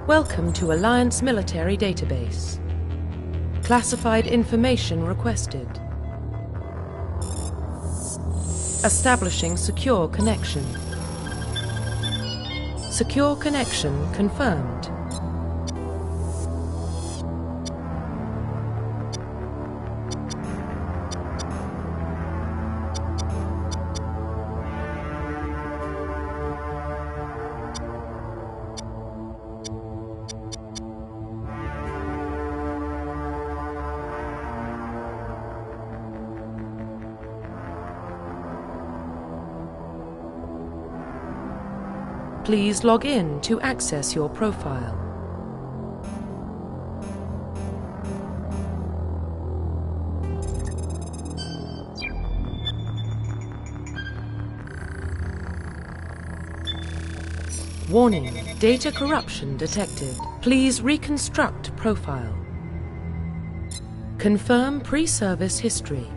Welcome to Alliance Military Database. Classified information requested. Establishing secure connection. Secure connection confirmed. Please log in to access your profile. Warning, data corruption detected. Please reconstruct profile. Confirm pre-service history.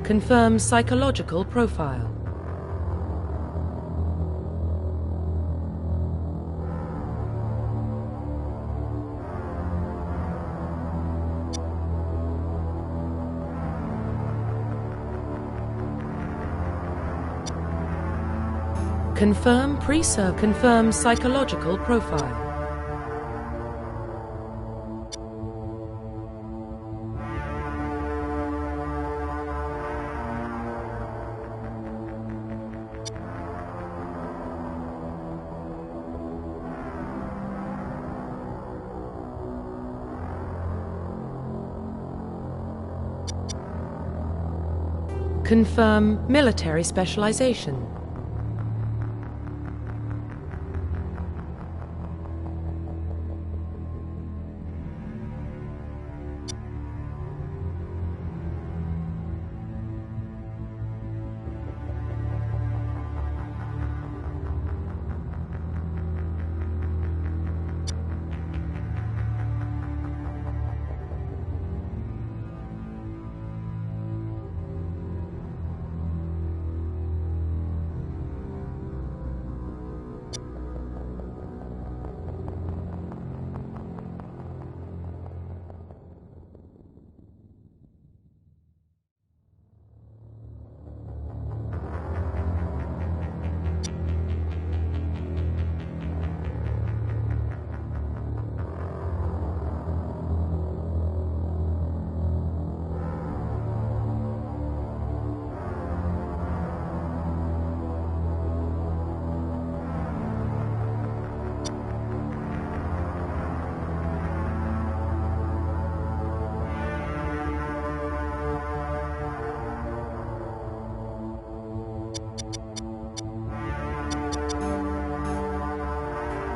Confirm psychological profile. Confirm pre-serve. Confirm psychological profile. Confirm military specialization.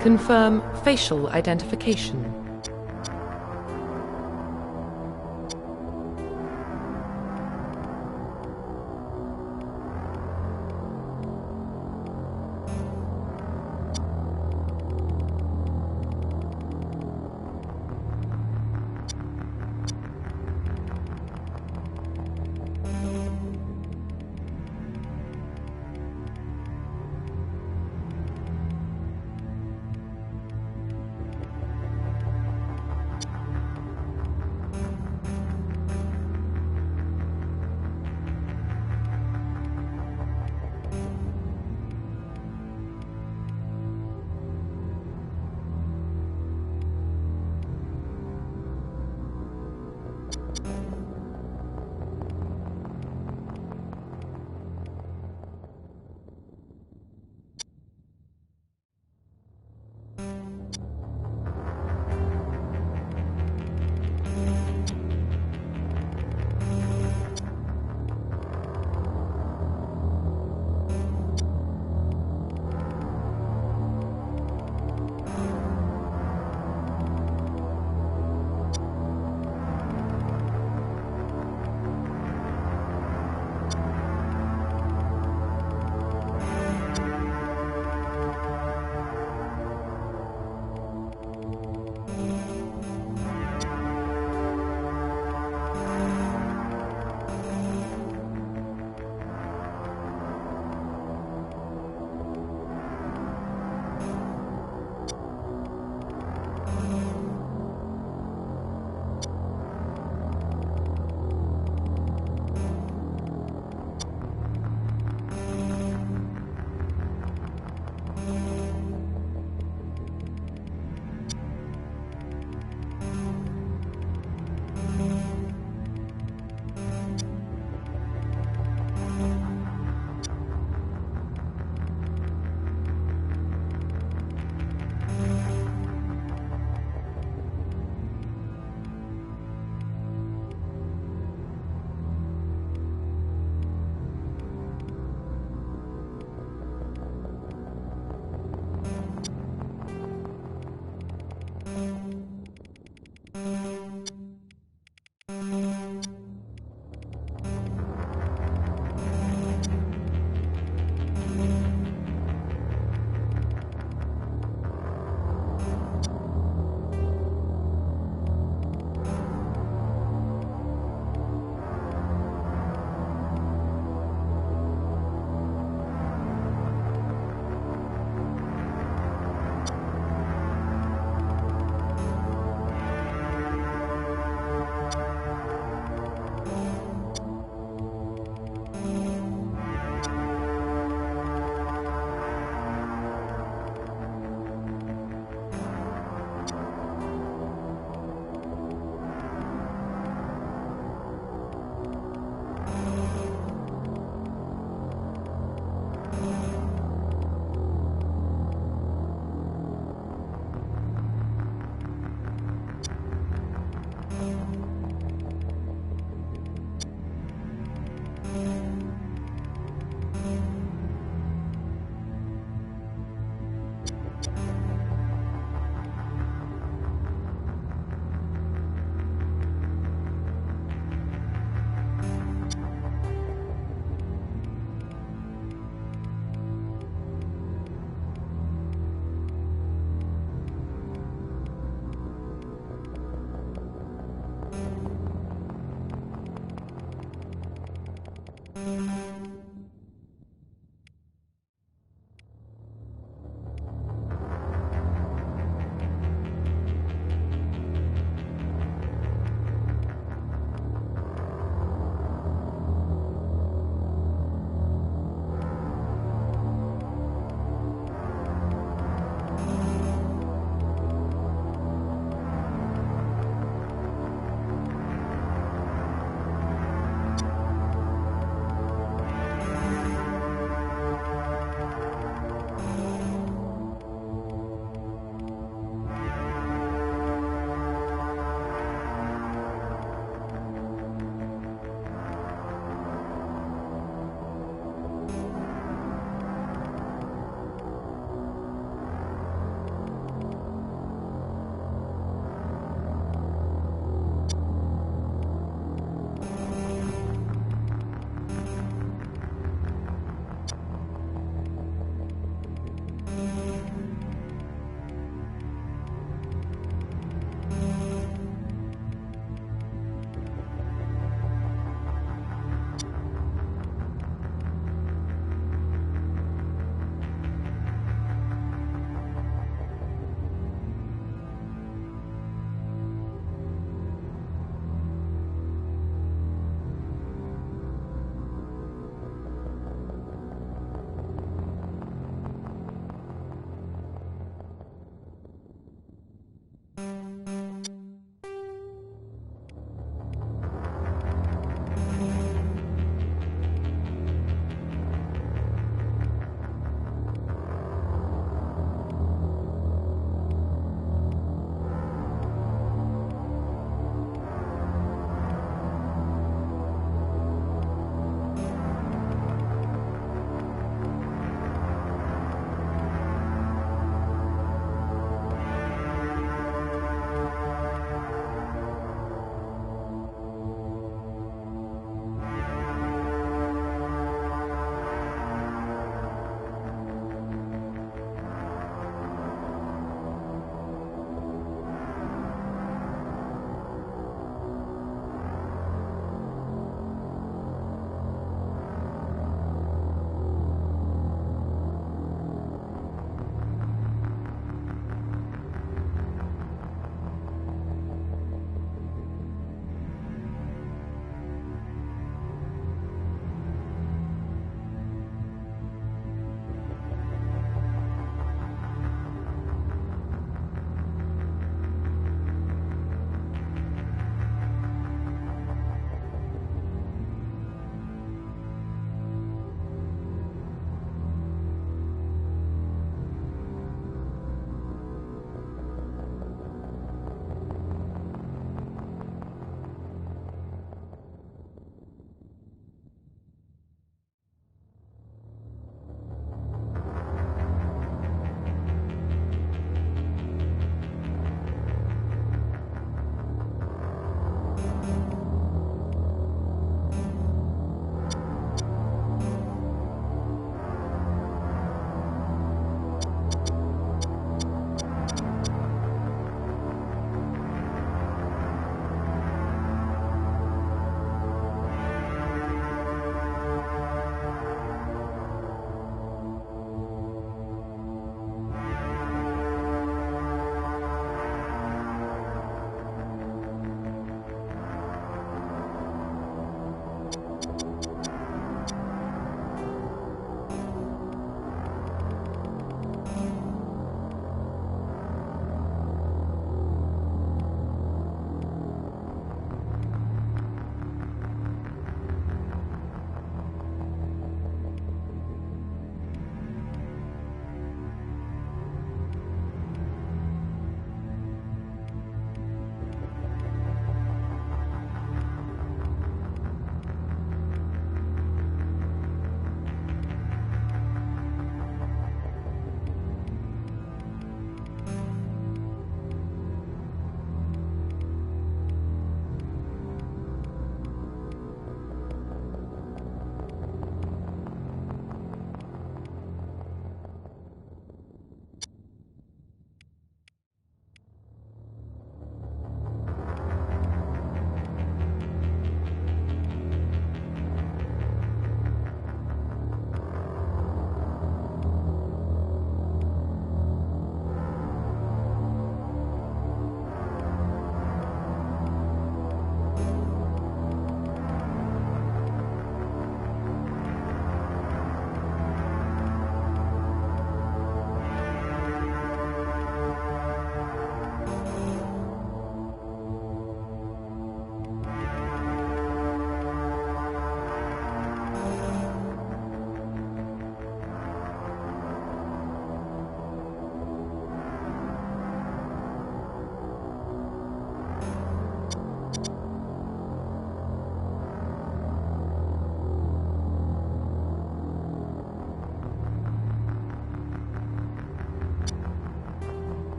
Confirm facial identification.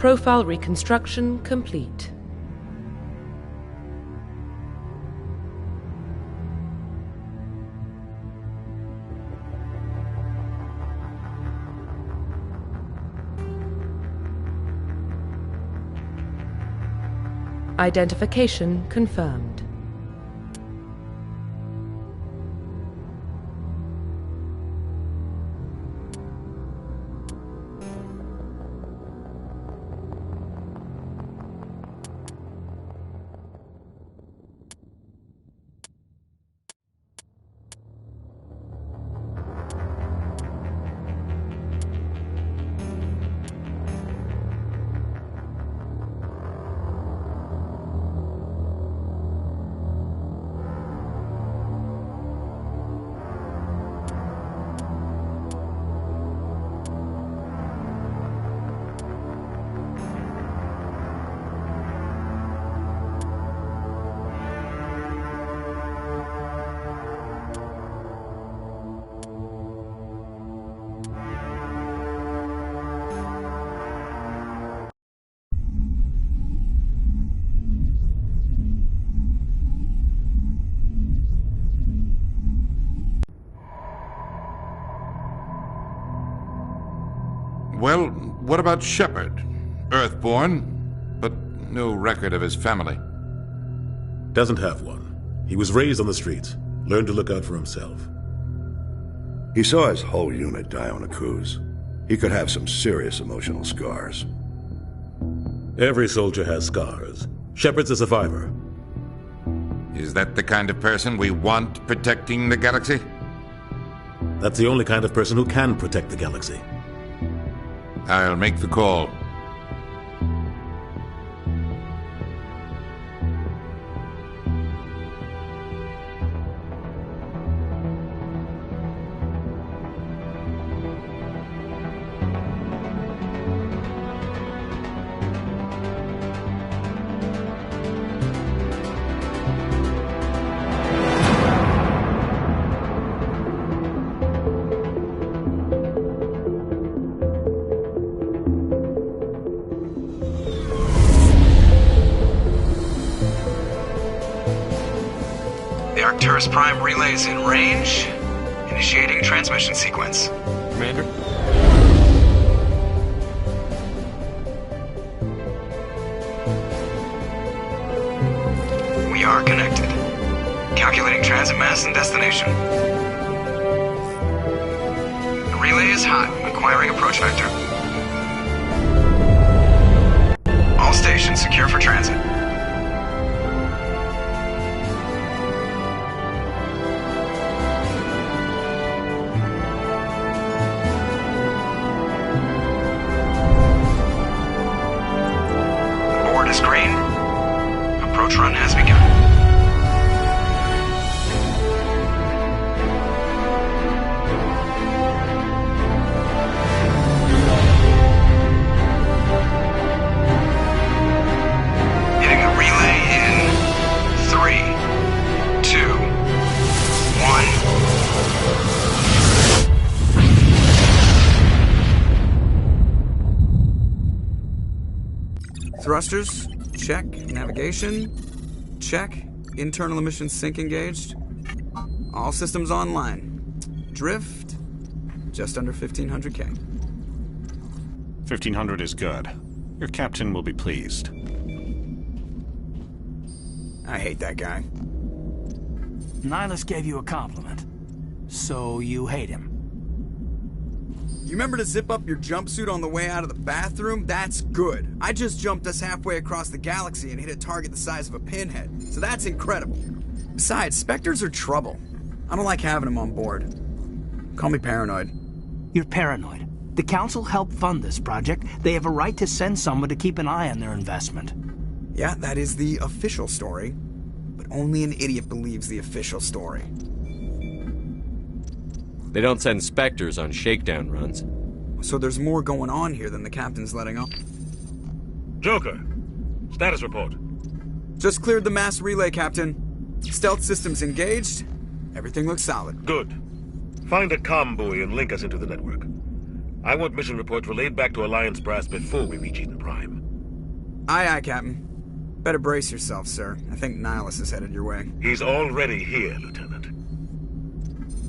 Profile reconstruction complete. Identification confirmed. Well, what about Shepard? Earthborn, but no record of his family. Doesn't have one. He was raised on the streets. Learned to look out for himself. He saw his whole unit die on a cruise. He could have some serious emotional scars. Every soldier has scars. Shepard's a survivor. Is that the kind of person we want protecting the galaxy? That's the only kind of person who can protect the galaxy. I'll make the call. Arcturus Prime relays in range. Initiating transmission sequence. Commander? We are connected. Calculating transit mass and destination. The relay is hot. Acquiring approach vector. All stations secure for transit. Green. Approach run has begun. Hitting the relay in 3, 2, 1. Thrusters. Check. Navigation. Check. Internal emissions sync engaged. All systems online. Drift. Just under 1,500 K. 1,500 is good. Your captain will be pleased. I hate that guy. Nihilus gave you a compliment. So you hate him. You remember to zip up your jumpsuit on the way out of the bathroom? That's good. I just jumped us halfway across the galaxy and hit a target the size of a pinhead, so that's incredible. Besides, Spectres are trouble. I don't like having them on board. Call me paranoid. You're paranoid. The Council helped fund this project. They have a right to send someone to keep an eye on their investment. Yeah, that is the official story. But only an idiot believes the official story. They don't send Spectres on shakedown runs. So there's more going on here than the captain's letting on. Joker, status report. Just cleared the mass relay, Captain. Stealth systems engaged. Everything looks solid. Good. Find a comm buoy and link us into the network. I want mission reports relayed back to Alliance brass before we reach Eden Prime. Aye, aye, Captain. Better brace yourself, sir. I think Nihilus is headed your way. He's already here, Lieutenant.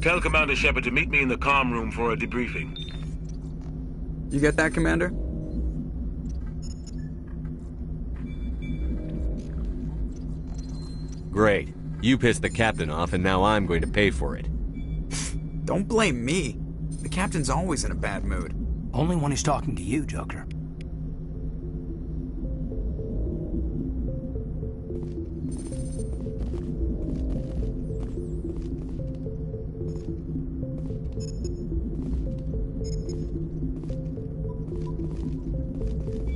Tell Commander Shepard to meet me in the comm room for a debriefing. You get that, Commander? Great. You pissed the captain off, and now I'm going to pay for it. Don't blame me. The captain's always in a bad mood. Only when he's talking to you, Joker.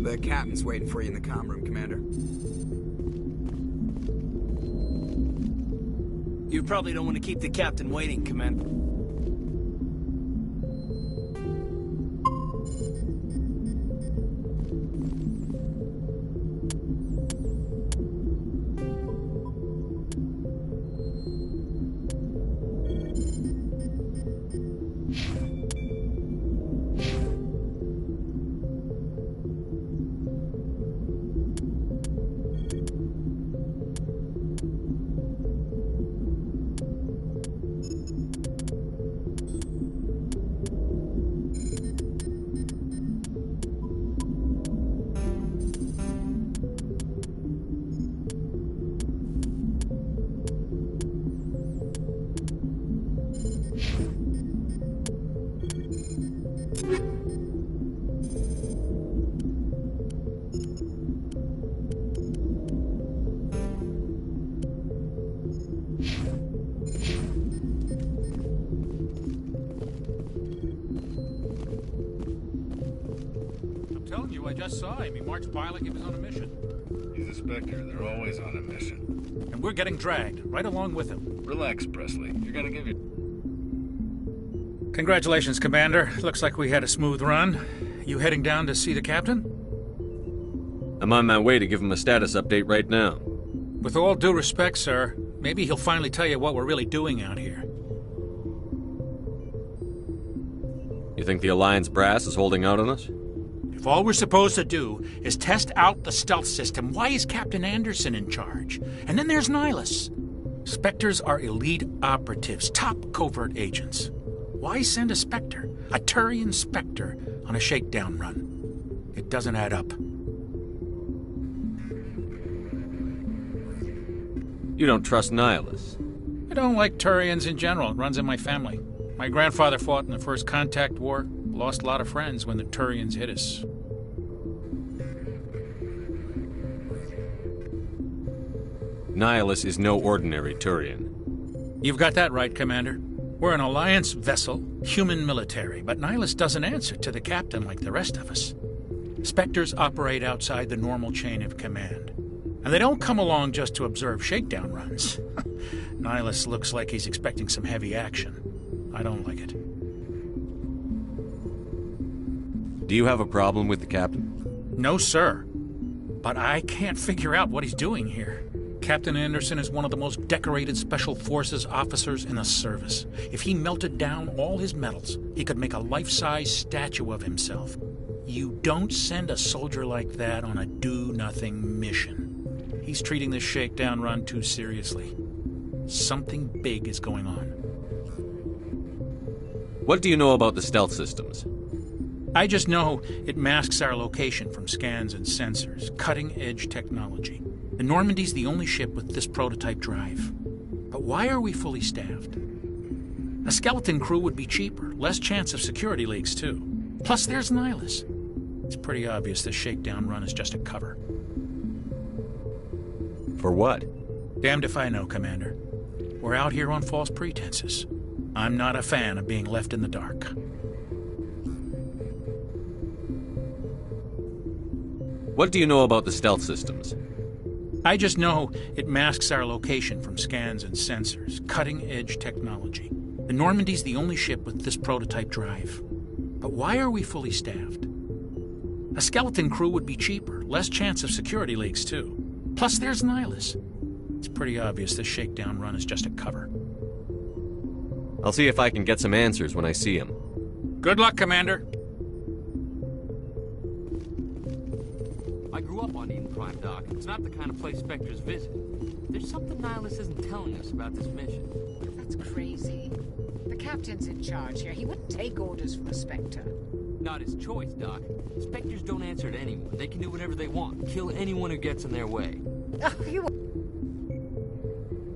The captain's waiting for you in the comm room, Commander. You probably don't want to keep the captain waiting, Commander. Telling you, I just saw him. He marched by like he was on a mission. He's a Spectre. They're always on a mission. And we're getting dragged, right along with him. Relax, Presley. You're gonna give your... Congratulations, Commander. Looks like we had a smooth run. You heading down to see the captain? I'm on my way to give him a status update right now. With all due respect, sir, maybe he'll finally tell you what we're really doing out here. You think the Alliance brass is holding out on us? If all we're supposed to do is test out the stealth system, why is Captain Anderson in charge? And then there's Nihilus. Spectres are elite operatives, top covert agents. Why send a Spectre, a Turian Spectre, on a shakedown run? It doesn't add up. You don't trust Nihilus? I don't like Turians in general. It runs in my family. My grandfather fought in the First Contact War. Lost a lot of friends when the Turians hit us. Nihilus is no ordinary Turian. You've got that right, Commander. We're an Alliance vessel, human military, but Nihilus doesn't answer to the captain like the rest of us. Spectres operate outside the normal chain of command. And they don't come along just to observe shakedown runs. Nihilus looks like he's expecting some heavy action. I don't like it. Do you have a problem with the captain? No, sir. But I can't figure out what he's doing here. Captain Anderson is one of the most decorated Special Forces officers in the service. If he melted down all his medals, he could make a life-size statue of himself. You don't send a soldier like that on a do-nothing mission. He's treating this shakedown run too seriously. Something big is going on. What do you know about the stealth systems? I just know it masks our location from scans and sensors. Cutting-edge technology. The Normandy's the only ship with this prototype drive. But why are we fully staffed? A skeleton crew would be cheaper. Less chance of security leaks, too. Plus, there's Nihilus. It's pretty obvious this shakedown run is just a cover. For what? Damned if I know, Commander. We're out here on false pretenses. I'm not a fan of being left in the dark. What do you know about the stealth systems? I just know it masks our location from scans and sensors. Cutting-edge technology. The Normandy's the only ship with this prototype drive. But why are we fully staffed? A skeleton crew would be cheaper. Less chance of security leaks, too. Plus, there's Nihilus. It's pretty obvious this shakedown run is just a cover. I'll see if I can get some answers when I see him. Good luck, Commander. I grew up on Eden Prime, Doc. It's not the kind of place Spectres visit. There's something Nihilus isn't telling us about this mission. That's crazy. The captain's in charge here. He wouldn't take orders from a Spectre. Not his choice, Doc. Spectres don't answer to anyone. They can do whatever they want. Kill anyone who gets in their way. Oh, you...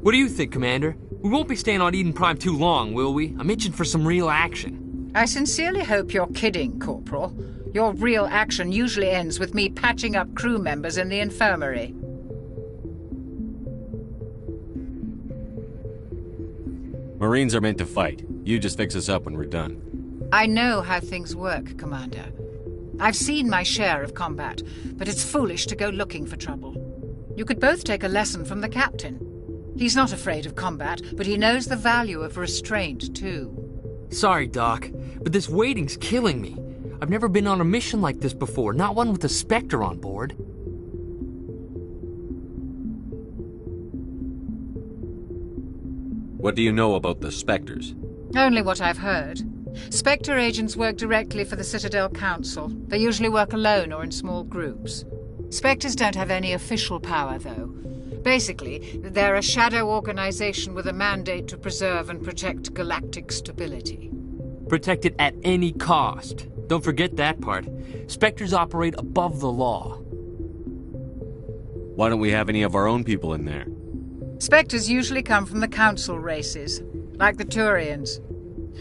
What do you think, Commander? We won't be staying on Eden Prime too long, will we? I'm itching for some real action. I sincerely hope you're kidding, Corporal. Your real action usually ends with me patching up crew members in the infirmary. Marines are meant to fight. You just fix us up when we're done. I know how things work, Commander. I've seen my share of combat, but it's foolish to go looking for trouble. You could both take a lesson from the captain. He's not afraid of combat, but he knows the value of restraint, too. Sorry, Doc, but this waiting's killing me. I've never been on a mission like this before, not one with a Spectre on board. What do you know about the Spectres? Only what I've heard. Spectre agents work directly for the Citadel Council. They usually work alone or in small groups. Spectres don't have any official power, though. Basically, they're a shadow organization with a mandate to preserve and protect galactic stability. Protect it at any cost. Don't forget that part. Spectres operate above the law. Why don't we have any of our own people in there? Spectres usually come from the Council races, like the Turians.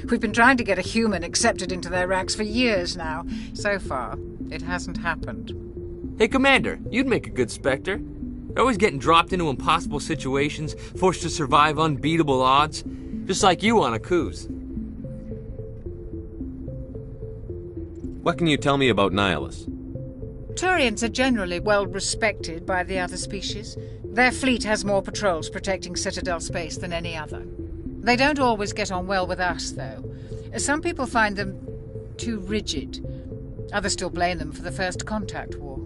We've been trying to get a human accepted into their ranks for years now. So far, it hasn't happened. Hey, Commander, you'd make a good Spectre. Always getting dropped into impossible situations, forced to survive unbeatable odds. Just like you on a cruise. What can you tell me about Nihilus? Turians are generally well respected by the other species. Their fleet has more patrols protecting Citadel space than any other. They don't always get on well with us, though. Some people find them too rigid. Others still blame them for the First Contact War.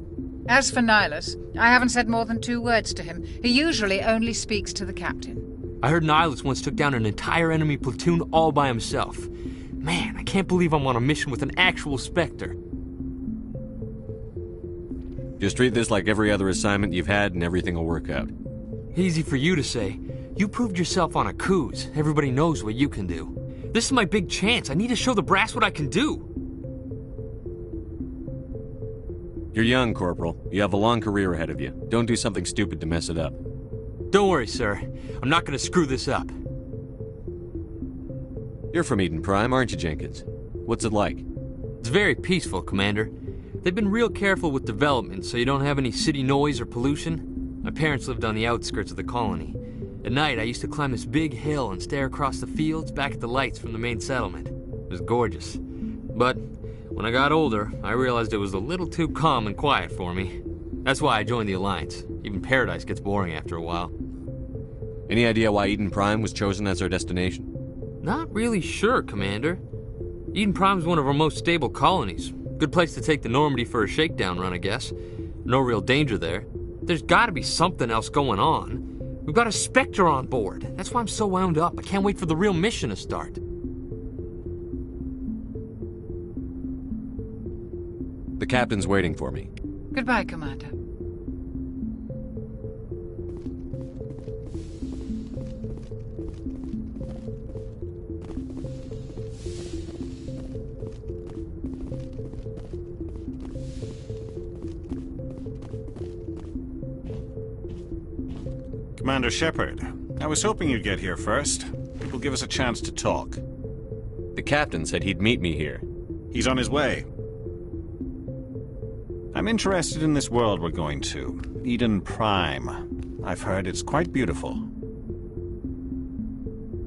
As for Nihilus, I haven't said more than 2 words to him. He usually only speaks to the captain. I heard Nihilus once took down an entire enemy platoon all by himself. Man, I can't believe I'm on a mission with an actual Spectre. Just treat this like every other assignment you've had and everything will work out. Easy for you to say. You proved yourself on a cruise. Everybody knows what you can do. This is my big chance. I need to show the brass what I can do. You're young, Corporal. You have a long career ahead of you. Don't do something stupid to mess it up. Don't worry, sir. I'm not going to screw this up. You're from Eden Prime, aren't you, Jenkins? What's it like? It's very peaceful, Commander. They've been real careful with development, so you don't have any city noise or pollution. My parents lived on the outskirts of the colony. At night, I used to climb this big hill and stare across the fields back at the lights from the main settlement. It was gorgeous. But when I got older, I realized it was a little too calm and quiet for me. That's why I joined the Alliance. Even Paradise gets boring after a while. Any idea why Eden Prime was chosen as our destination? Not really sure, Commander. Eden Prime's one of our most stable colonies. Good place to take the Normandy for a shakedown run, I guess. No real danger there. There's gotta be something else going on. We've got a Spectre on board. That's why I'm so wound up. I can't wait for the real mission to start. The captain's waiting for me. Goodbye, Commander. Commander Shepard, I was hoping you'd get here first. It will give us a chance to talk. The captain said he'd meet me here. He's on his way. I'm interested in this world we're going to, Eden Prime. I've heard it's quite beautiful.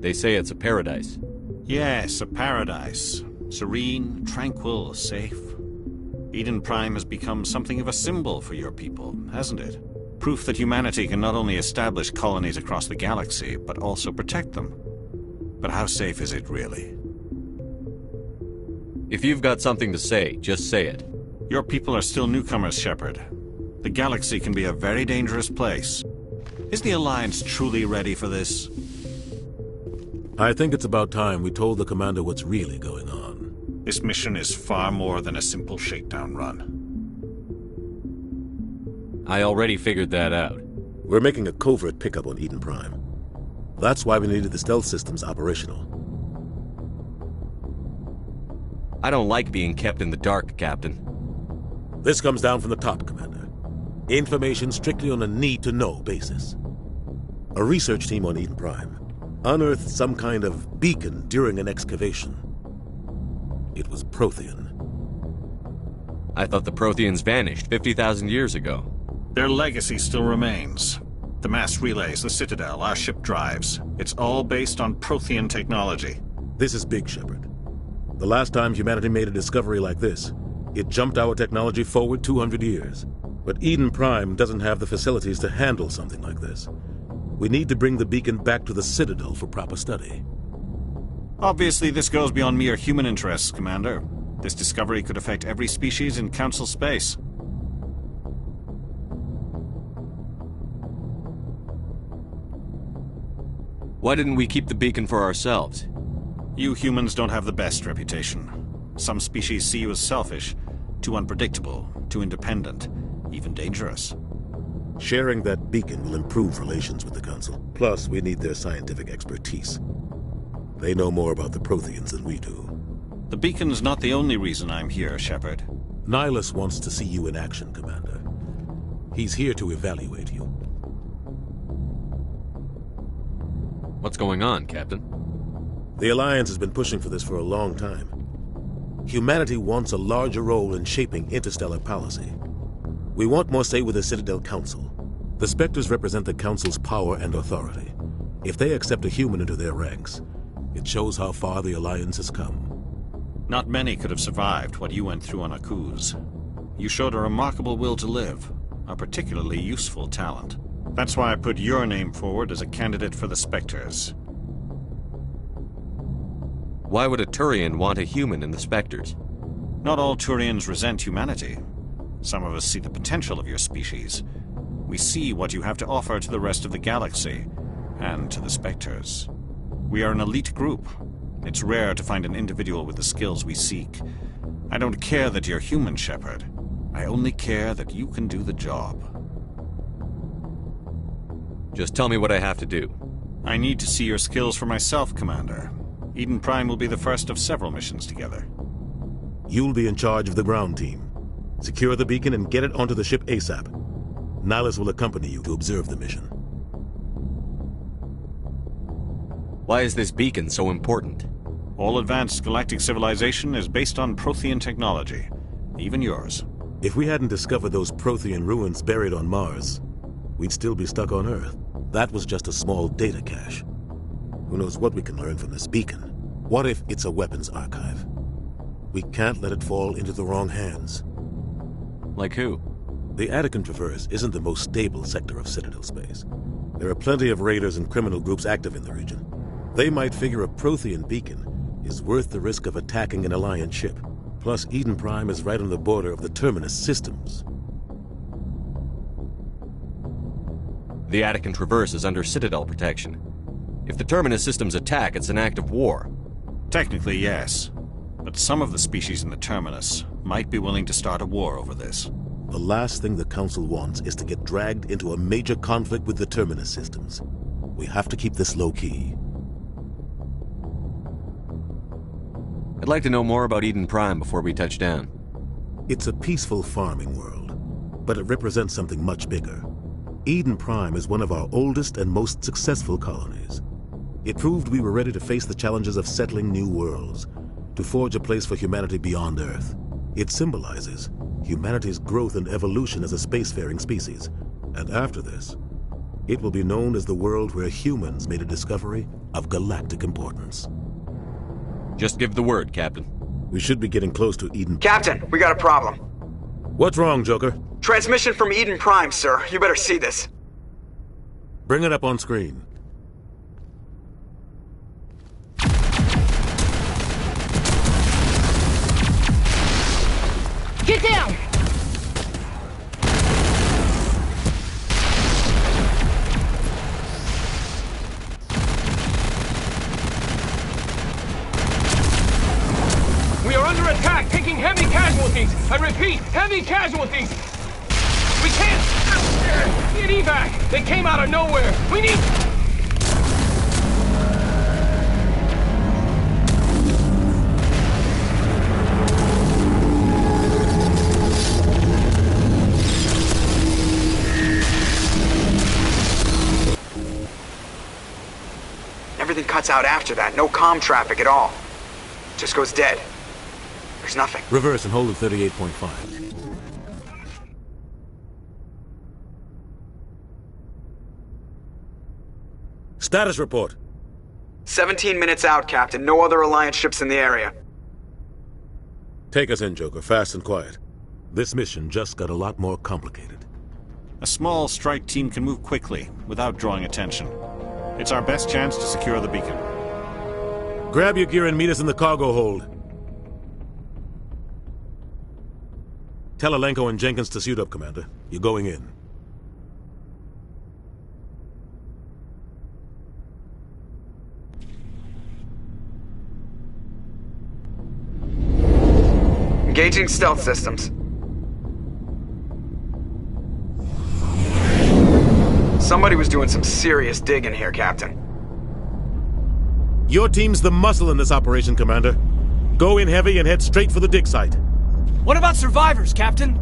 They say it's a paradise. Yes, a paradise. Serene, tranquil, safe. Eden Prime has become something of a symbol for your people, hasn't it? Proof that humanity can not only establish colonies across the galaxy, but also protect them. But how safe is it, really? If you've got something to say, just say it. Your people are still newcomers, Shepard. The galaxy can be a very dangerous place. Is the Alliance truly ready for this? I think it's about time we told the commander what's really going on. This mission is far more than a simple shakedown run. I already figured that out. We're making a covert pickup on Eden Prime. That's why we needed the stealth systems operational. I don't like being kept in the dark, Captain. This comes down from the top, Commander. Information strictly on a need-to-know basis. A research team on Eden Prime unearthed some kind of beacon during an excavation. It was Prothean. I thought the Protheans vanished 50,000 years ago. Their legacy still remains. The mass relays, the Citadel, our ship drives. It's all based on Prothean technology. This is big, Shepard. The last time humanity made a discovery like this, it jumped our technology forward 200 years. But Eden Prime doesn't have the facilities to handle something like this. We need to bring the beacon back to the Citadel for proper study. Obviously, this goes beyond mere human interests, Commander. This discovery could affect every species in Council space. Why didn't we keep the beacon for ourselves? You humans don't have the best reputation. Some species see you as selfish, too unpredictable, too independent, even dangerous. Sharing that beacon will improve relations with the Council. Plus, we need their scientific expertise. They know more about the Protheans than we do. The beacon's not the only reason I'm here, Shepard. Nihilus wants to see you in action, Commander. He's here to evaluate you. What's going on, Captain? The Alliance has been pushing for this for a long time. Humanity wants a larger role in shaping interstellar policy. We want more say with the Citadel Council. The Spectres represent the Council's power and authority. If they accept a human into their ranks, it shows how far the Alliance has come. Not many could have survived what you went through on Akuz. You showed a remarkable will to live, a particularly useful talent. That's why I put your name forward as a candidate for the Spectres. Why would a Turian want a human in the Spectres? Not all Turians resent humanity. Some of us see the potential of your species. We see what you have to offer to the rest of the galaxy, and to the Spectres. We are an elite group. It's rare to find an individual with the skills we seek. I don't care that you're human, Shepard. I only care that you can do the job. Just tell me what I have to do. I need to see your skills for myself, Commander. Eden Prime will be the first of several missions together. You'll be in charge of the ground team. Secure the beacon and get it onto the ship ASAP. Nihilus will accompany you to observe the mission. Why is this beacon so important? All advanced galactic civilization is based on Prothean technology. Even yours. If we hadn't discovered those Prothean ruins buried on Mars, we'd still be stuck on Earth. That was just a small data cache. Who knows what we can learn from this beacon? What if it's a weapons archive? We can't let it fall into the wrong hands. Like who? The Attican Traverse isn't the most stable sector of Citadel space. There are plenty of raiders and criminal groups active in the region. They might figure a Prothean beacon is worth the risk of attacking an Alliance ship. Plus, Eden Prime is right on the border of the Terminus systems. The Attican Traverse is under Citadel protection. If the Terminus systems attack, it's an act of war. Technically, yes. But some of the species in the Terminus might be willing to start a war over this. The last thing the Council wants is to get dragged into a major conflict with the Terminus systems. We have to keep this low-key. I'd like to know more about Eden Prime before we touch down. It's a peaceful farming world, but it represents something much bigger. Eden Prime is one of our oldest and most successful colonies. It proved we were ready to face the challenges of settling new worlds, to forge a place for humanity beyond Earth. It symbolizes humanity's growth and evolution as a spacefaring species. And after this, it will be known as the world where humans made a discovery of galactic importance. Just give the word, Captain. We should be getting close to Eden. Captain, we got a problem. What's wrong, Joker? Transmission from Eden Prime, sir. You better see this. Bring it up on screen. Get down! We are under attack, taking heavy casualties. I repeat, heavy casualties. We can't get evac. They came out of nowhere. We need... cuts out after that. No comm traffic at all. Just goes dead. There's nothing. Reverse and hold at 38.5. Status report. 17 minutes out, Captain. No other Alliance ships in the area. Take us in, Joker, fast and quiet. This mission just got a lot more complicated. A small strike team can move quickly, without drawing attention. It's our best chance to secure the beacon. Grab your gear and meet us in the cargo hold. Tell Alenko and Jenkins to suit up, Commander. You're going in. Engaging stealth systems. Somebody was doing some serious digging here, Captain. Your team's the muscle in this operation, Commander. Go in heavy and head straight for the dig site. What about survivors, Captain?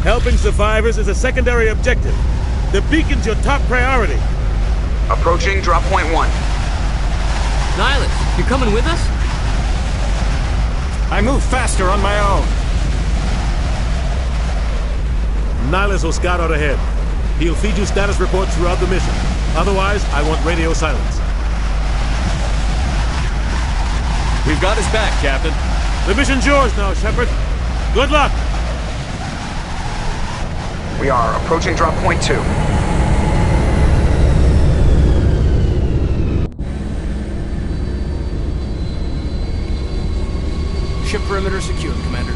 Helping survivors is a secondary objective. The beacon's your top priority. Approaching drop point 1. Nihilus, you coming with us? I move faster on my own. Nihilus will scout out ahead. He'll feed you status reports throughout the mission. Otherwise, I want radio silence. We've got his back, Captain. The mission's yours now, Shepard. Good luck! We are approaching drop point 2. Ship perimeter secured, Commander.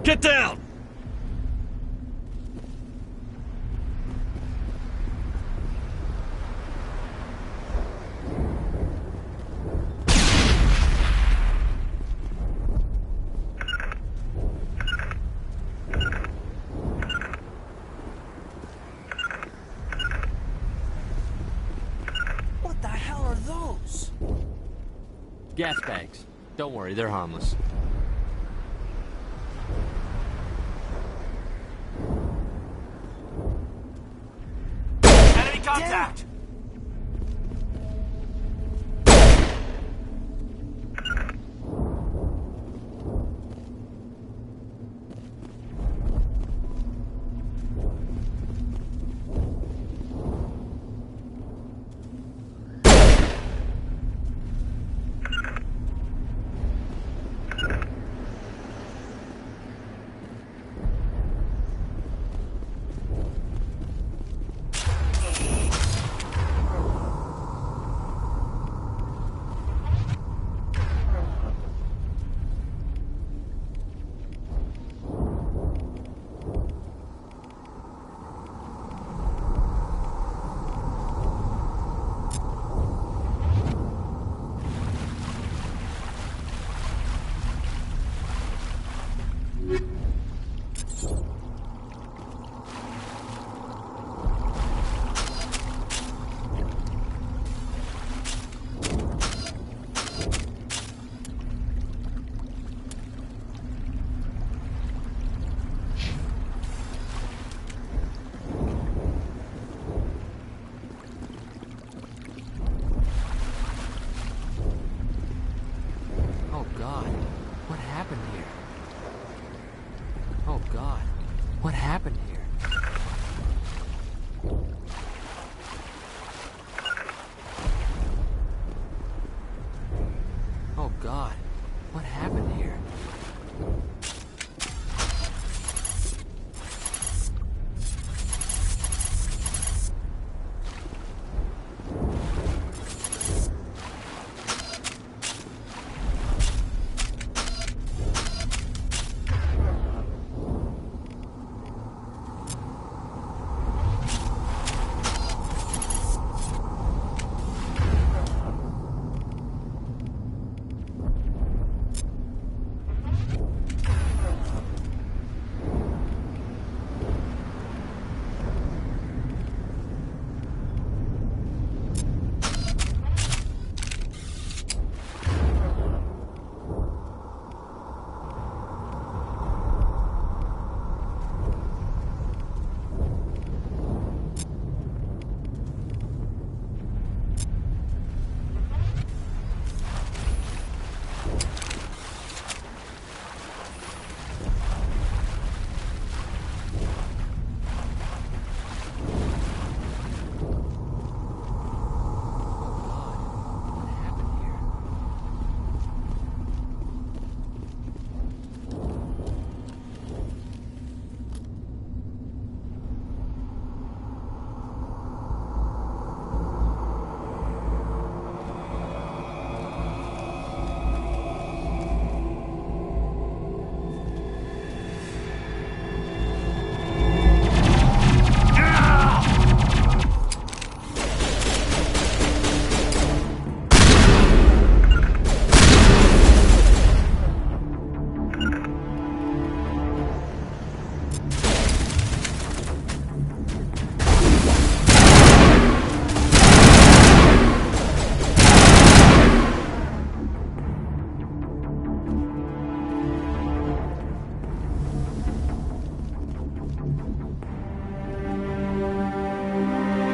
Get down! What the hell are those? Gas bags. Don't worry, they're harmless. Enemy contact! God. What happened here? Oh God. What happened here?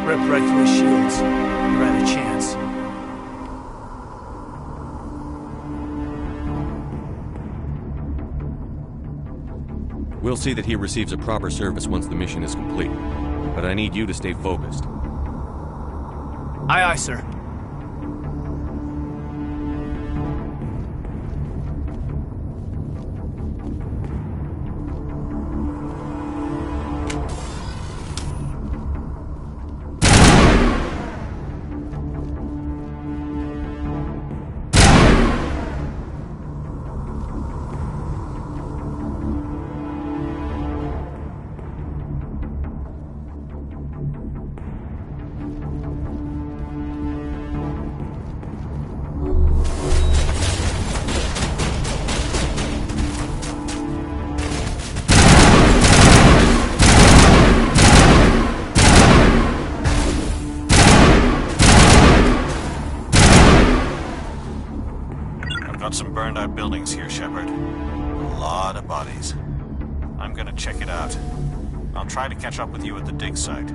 Ripped right through his shields. Never had a chance. We'll see that he receives a proper service once the mission is complete. But I need you to stay focused. Aye, aye, sir. Got some burned out buildings here, Shepard. A lot of bodies. I'm gonna check it out. I'll try to catch up with you at the dig site.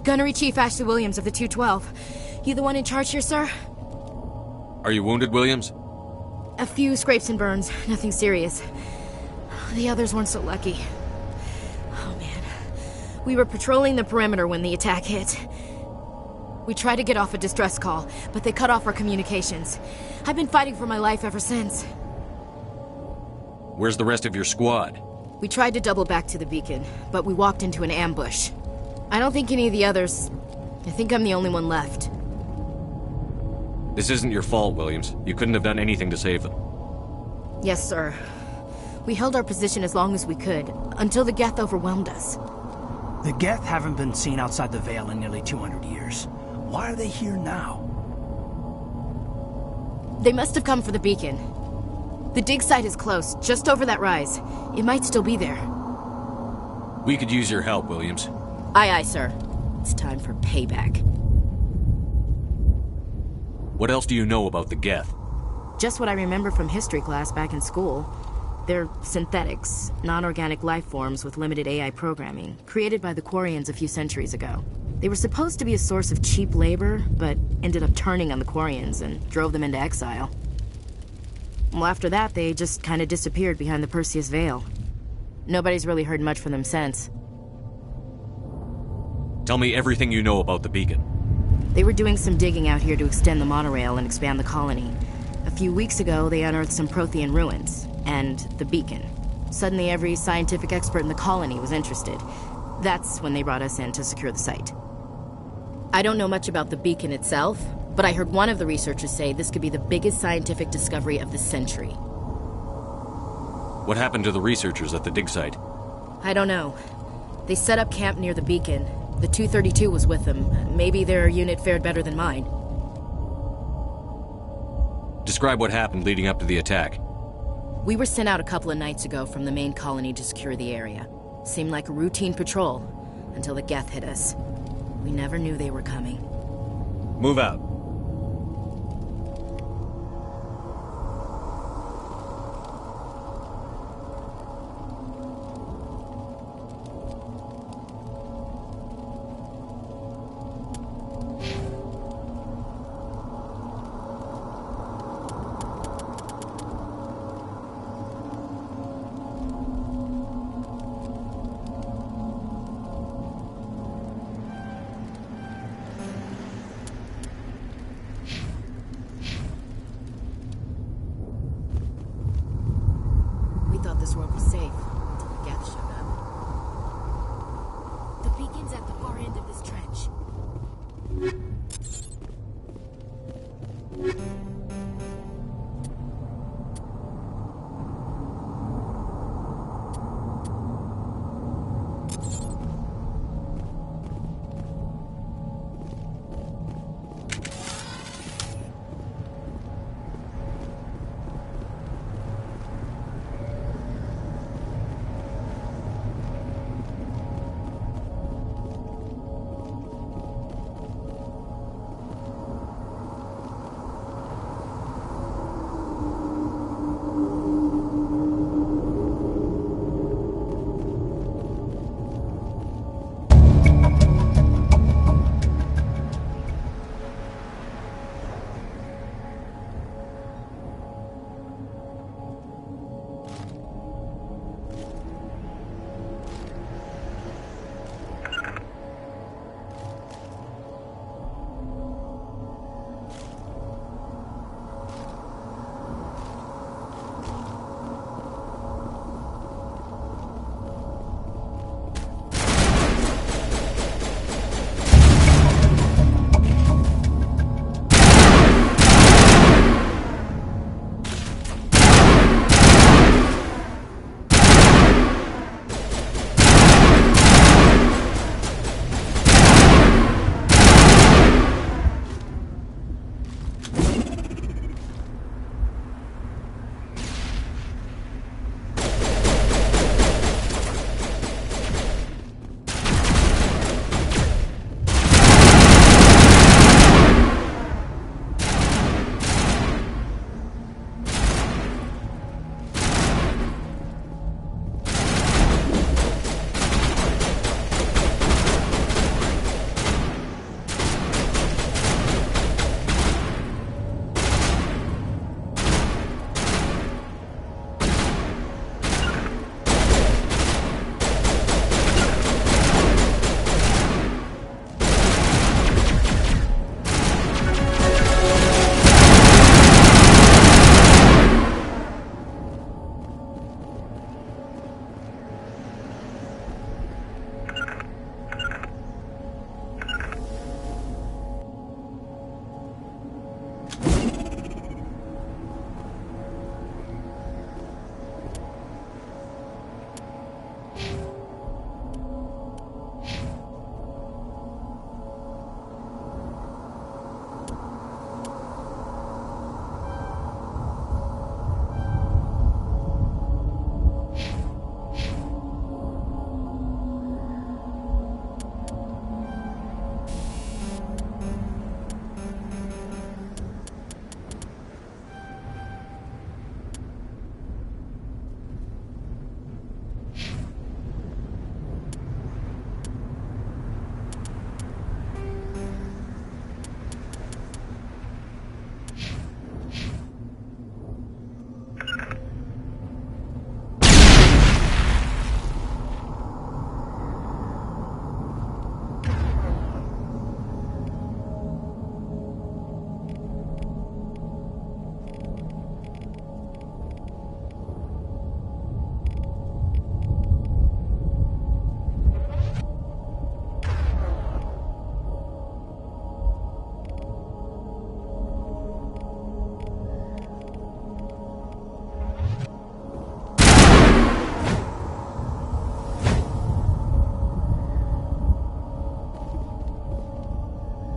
Gunnery Chief Ashley Williams of the 212. You the one in charge here, sir? Are you wounded, Williams? A few scrapes and burns, nothing serious. The others weren't so lucky. Oh man. We were patrolling the perimeter when the attack hit. We tried to get off a distress call, but they cut off our communications. I've been fighting for my life ever since. Where's the rest of your squad? We tried to double back to the beacon, but we walked into an ambush. I don't think any of the others... I think I'm the only one left. This isn't your fault, Williams. You couldn't have done anything to save them. Yes, sir. We held our position as long as we could, until the Geth overwhelmed us. The Geth haven't been seen outside the Veil in nearly 200 years. Why are they here now? They must have come for the beacon. The dig site is close, just over that rise. It might still be there. We could use your help, Williams. Aye, aye, sir. It's time for payback. What else do you know about the Geth? Just what I remember from history class back in school. They're synthetics, non-organic life forms with limited AI programming, created by the Quarians a few centuries ago. They were supposed to be a source of cheap labor, but ended up turning on the Quarians and drove them into exile. Well, after that, they just kind of disappeared behind the Perseus Veil. Nobody's really heard much from them since. Tell me everything you know about the beacon. They were doing some digging out here to extend the monorail and expand the colony. A few weeks ago, they unearthed some Prothean ruins, and the beacon. Suddenly, every scientific expert in the colony was interested. That's when they brought us in to secure the site. I don't know much about the beacon itself, but I heard one of the researchers say this could be the biggest scientific discovery of the century. What happened to the researchers at the dig site? I don't know. They set up camp near the beacon. The 232 was with them. Maybe their unit fared better than mine. Describe what happened leading up to the attack. We were sent out a couple of nights ago from the main colony to secure the area. Seemed like a routine patrol, until the Geth hit us. We never knew they were coming. Move out. world was safe until the Geth showed up. The beacon's at the far end of this trench.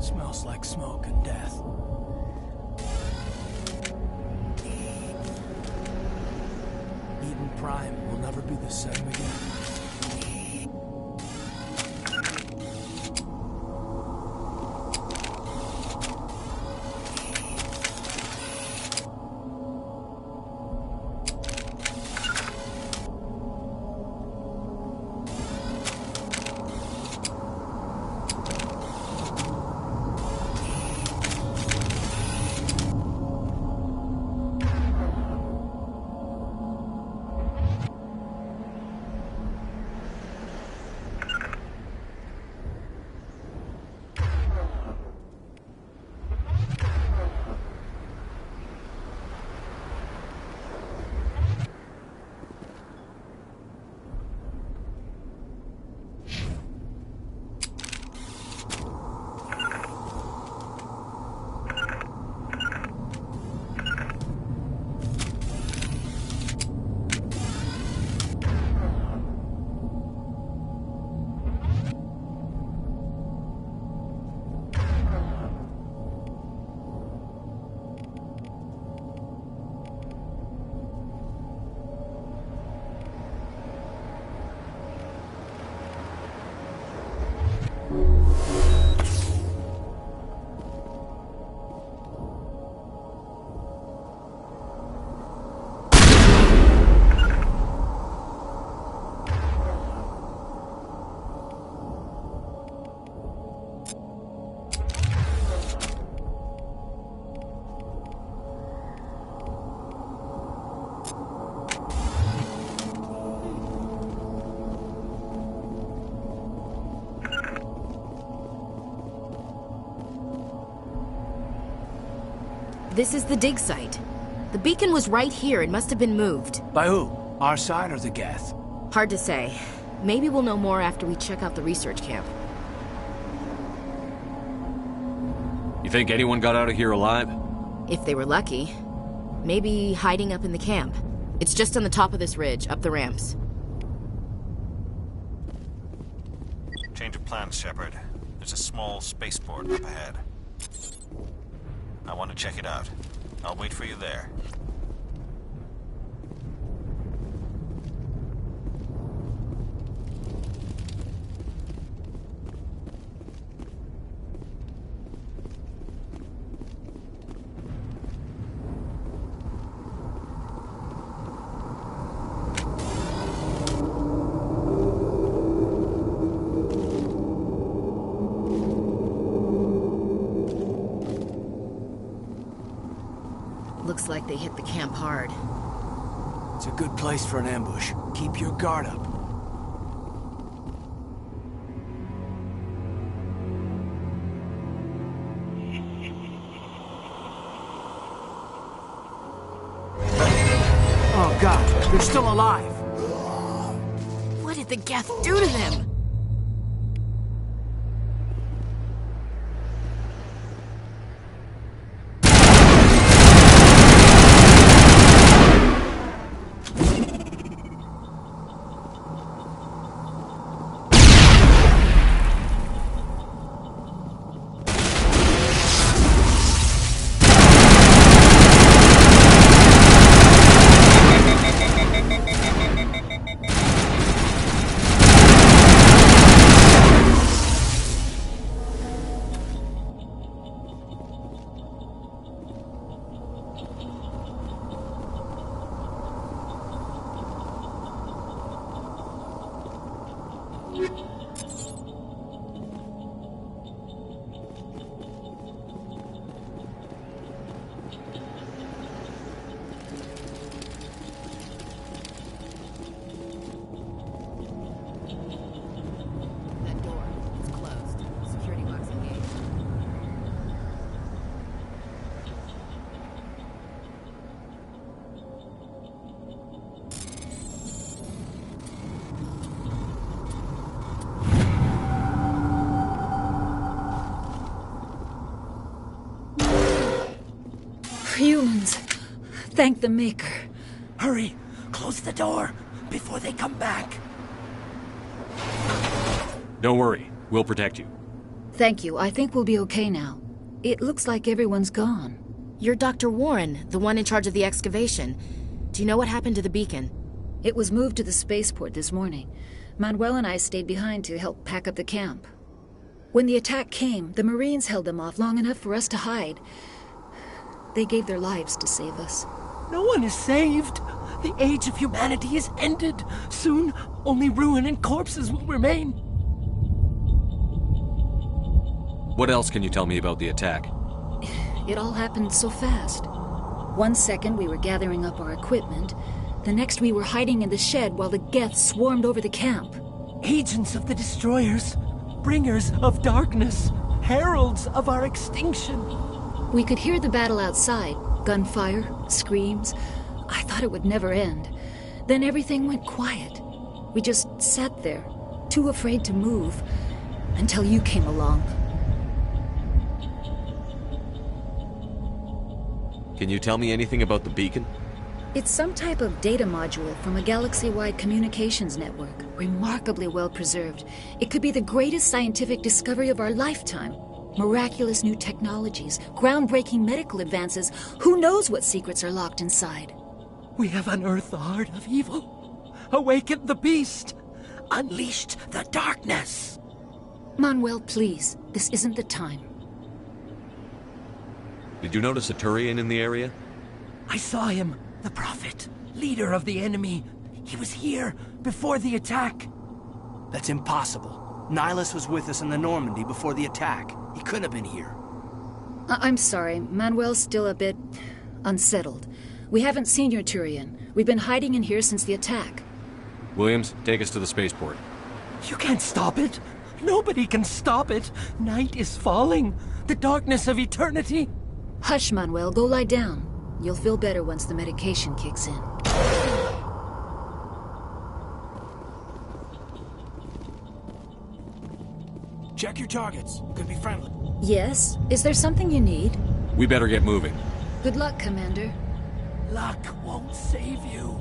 Smells like smoke and death. Eden Prime will never be the same again. This is the dig site. The beacon was right here. It must have been moved. By who? Our side or the Geth? Hard to say. Maybe we'll know more after we check out the research camp. You think anyone got out of here alive? If they were lucky. Maybe hiding up in the camp. It's just on the top of this ridge, up the ramps. Change of plans, Shepard. There's a small spaceport up ahead. I want to check it out. I'll wait for you there. Looks like they hit the camp hard. It's a good place for an ambush. Keep your guard up. Oh God, they're still alive. What did the Geth do to them? Humans. Thank the Maker. Hurry! Close the door before they come back. Don't worry. We'll protect you. Thank you. I think we'll be okay now. It looks like everyone's gone. You're Dr. Warren, the one in charge of the excavation. Do you know what happened to the beacon? It was moved to the spaceport this morning. Manuel and I stayed behind to help pack up the camp. When the attack came, the Marines held them off long enough for us to hide. They gave their lives to save us. No one is saved. The age of humanity is ended. Soon, only ruin and corpses will remain. What else can you tell me about the attack? It all happened so fast. 1 second we were gathering up our equipment. The next we were hiding in the shed while the Geth swarmed over the camp. Agents of the Destroyers. Bringers of darkness. Heralds of our extinction. We could hear the battle outside. Gunfire, screams. I thought it would never end. Then everything went quiet. We just sat there, too afraid to move, until you came along. Can you tell me anything about the beacon? It's some type of data module from a galaxy-wide communications network. Remarkably well preserved. It could be the greatest scientific discovery of our lifetime. Miraculous new technologies, groundbreaking medical advances. Who knows what secrets are locked inside? We have unearthed the heart of evil, awakened the beast, unleashed the darkness. Manuel, please, this isn't the time. Did you notice a Turian in the area? I saw him, the Prophet, leader of the enemy. He was here before the attack. That's impossible. Nihilus was with us in the Normandy before the attack. He couldn't have been here. I'm sorry. Manuel's still a bit unsettled. We haven't seen your Turian. We've been hiding in here since the attack. Williams, take us to the spaceport. You can't stop it. Nobody can stop it. Night is falling. The darkness of eternity. Hush, Manuel. Go lie down. You'll feel better once the medication kicks in. Check your targets. Could be friendly. Yes? Is there something you need? We better get moving. Good luck, Commander. Luck won't save you.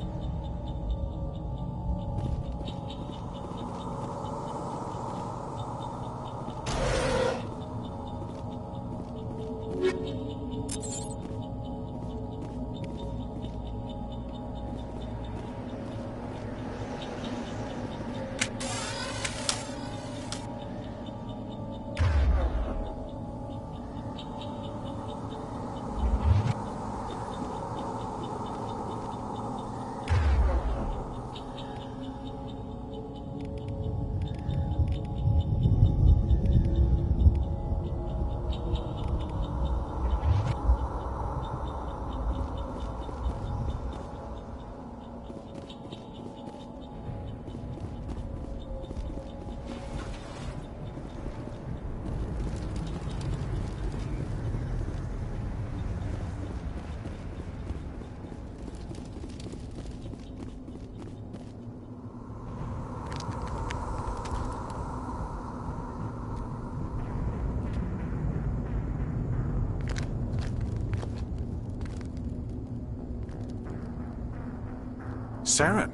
Saren.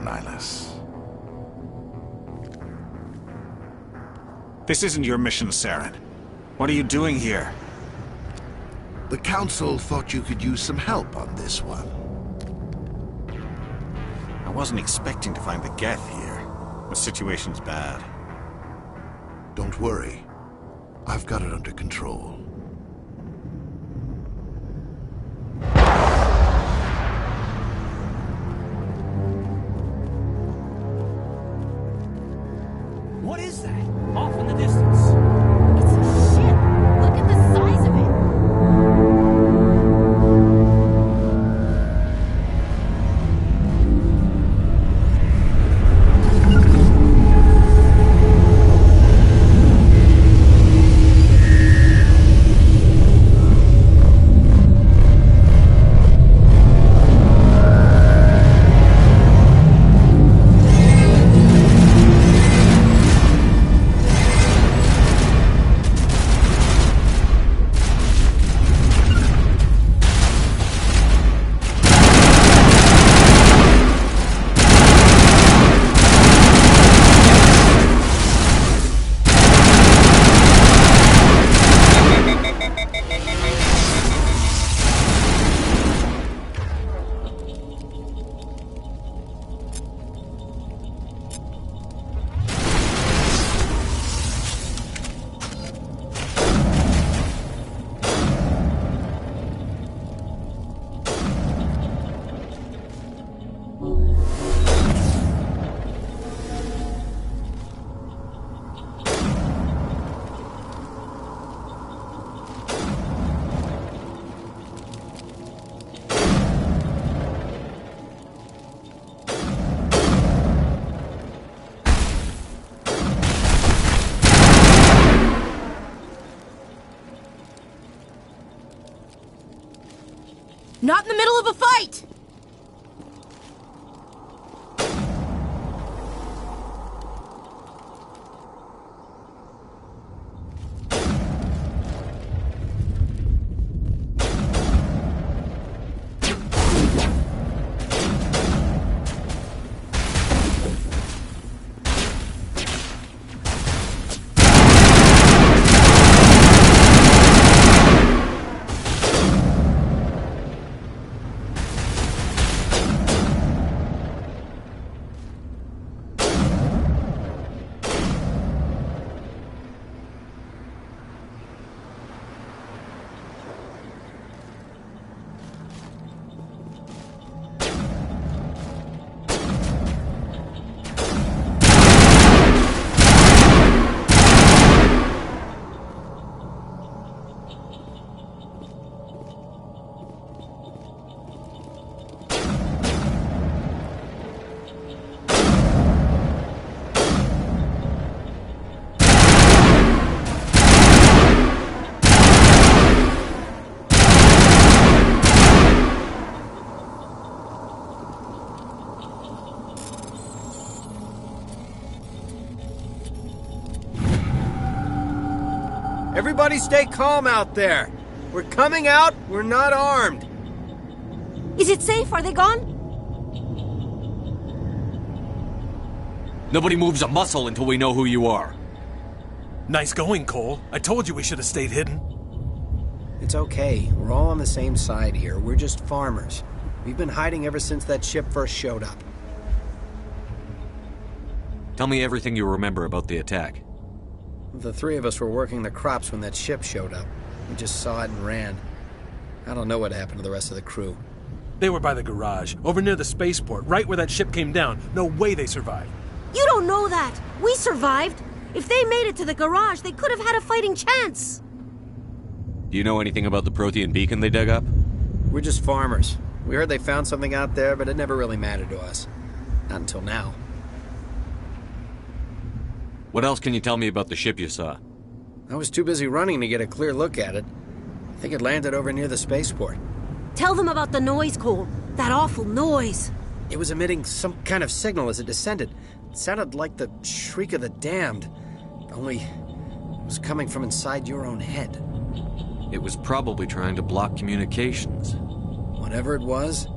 Nihilus. This isn't your mission, Saren. What are you doing here? The Council thought you could use some help on this one. I wasn't expecting to find the Geth here. The situation's bad. Don't worry. I've got it under control. What is that? Off in the distance. It's a ship. Look at the size of it. Not in the middle of a fight! Everybody stay calm out there. We're coming out, we're not armed. Is it safe? Are they gone? Nobody moves a muscle until we know who you are. Nice going, Cole. I told you we should have stayed hidden. It's okay. We're all on the same side here. We're just farmers. We've been hiding ever since that ship first showed up. Tell me everything you remember about the attack. The three of us were working the crops when that ship showed up. We just saw it and ran. I don't know what happened to the rest of the crew. They were by the garage, over near the spaceport, right where that ship came down. No way they survived. You don't know that. We survived. If they made it to the garage, they could have had a fighting chance. Do you know anything about the Prothean beacon they dug up? We're just farmers. We heard they found something out there, but it never really mattered to us. Not until now. What else can you tell me about the ship you saw? I was too busy running to get a clear look at it. I think it landed over near the spaceport. Tell them about the noise, Cole. That awful noise. It was emitting some kind of signal as it descended. It sounded like the shriek of the damned. Only it was coming from inside your own head. It was probably trying to block communications. Whatever it was,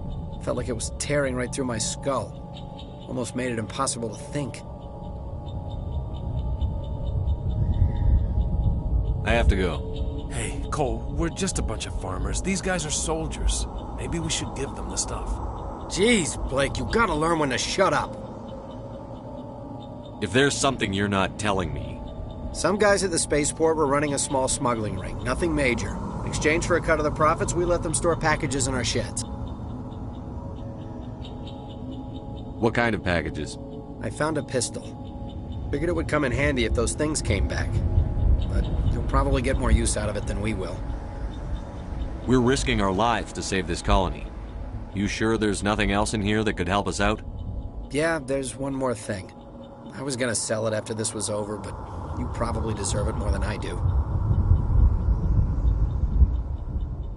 felt like it was tearing right through my skull. Almost made it impossible to think. I have to go. Hey, Cole, we're just a bunch of farmers. These guys are soldiers. Maybe we should give them the stuff. Jeez, Blake, you gotta learn when to shut up. If there's something you're not telling me... Some guys at the spaceport were running a small smuggling ring. Nothing major. In exchange for a cut of the profits, we let them store packages in our sheds. What kind of packages? I found a pistol. Figured it would come in handy if those things came back. But you'll probably get more use out of it than we will. We're risking our lives to save this colony. You sure there's nothing else in here that could help us out? Yeah, there's one more thing. I was gonna sell it after this was over, but you probably deserve it more than I do.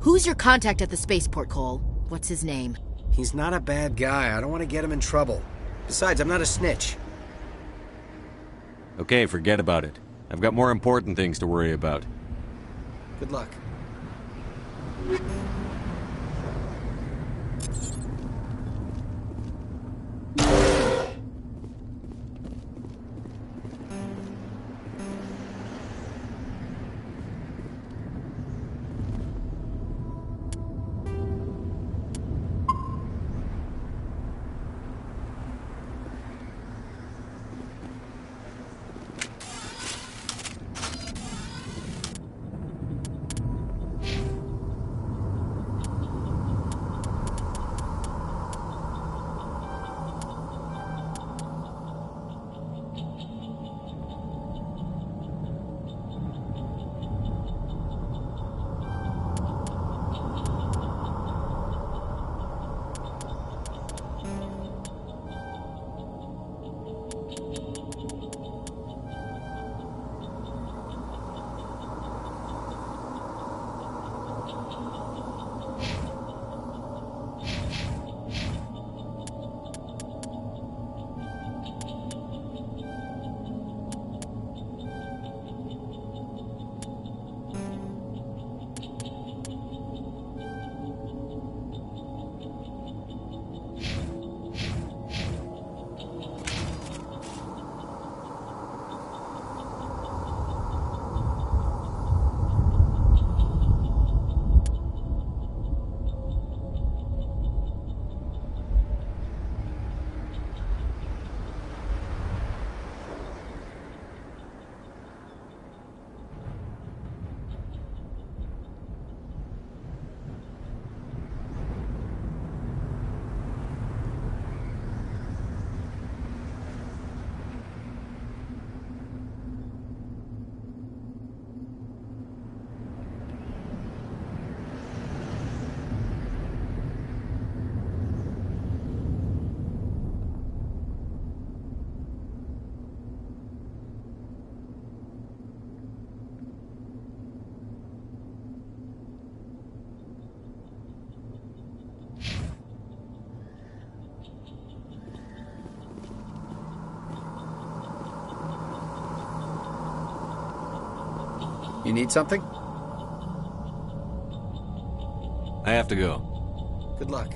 Who's your contact at the spaceport, Cole? What's his name? He's not a bad guy. I don't want to get him in trouble. Besides, I'm not a snitch. Okay, forget about it. I've got more important things to worry about. Good luck. You need something? I have to go. Good luck.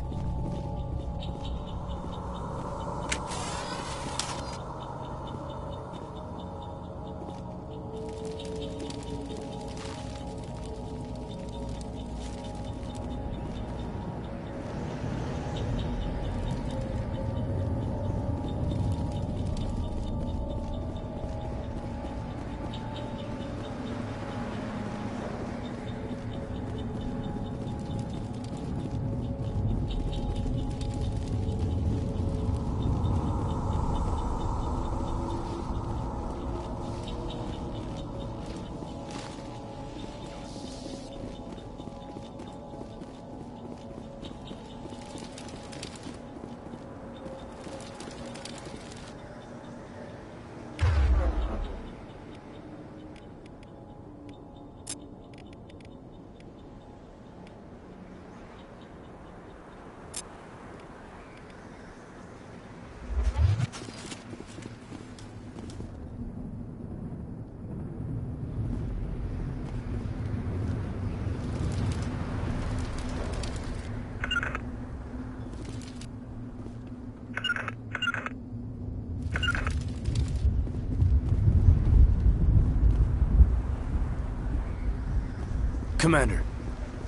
Commander,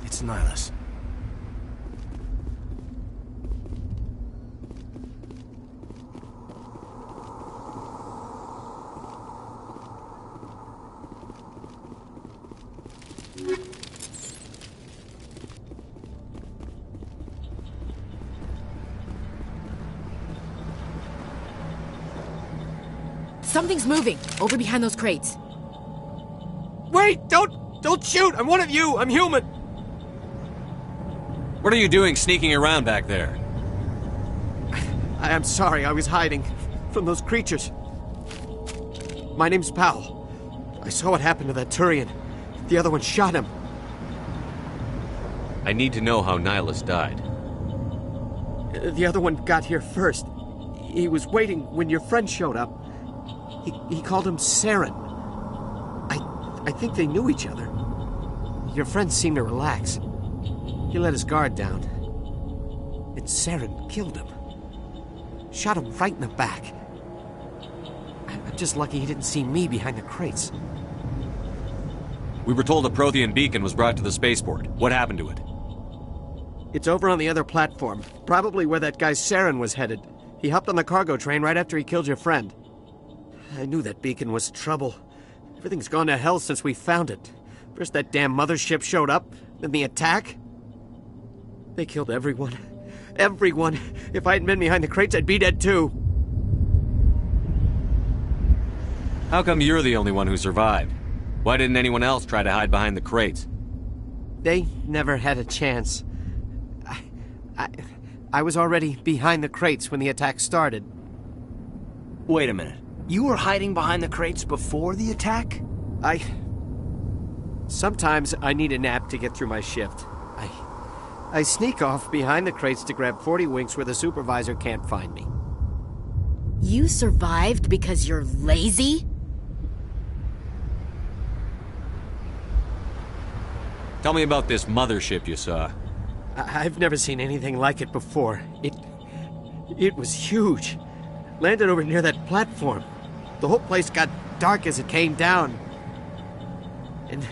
it's Nihilus. Something's moving over behind those crates. Wait! Don't shoot! I'm one of you! I'm human! What are you doing sneaking around back there? I'm sorry, I was hiding from those creatures. My name's Powell. I saw what happened to that Turian. The other one shot him. I need to know how Nihilus died. The other one got here first. He was waiting when your friend showed up. He called him Saren. I think they knew each other. Your friend seemed to relax. He let his guard down. And Saren killed him. Shot him right in the back. I'm just lucky he didn't see me behind the crates. We were told a Prothean beacon was brought to the spaceport. What happened to it? It's over on the other platform. Probably where that guy Saren was headed. He hopped on the cargo train right after he killed your friend. I knew that beacon was trouble. Everything's gone to hell since we found it. First that damn mothership showed up, then the attack. They killed everyone. Everyone. If I hadn't been behind the crates, I'd be dead too. How come you're the only one who survived? Why didn't anyone else try to hide behind the crates? They never had a chance. I was already behind the crates when the attack started. Wait a minute. You were hiding behind the crates before the attack? Sometimes I need a nap to get through my shift. I sneak off behind the crates to grab 40 winks where the supervisor can't find me. You survived because you're lazy? Tell me about this mothership you saw. I've never seen anything like it before. It was huge. Landed over near that platform. The whole place got dark as it came down. And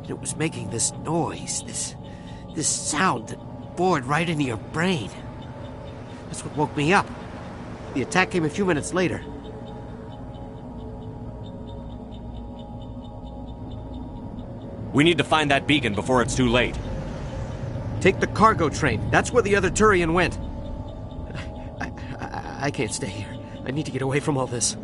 it was making this noise, this sound that bored right into your brain. That's what woke me up. The attack came a few minutes later. We need to find that beacon before it's too late. Take the cargo train. That's where the other Turian went. I can't stay here. I need to get away from all this.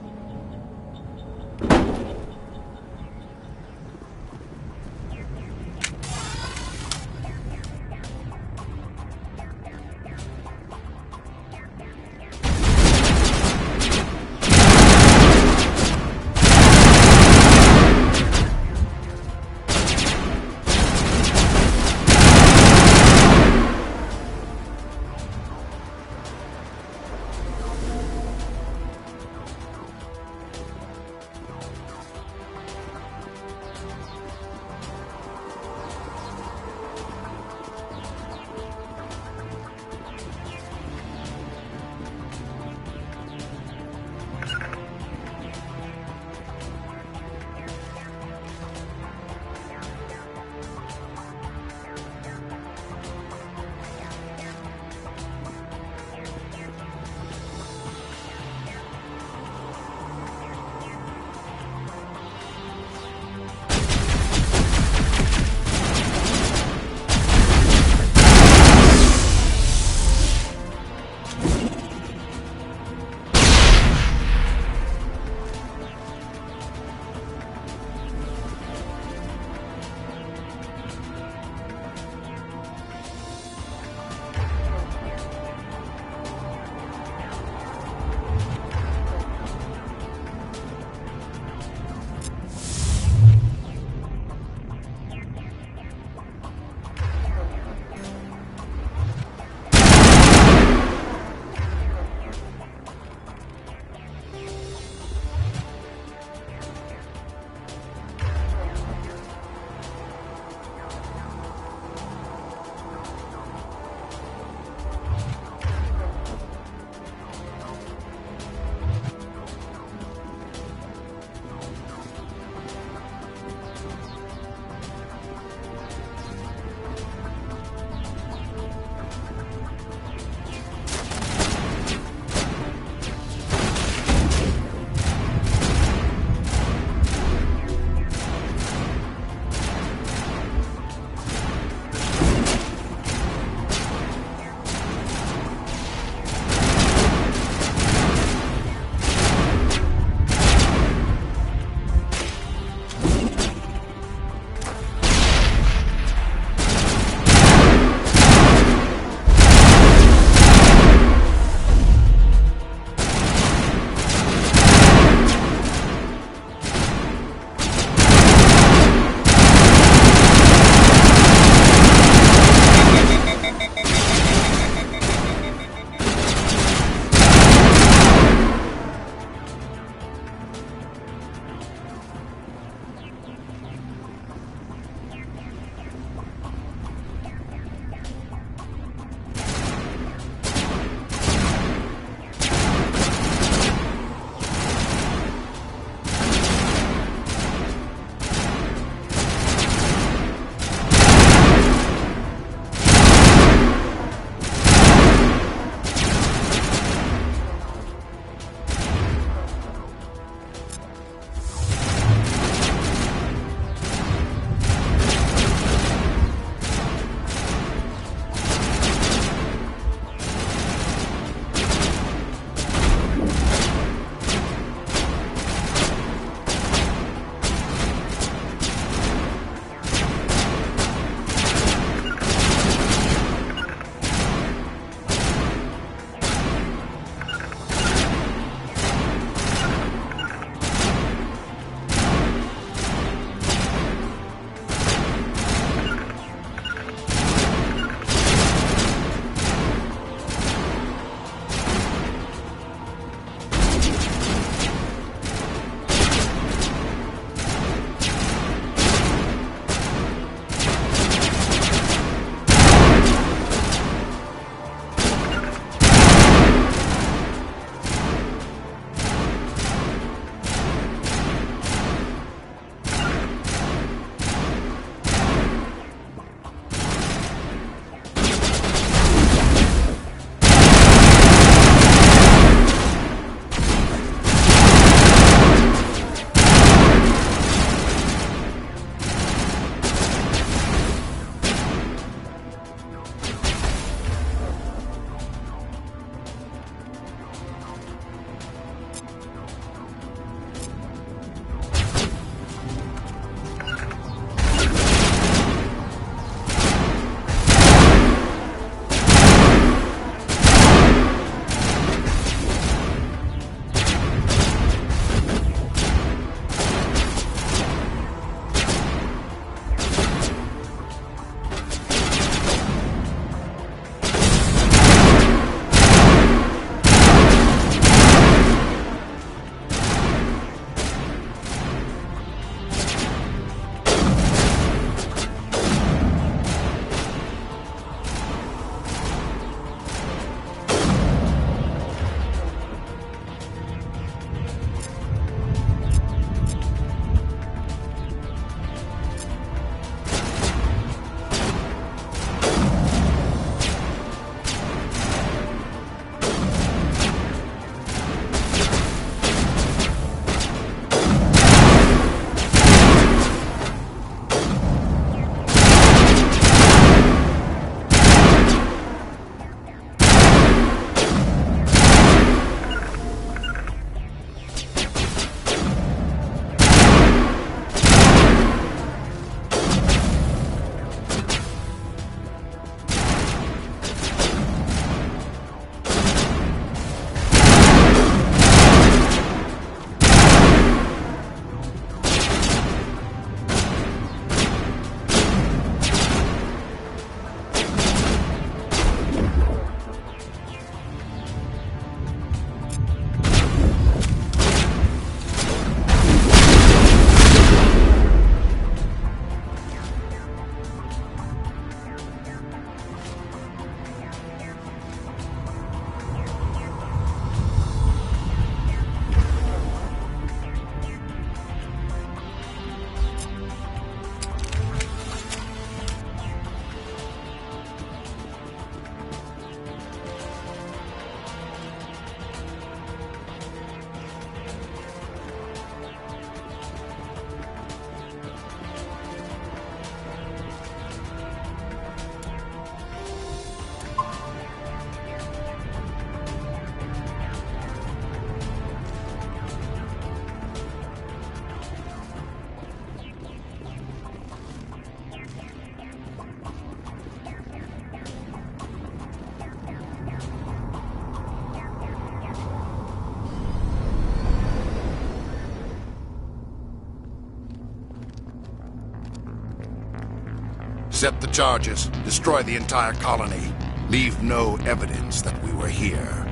Set the charges. Destroy the entire colony. Leave no evidence that we were here.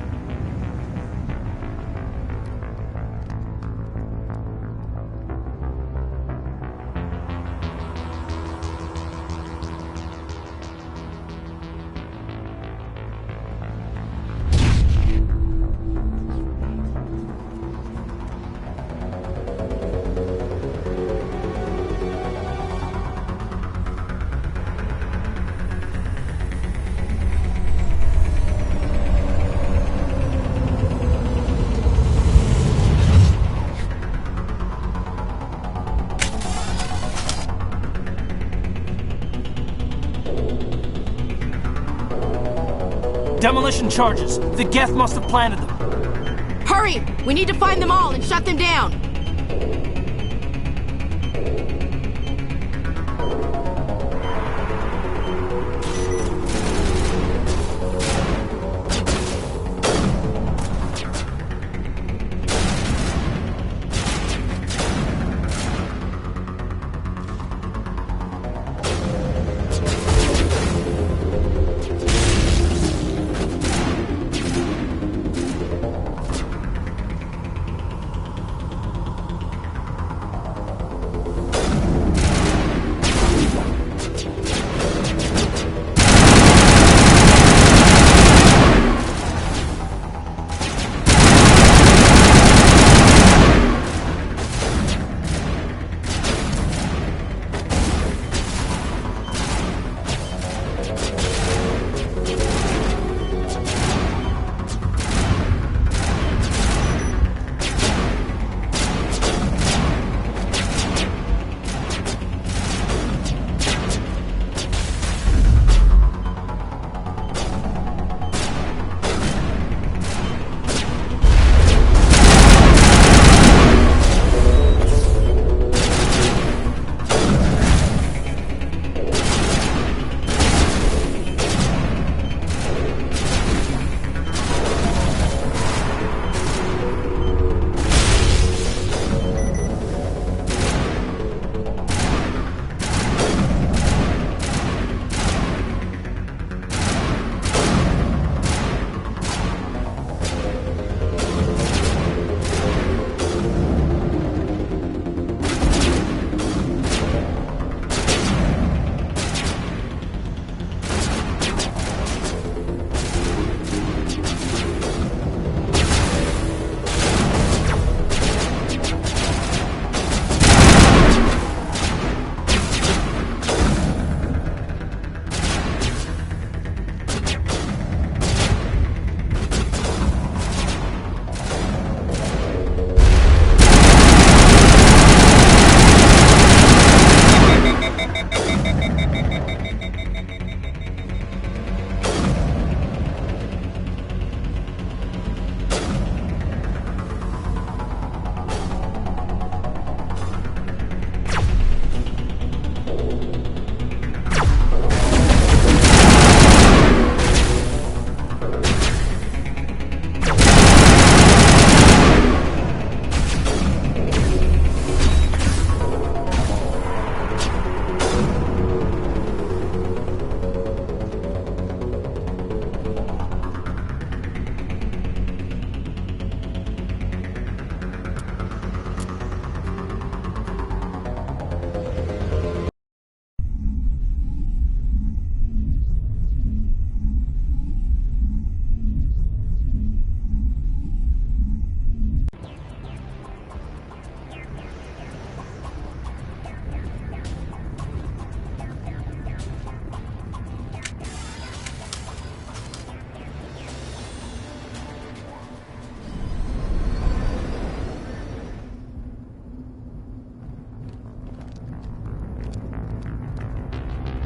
Demolition charges. The Geth must have planted them. Hurry! We need to find them all and shut them down!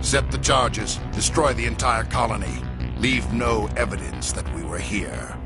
Set the charges. Destroy the entire colony. Leave no evidence that we were here.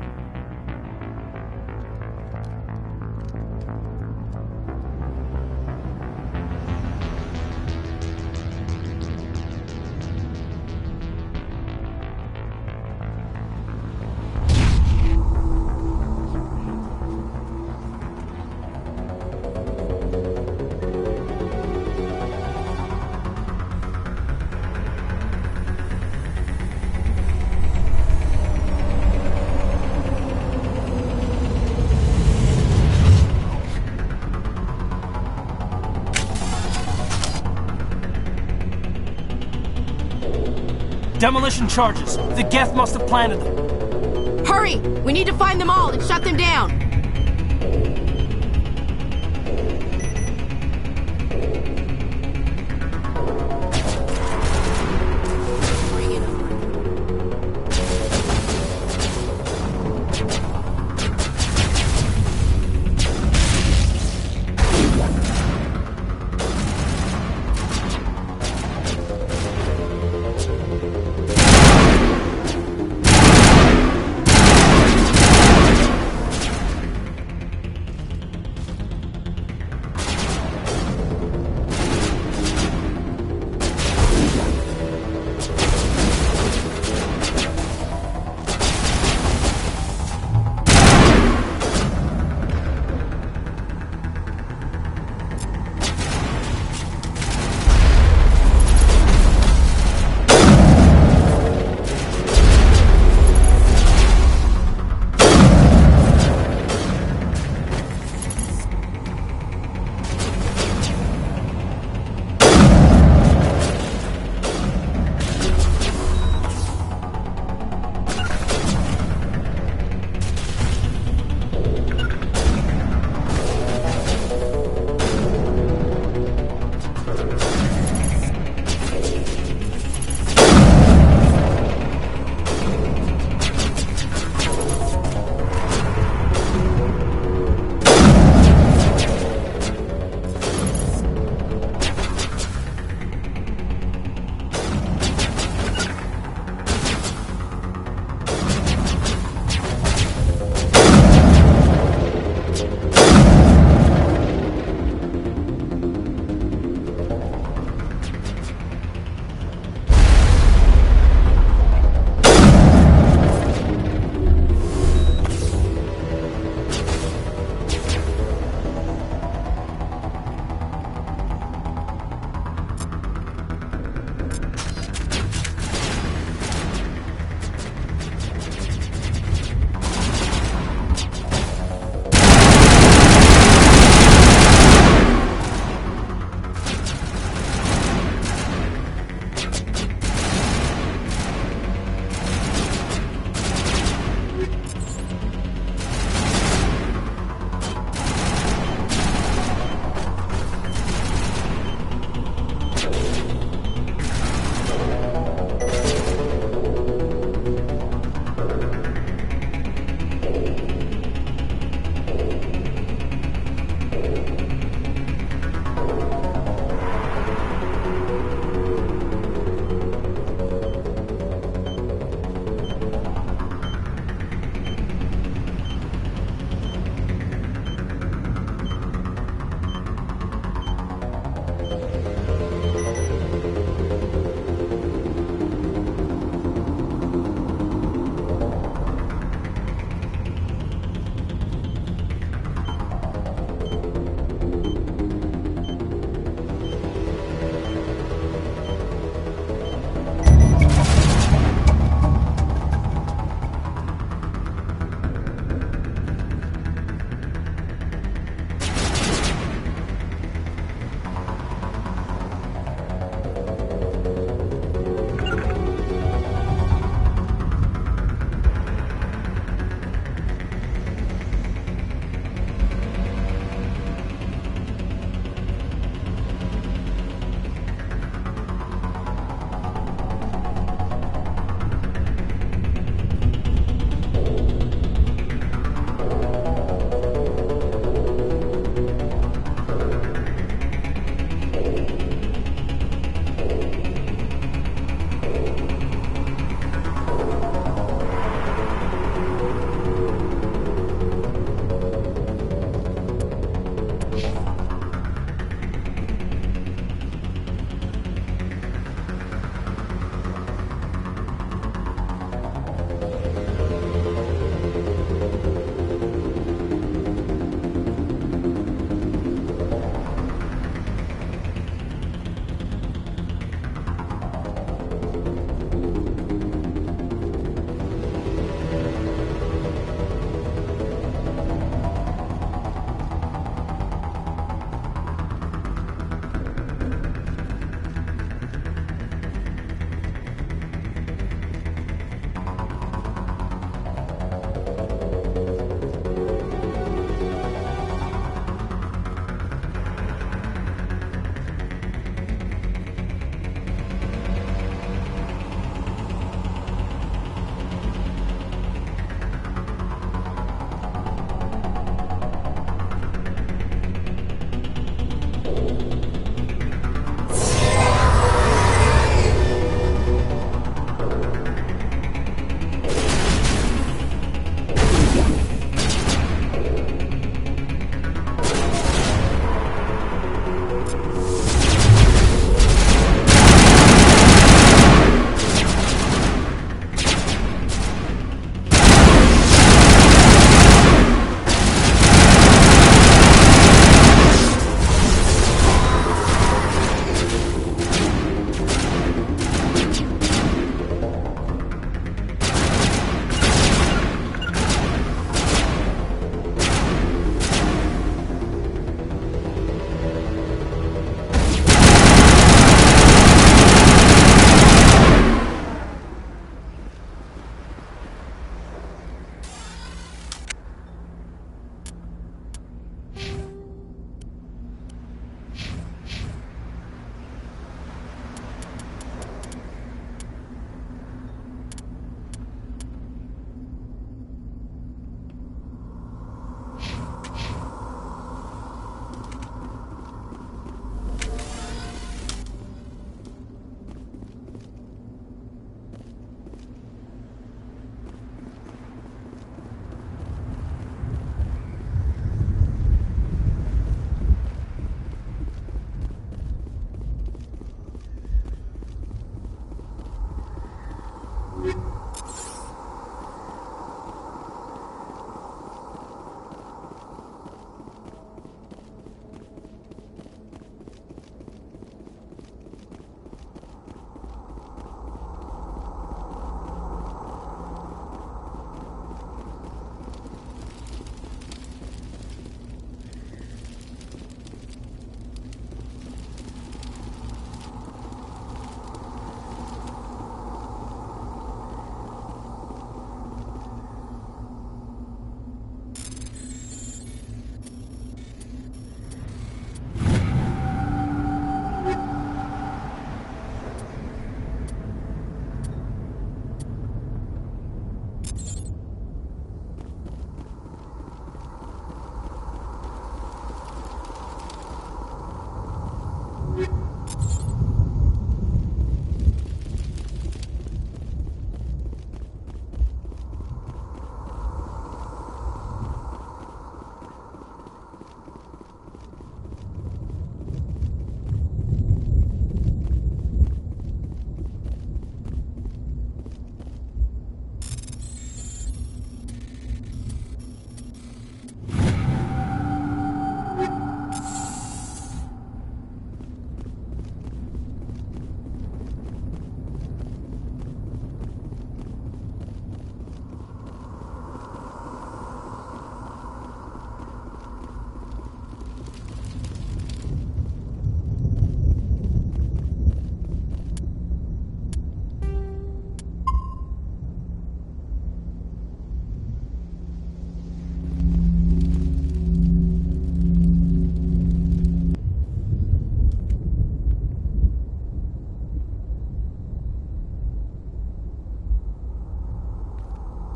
Demolition charges. The Geth must have planted them. Hurry! We need to find them all and shut them down!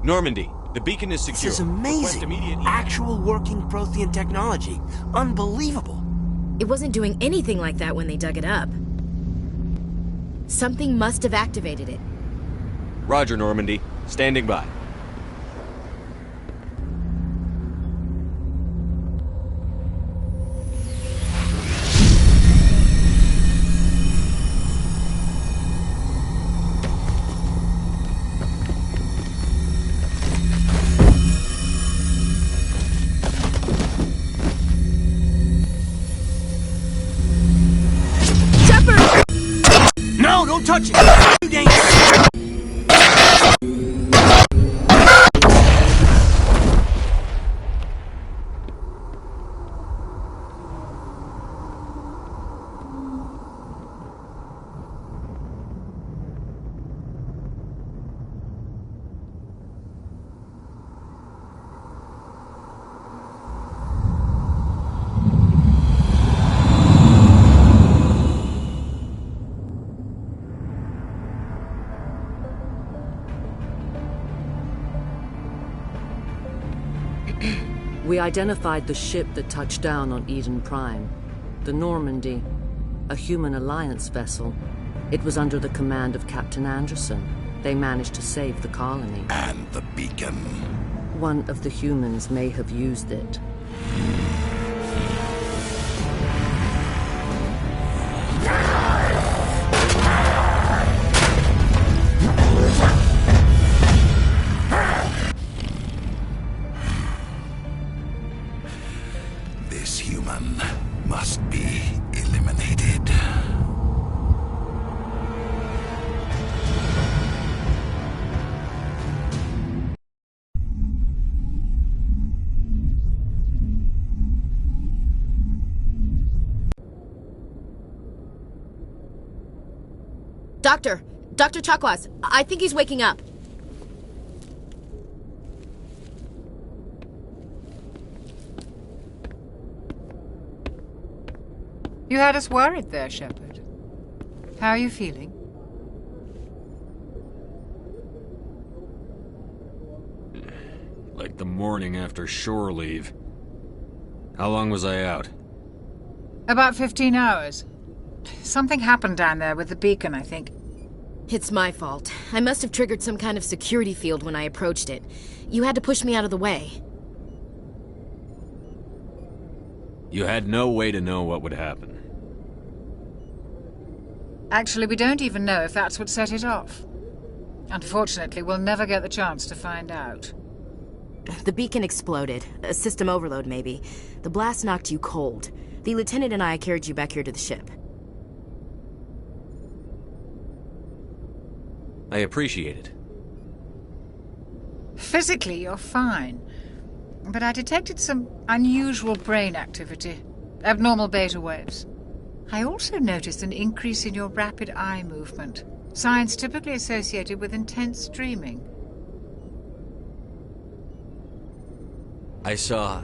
Normandy, the beacon is secure. This is amazing. Actual working Prothean technology. Unbelievable. It wasn't doing anything like that when they dug it up. Something must have activated it. Roger, Normandy. Standing by. No, don't touch it! Too dangerous! We identified the ship that touched down on Eden Prime. The Normandy, a human alliance vessel. It was under the command of Captain Anderson. They managed to save the colony. And the beacon. One of the humans may have used it. This human must be eliminated. Dr. Chakwas, I think he's waking up. You had us worried there, Shepard. How are you feeling? Like the morning after shore leave. How long was I out? About 15 hours. Something happened down there with the beacon, I think. It's my fault. I must have triggered some kind of security field when I approached it. You had to push me out of the way. You had no way to know what would happen. Actually, we don't even know if that's what set it off. Unfortunately, we'll never get the chance to find out. The beacon exploded. A system overload, maybe. The blast knocked you cold. The lieutenant and I carried you back here to the ship. I appreciate it. Physically, you're fine. But I detected some unusual brain activity. Abnormal beta waves. I also noticed an increase in your rapid eye movement. Signs typically associated with intense dreaming. I saw...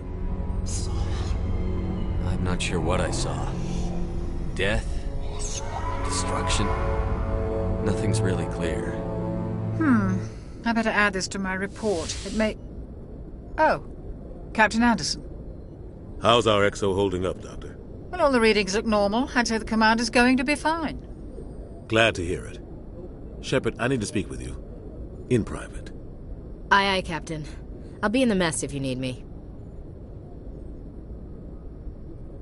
I'm not sure what I saw. Death? Destruction? Nothing's really clear. I better add this to my report. It may... Oh, Captain Anderson. How's our XO holding up, Doctor? Well, all the readings look normal. I'd say the commander's going to be fine. Glad to hear it. Shepard, I need to speak with you. In private. Aye, aye, Captain. I'll be in the mess if you need me.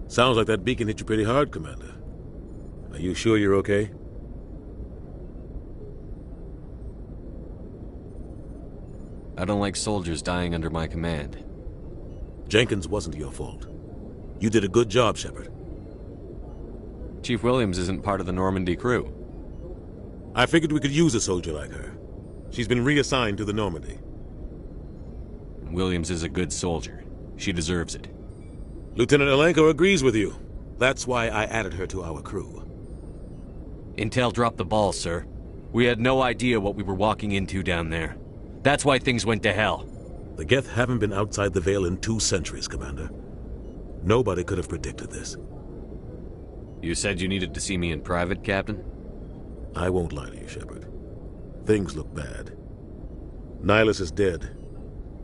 Sounds like that beacon hit you pretty hard, Commander. Are you sure you're okay? I don't like soldiers dying under my command. Jenkins wasn't your fault. You did a good job, Shepard. Chief Williams isn't part of the Normandy crew. I figured we could use a soldier like her. She's been reassigned to the Normandy. Williams is a good soldier. She deserves it. Lieutenant Alenko agrees with you. That's why I added her to our crew. Intel dropped the ball, sir. We had no idea what we were walking into down there. That's why things went to hell. The Geth haven't been outside the Veil in 2 centuries, Commander. Nobody could have predicted this. You said you needed to see me in private, Captain? I won't lie to you, Shepard. Things look bad. Nihilus is dead.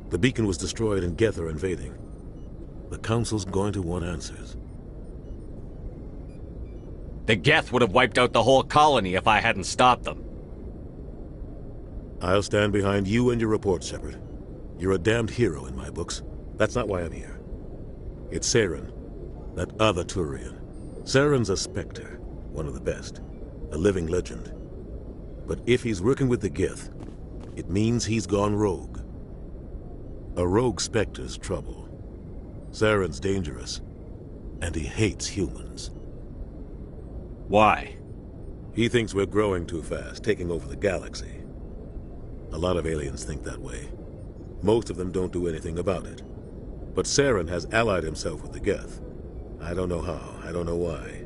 The beacon was destroyed and Geth are invading. The Council's going to want answers. The Geth would have wiped out the whole colony if I hadn't stopped them. I'll stand behind you and your report, Shepard. You're a damned hero in my books. That's not why I'm here. It's Saren, that other Turian. Saren's a Spectre, one of the best, a living legend. But if he's working with the Geth, it means he's gone rogue. A rogue Spectre's trouble. Saren's dangerous, and he hates humans. Why? He thinks we're growing too fast, taking over the galaxy. A lot of aliens think that way. Most of them don't do anything about it. But Saren has allied himself with the Geth. I don't know how, I don't know why.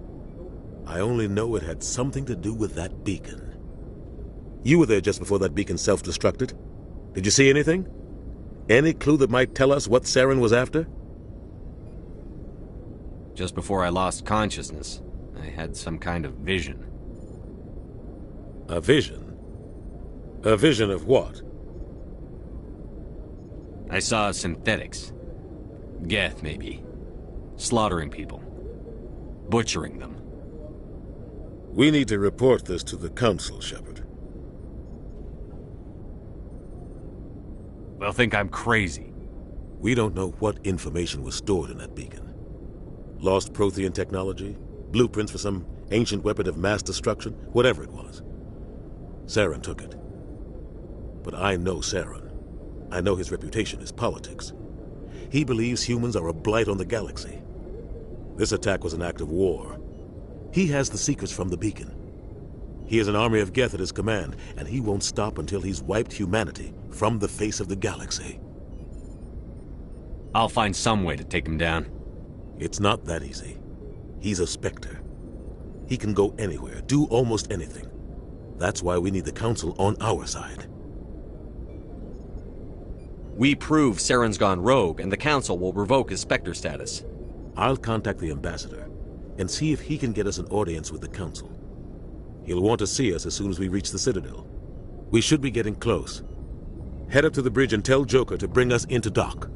I only know it had something to do with that beacon. You were there just before that beacon self-destructed. Did you see anything? Any clue that might tell us what Saren was after? Just before I lost consciousness, I had some kind of vision. A vision? A vision of what? I saw synthetics. Geth, maybe. Slaughtering people. Butchering them. We need to report this to the Council, Shepard. They'll think I'm crazy. We don't know what information was stored in that beacon. Lost Prothean technology? Blueprints for some ancient weapon of mass destruction? Whatever it was. Saren took it. But I know Saren. I know his reputation is politics. He believes humans are a blight on the galaxy. This attack was an act of war. He has the secrets from the beacon. He has an army of Geth at his command, and he won't stop until he's wiped humanity from the face of the galaxy. I'll find some way to take him down. It's not that easy. He's a Spectre. He can go anywhere, do almost anything. That's why we need the Council on our side. We prove Saren's gone rogue, and the Council will revoke his Spectre status. I'll contact the Ambassador and see if he can get us an audience with the Council. He'll want to see us as soon as we reach the Citadel. We should be getting close. Head up to the bridge and tell Joker to bring us into dock.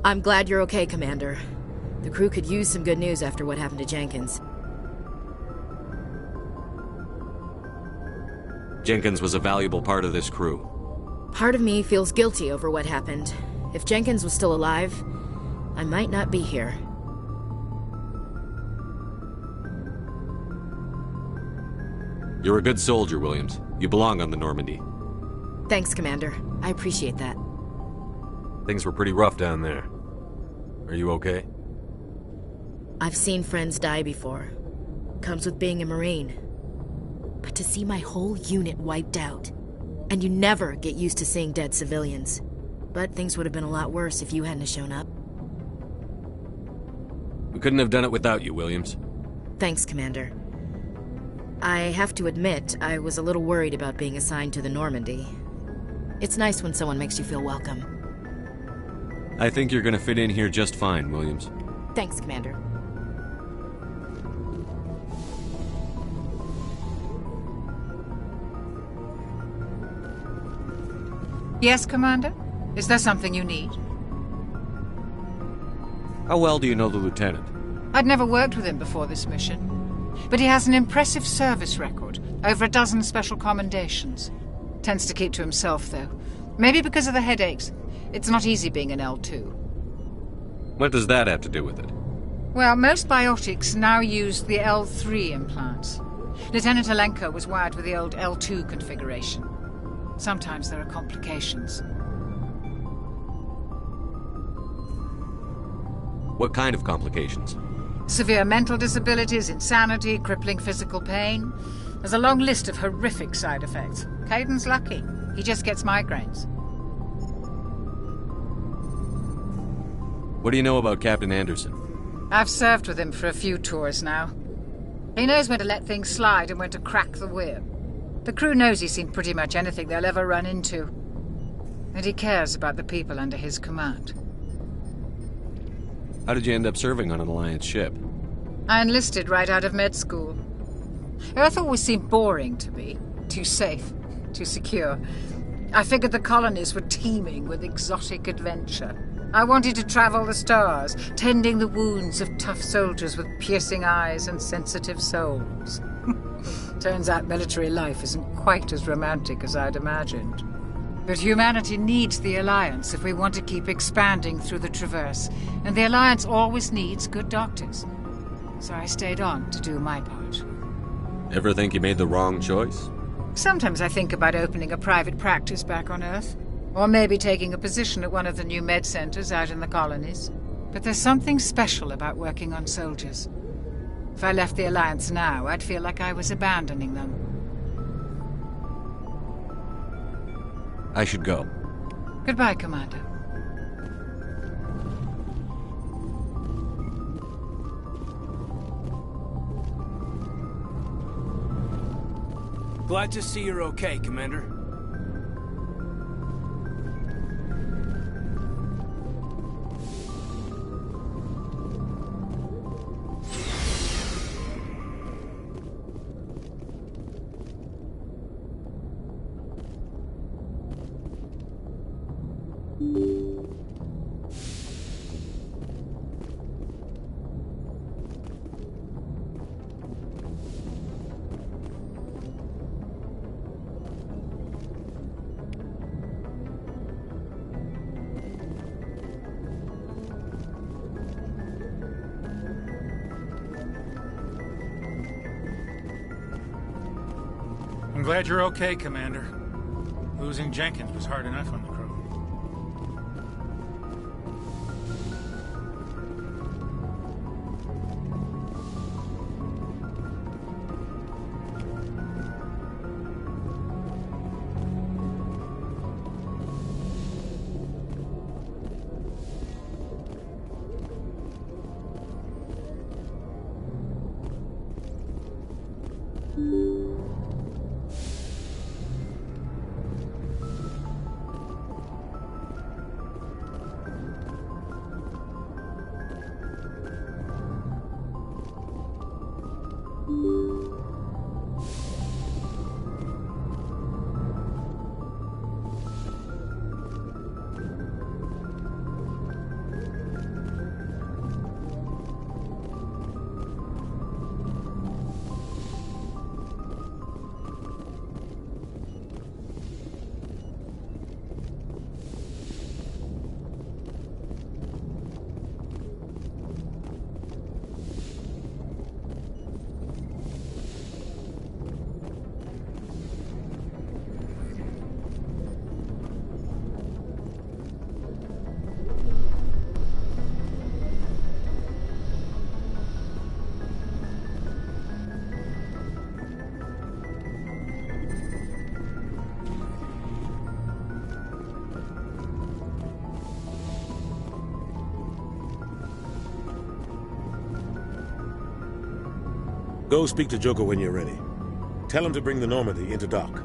I'm glad you're okay, Commander. The crew could use some good news after what happened to Jenkins. Jenkins was a valuable part of this crew. Part of me feels guilty over what happened. If Jenkins was still alive, I might not be here. You're a good soldier, Williams. You belong on the Normandy. Thanks, Commander. I appreciate that. Things were pretty rough down there. Are you okay? I've seen friends die before. Comes with being a Marine. But to see my whole unit wiped out, and you never get used to seeing dead civilians. But things would have been a lot worse if you hadn't shown up. We couldn't have done it without you, Williams. Thanks, Commander. I have to admit, I was a little worried about being assigned to the Normandy. It's nice when someone makes you feel welcome. I think you're gonna fit in here just fine, Williams. Thanks, Commander. Yes, Commander? Is there something you need? How well do you know the lieutenant? I'd never worked with him before this mission. But he has an impressive service record, over a dozen special commendations. Tends to keep to himself, though. Maybe because of the headaches. It's not easy being an L2. What does that have to do with it? Well, most biotics now use the L3 implants. Lieutenant Alenko was wired with the old L2 configuration. Sometimes there are complications. What kind of complications? Severe mental disabilities, insanity, crippling physical pain. There's a long list of horrific side effects. Caden's lucky. He just gets migraines. What do you know about Captain Anderson? I've served with him for a few tours now. He knows when to let things slide and when to crack the whip. The crew knows he's seen pretty much anything they'll ever run into. And he cares about the people under his command. How did you end up serving on an Alliance ship? I enlisted right out of med school. Earth always seemed boring to me. Too safe, too secure. I figured the colonies were teeming with exotic adventure. I wanted to travel the stars, tending the wounds of tough soldiers with piercing eyes and sensitive souls. Turns out military life isn't quite as romantic as I'd imagined. But humanity needs the Alliance if we want to keep expanding through the Traverse, and the Alliance always needs good doctors. So I stayed on to do my part. Ever think you made the wrong choice? Sometimes I think about opening a private practice back on Earth, or maybe taking a position at one of the new med centers out in the colonies. But there's something special about working on soldiers. If I left the Alliance now, I'd feel like I was abandoning them. I should go. Goodbye, Commander. Glad to see you're okay, Commander. I'm glad you're okay, Commander. Losing Jenkins was hard enough on the crew. Go speak to Joker when you're ready. Tell him to bring the Normandy into dock.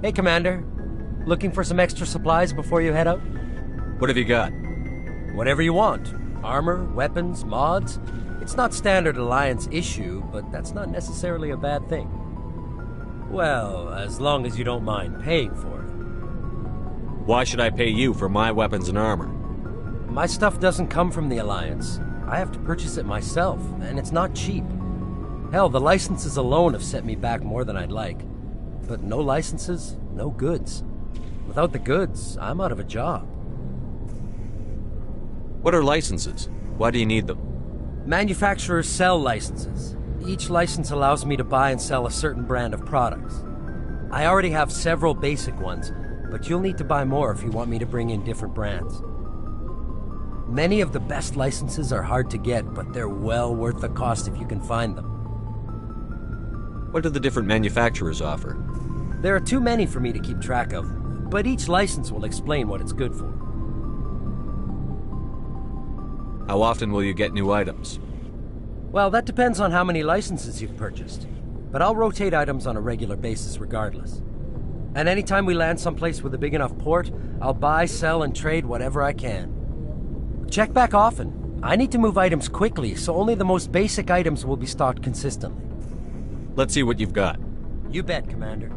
Hey, Commander. Looking for some extra supplies before you head out? What have you got? Whatever you want. Armor, weapons, mods. It's not standard Alliance issue, but that's not necessarily a bad thing. Well, as long as you don't mind paying for it. Why should I pay you for my weapons and armor? My stuff doesn't come from the Alliance. I have to purchase it myself, and it's not cheap. Hell, the licenses alone have set me back more than I'd like. But no licenses, no goods. Without the goods, I'm out of a job. What are licenses? Why do you need them? Manufacturers sell licenses. Each license allows me to buy and sell a certain brand of products. I already have several basic ones, but you'll need to buy more if you want me to bring in different brands. Many of the best licenses are hard to get, but they're well worth the cost if you can find them. What do the different manufacturers offer? There are too many for me to keep track of, but each license will explain what it's good for. How often will you get new items? Well, that depends on how many licenses you've purchased, but I'll rotate items on a regular basis regardless. And anytime we land someplace with a big enough port, I'll buy, sell, and trade whatever I can. Check back often. I need to move items quickly, so only the most basic items will be stocked consistently. Let's see what you've got. You bet, Commander.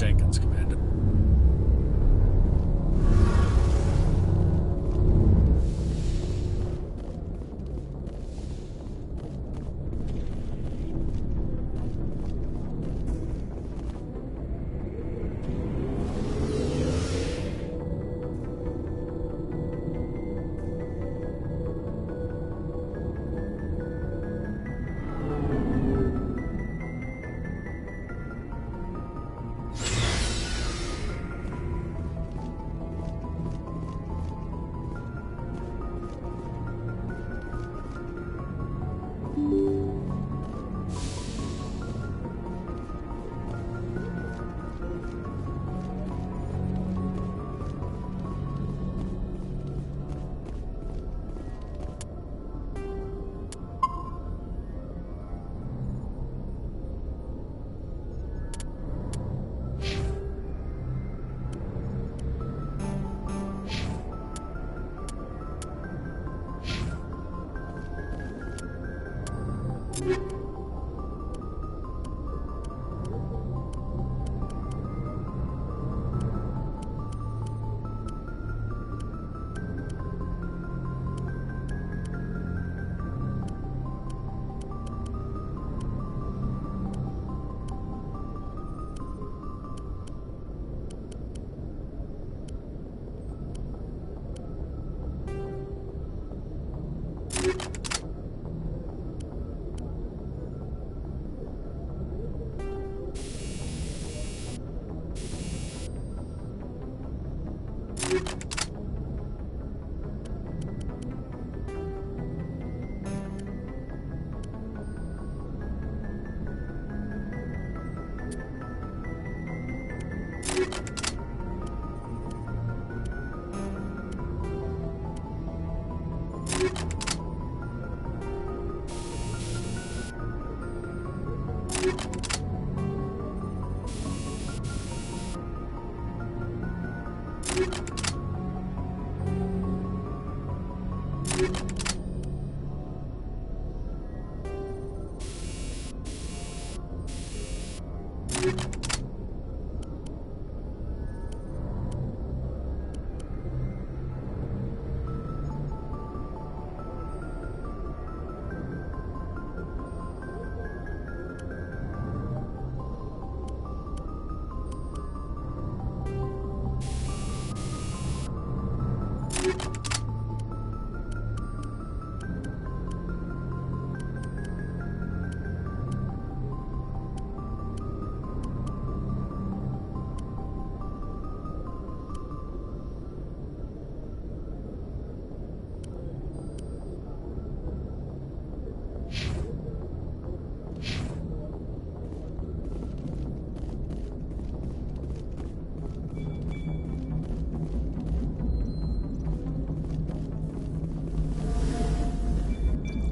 Jenkins, Commander.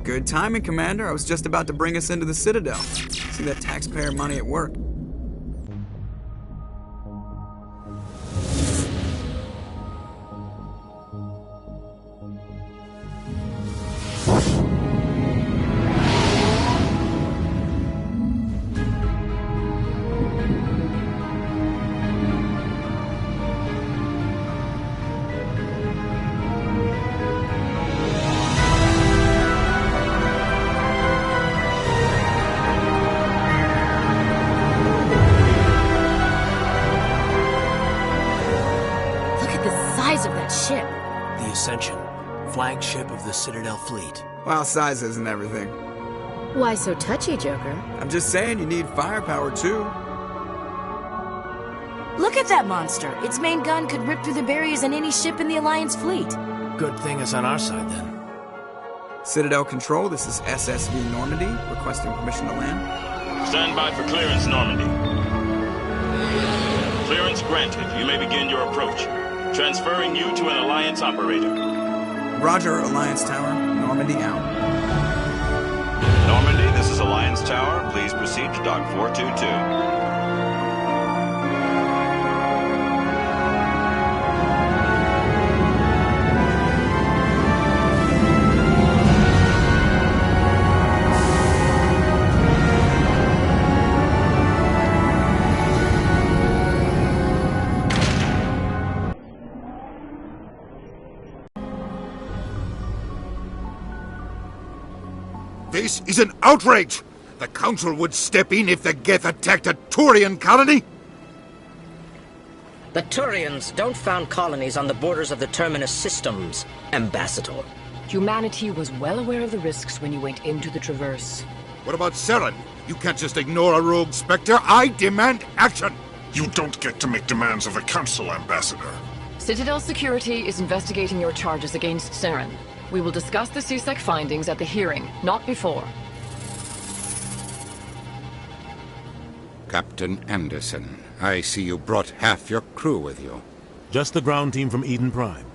Good timing, Commander. I was just about to bring us into the Citadel. See that taxpayer money at work. Flagship of the Citadel fleet. Well, size isn't everything. Why so touchy, Joker? I'm just saying you need firepower, too. Look at that monster. Its main gun could rip through the barriers in any ship in the Alliance fleet. Good thing it's on our side, then. Citadel Control, this is SSV Normandy, requesting permission to land. Stand by for clearance, Normandy. Clearance granted. You may begin your approach. Transferring you to an Alliance operator. Roger, Alliance Tower. Normandy out. Normandy, this is Alliance Tower. Please proceed to Dock 422. This is an outrage! The Council would step in if the Geth attacked a Turian colony? The Turians don't found colonies on the borders of the Terminus systems, Ambassador. Humanity was well aware of the risks when you went into the Traverse. What about Saren? You can't just ignore a rogue Spectre. I demand action! You don't get to make demands of the Council, Ambassador. Citadel Security is investigating your charges against Saren. We will discuss the CSEC findings at the hearing, not before. Captain Anderson, I see you brought half your crew with you. Just the ground team from Eden Prime,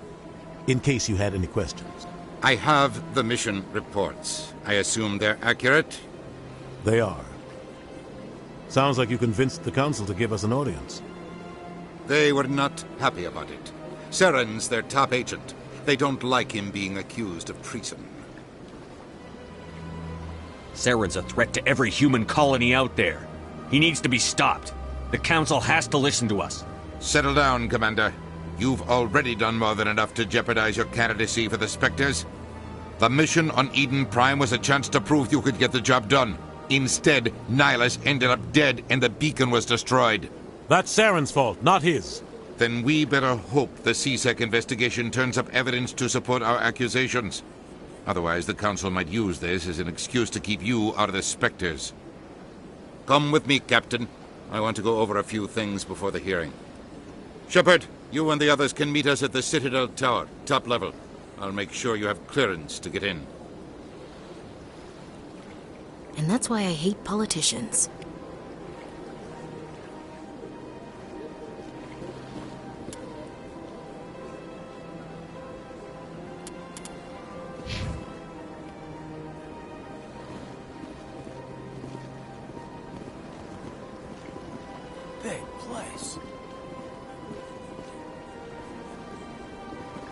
in case you had any questions. I have the mission reports. I assume they're accurate? They are. Sounds like you convinced the Council to give us an audience. They were not happy about it. Saren's their top agent. They don't like him being accused of treason. Saren's a threat to every human colony out there. He needs to be stopped. The Council has to listen to us. Settle down, Commander. You've already done more than enough to jeopardize your candidacy for the Spectres. The mission on Eden Prime was a chance to prove you could get the job done. Instead, Nihilus ended up dead and the beacon was destroyed. That's Saren's fault, not his. Then we better hope the CSEC investigation turns up evidence to support our accusations. Otherwise, the Council might use this as an excuse to keep you out of the Spectres. Come with me, Captain. I want to go over a few things before the hearing. Shepard, you and the others can meet us at the Citadel Tower, top level. I'll make sure you have clearance to get in. And that's why I hate politicians. Big place.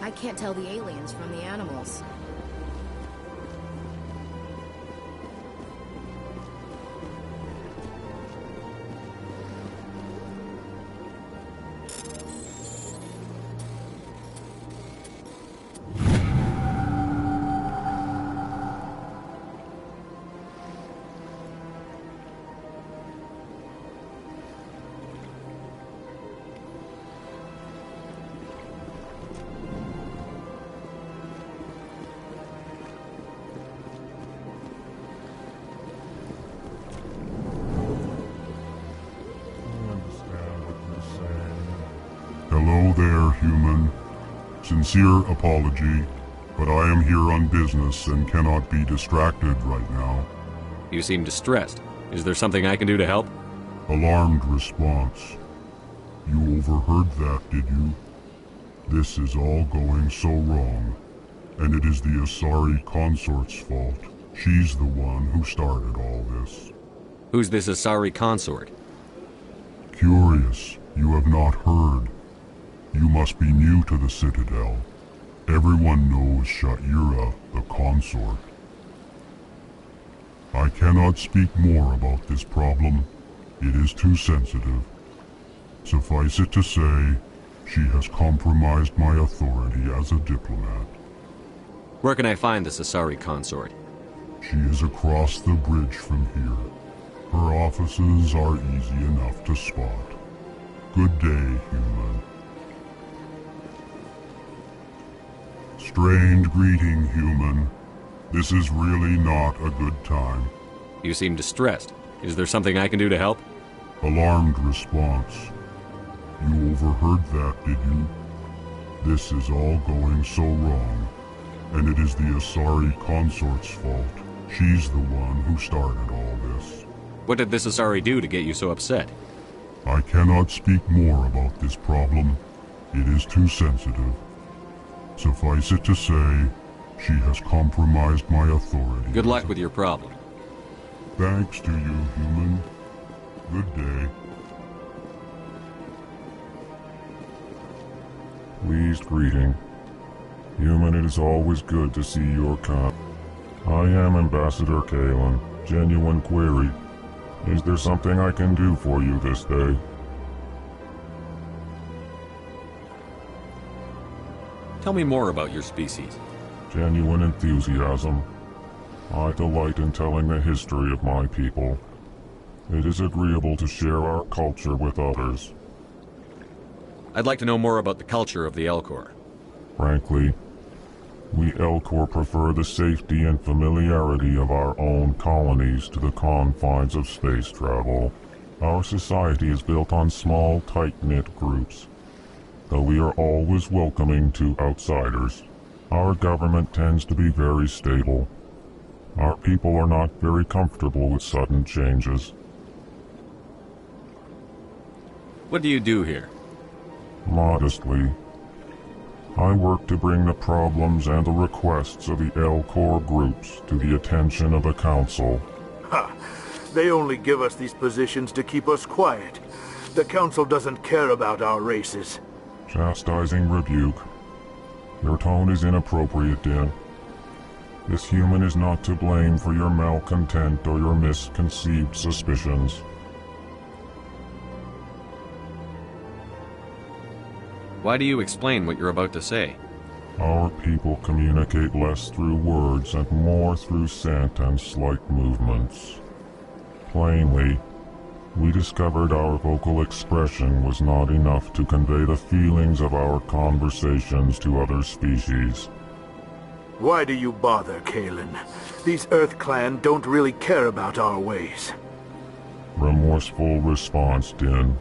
I can't tell the aliens from the animals. Hello there, human. Sincere apology, but I am here on business and cannot be distracted right now. You seem distressed. Is there something I can do to help? Alarmed response. You overheard that, did you? This is all going so wrong, and it is the Asari consort's fault. She's the one who started all this. Who's this Asari consort? Curious, you have not heard. You must be new to the Citadel. Everyone knows Sha'ira, the consort. I cannot speak more about this problem. It is too sensitive. Suffice it to say, she has compromised my authority as a diplomat. Where can I find this Asari consort? She is across the bridge from here. Her offices are easy enough to spot. Good day, human. Strained greeting, human. This is really not a good time. You seem distressed. Is there something I can do to help? Alarmed response. You overheard that, did you? This is all going so wrong, and it is the Asari consort's fault. She's the one who started all this. What did this Asari do to get you so upset? I cannot speak more about this problem. It is too sensitive. Suffice it to say, she has compromised my authority. Good luck with your problem. Thanks to you, human. Good day. Pleased greeting. Human, it is always good to see your kind. I am Ambassador Kalen. Genuine query. Is there something I can do for you this day? Tell me more about your species. Genuine enthusiasm. I delight in telling the history of my people. It is agreeable to share our culture with others. I'd like to know more about the culture of the Elcor. Frankly, we Elcor prefer the safety and familiarity of our own colonies to the confines of space travel. Our society is built on small, tight-knit groups, though we are always welcoming to outsiders. Our government tends to be very stable. Our people are not very comfortable with sudden changes. What do you do here? Modestly, I work to bring the problems and the requests of the Elcor groups to the attention of the Council. Ha! They only give us these positions to keep us quiet. The Council doesn't care about our races. Chastising rebuke. Your tone is inappropriate, Din. This human is not to blame for your malcontent or your misconceived suspicions. Why do you explain what you're about to say? Our people communicate less through words and more through scent and slight movements. Plainly, we discovered our vocal expression was not enough to convey the feelings of our conversations to other species. Why do you bother, Kalen? These Earth Clan don't really care about our ways. Remorseful response, Din.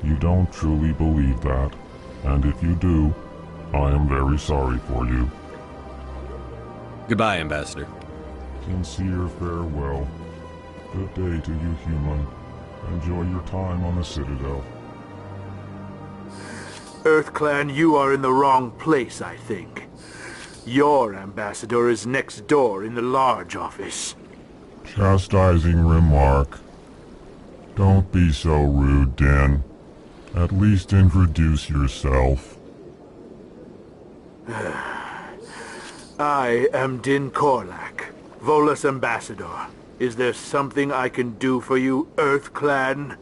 You don't truly believe that, and if you do, I am very sorry for you. Goodbye, Ambassador. Sincere farewell. Good day to you, human. Enjoy your time on the Citadel. Earth Clan, you are in the wrong place, I think. Your ambassador is next door in the large office. Chastising remark. Don't be so rude, Din. At least introduce yourself. I am Din Korlak, Volus ambassador. Is there something I can do for you, Earth Clan?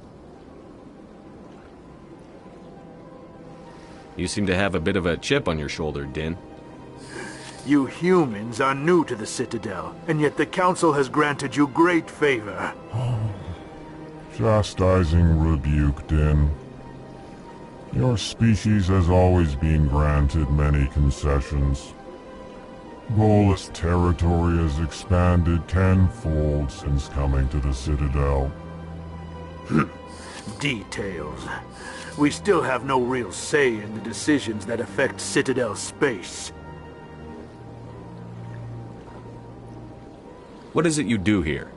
You seem to have a bit of a chip on your shoulder, Din. You humans are new to the Citadel, and yet the Council has granted you great favor. Chastising rebuke, Din. Your species has always been granted many concessions. Volus territory has expanded tenfold since coming to the Citadel. Details. we still have no real say in the decisions that affect Citadel space. What is it you do here?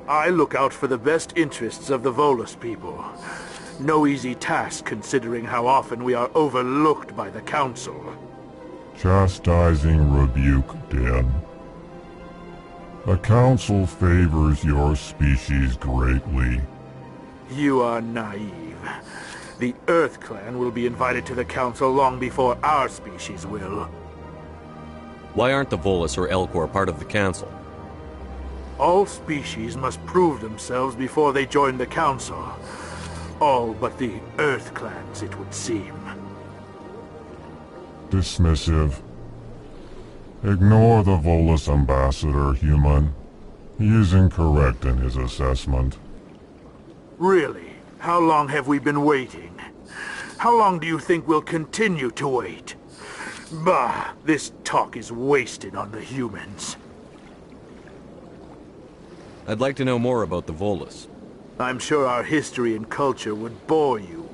I look out for the best interests of the Volus people. No easy task considering how often we are overlooked by the Council. Chastising rebuke, Den. The Council favors your species greatly. You are naive. The Earth Clan will be invited to the Council long before our species will. Why aren't the Volus or Elcor part of the Council? All species must prove themselves before they join the Council. All but the Earth Clans, it would seem. Dismissive. Ignore the Volus ambassador, human. He is incorrect in his assessment. Really? How long have we been waiting? How long do you think we'll continue to wait? Bah, this talk is wasted on the humans. I'd like to know more about the Volus. I'm sure our history and culture would bore you,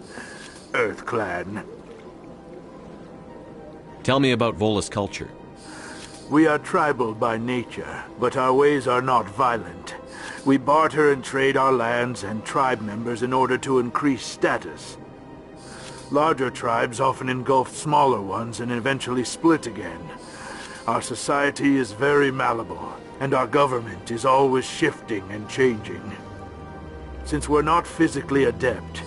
Earth Clan. Tell me about Volus culture. We are tribal by nature, but our ways are not violent. We barter and trade our lands and tribe members in order to increase status. Larger tribes often engulf smaller ones and eventually split again. Our society is very malleable, and our government is always shifting and changing. Since we're not physically adept,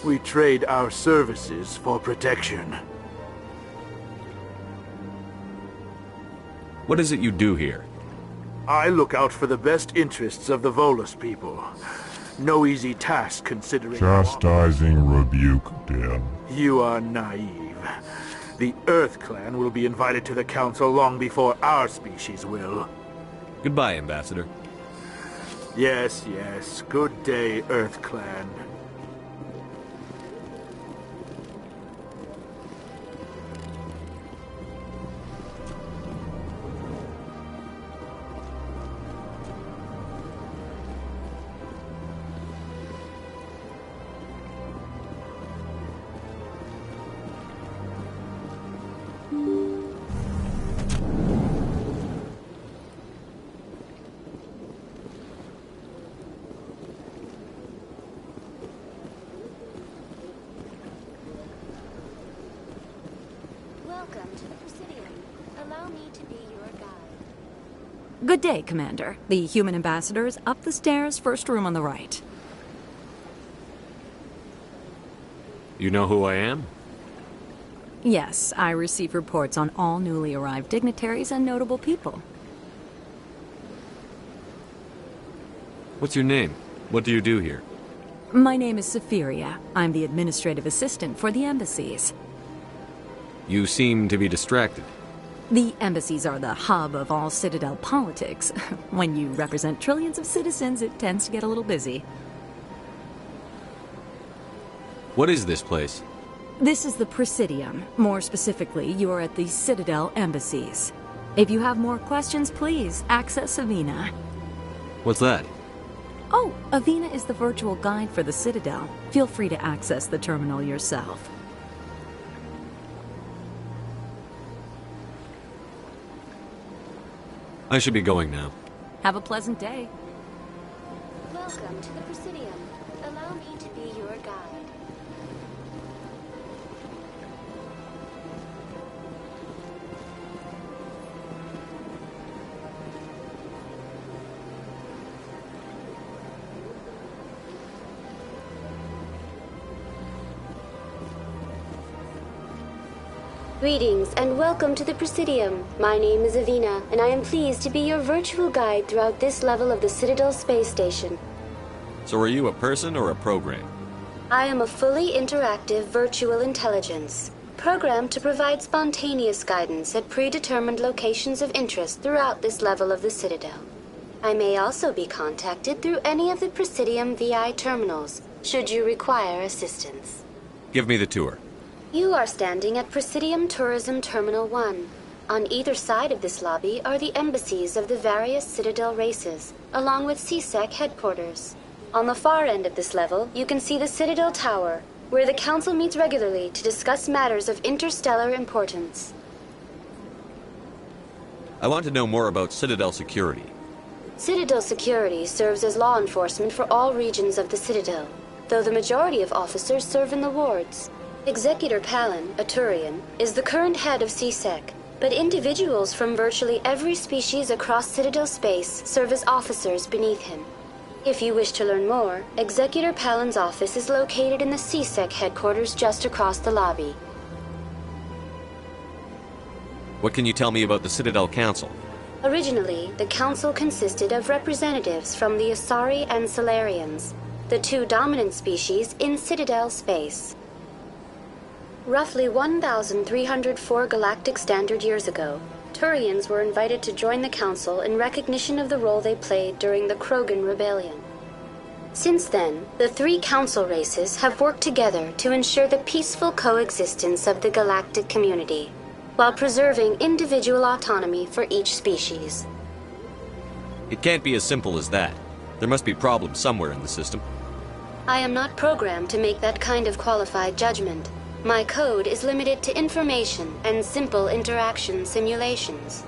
we trade our services for protection. What is it you do here? I look out for the best interests of the Volus people. No easy task considering... Chastising rebuke, Den. You are naive. The Earth Clan will be invited to the Council long before our species will. Goodbye, Ambassador. Yes, yes. Good day, Earth Clan. Good day, Commander. The human ambassador is up the stairs, first room on the right. You know who I am? Yes, I receive reports on all newly arrived dignitaries and notable people. What's your name? What do you do here? My name is Safiria. I'm the administrative assistant for the embassies. You seem to be distracted. The embassies are the hub of all Citadel politics. When you represent trillions of citizens, it tends to get a little busy. What is this place? This is the Presidium. More specifically, you are at the Citadel embassies. If you have more questions, please access Avina. What's that? Oh, Avina is the virtual guide for the Citadel. Feel free to access the terminal yourself. I should be going now. Have a pleasant day. Welcome to the Presidium. Allow me to be your guide. Greetings and welcome to the Presidium. My name is Avina, and I am pleased to be your virtual guide throughout this level of the Citadel space station. So are you a person or a program? I am a fully interactive virtual intelligence, programmed to provide spontaneous guidance at predetermined locations of interest throughout this level of the Citadel. I may also be contacted through any of the Presidium VI terminals, should you require assistance. Give me the tour. You are standing at Presidium Tourism Terminal 1. On either side of this lobby are the embassies of the various Citadel races, along with CSEC headquarters. On the far end of this level, you can see the Citadel Tower, where the Council meets regularly to discuss matters of interstellar importance. I want to know more about Citadel security. Citadel security serves as law enforcement for all regions of the Citadel, though the majority of officers serve in the wards. Executor Palin, a Turian, is the current head of CSEC, but individuals from virtually every species across Citadel space serve as officers beneath him. If you wish to learn more, Executor Palin's office is located in the CSEC headquarters just across the lobby. What can you tell me about the Citadel Council? Originally, the Council consisted of representatives from the Asari and Solarians, the two dominant species in Citadel space. Roughly 1,304 galactic standard years ago, Turians were invited to join the Council in recognition of the role they played during the Krogan Rebellion. Since then, the three Council races have worked together to ensure the peaceful coexistence of the galactic community, while preserving individual autonomy for each species. It can't be as simple as that. There must be problems somewhere in the system. I am not programmed to make that kind of qualified judgment. My code is limited to information and simple interaction simulations.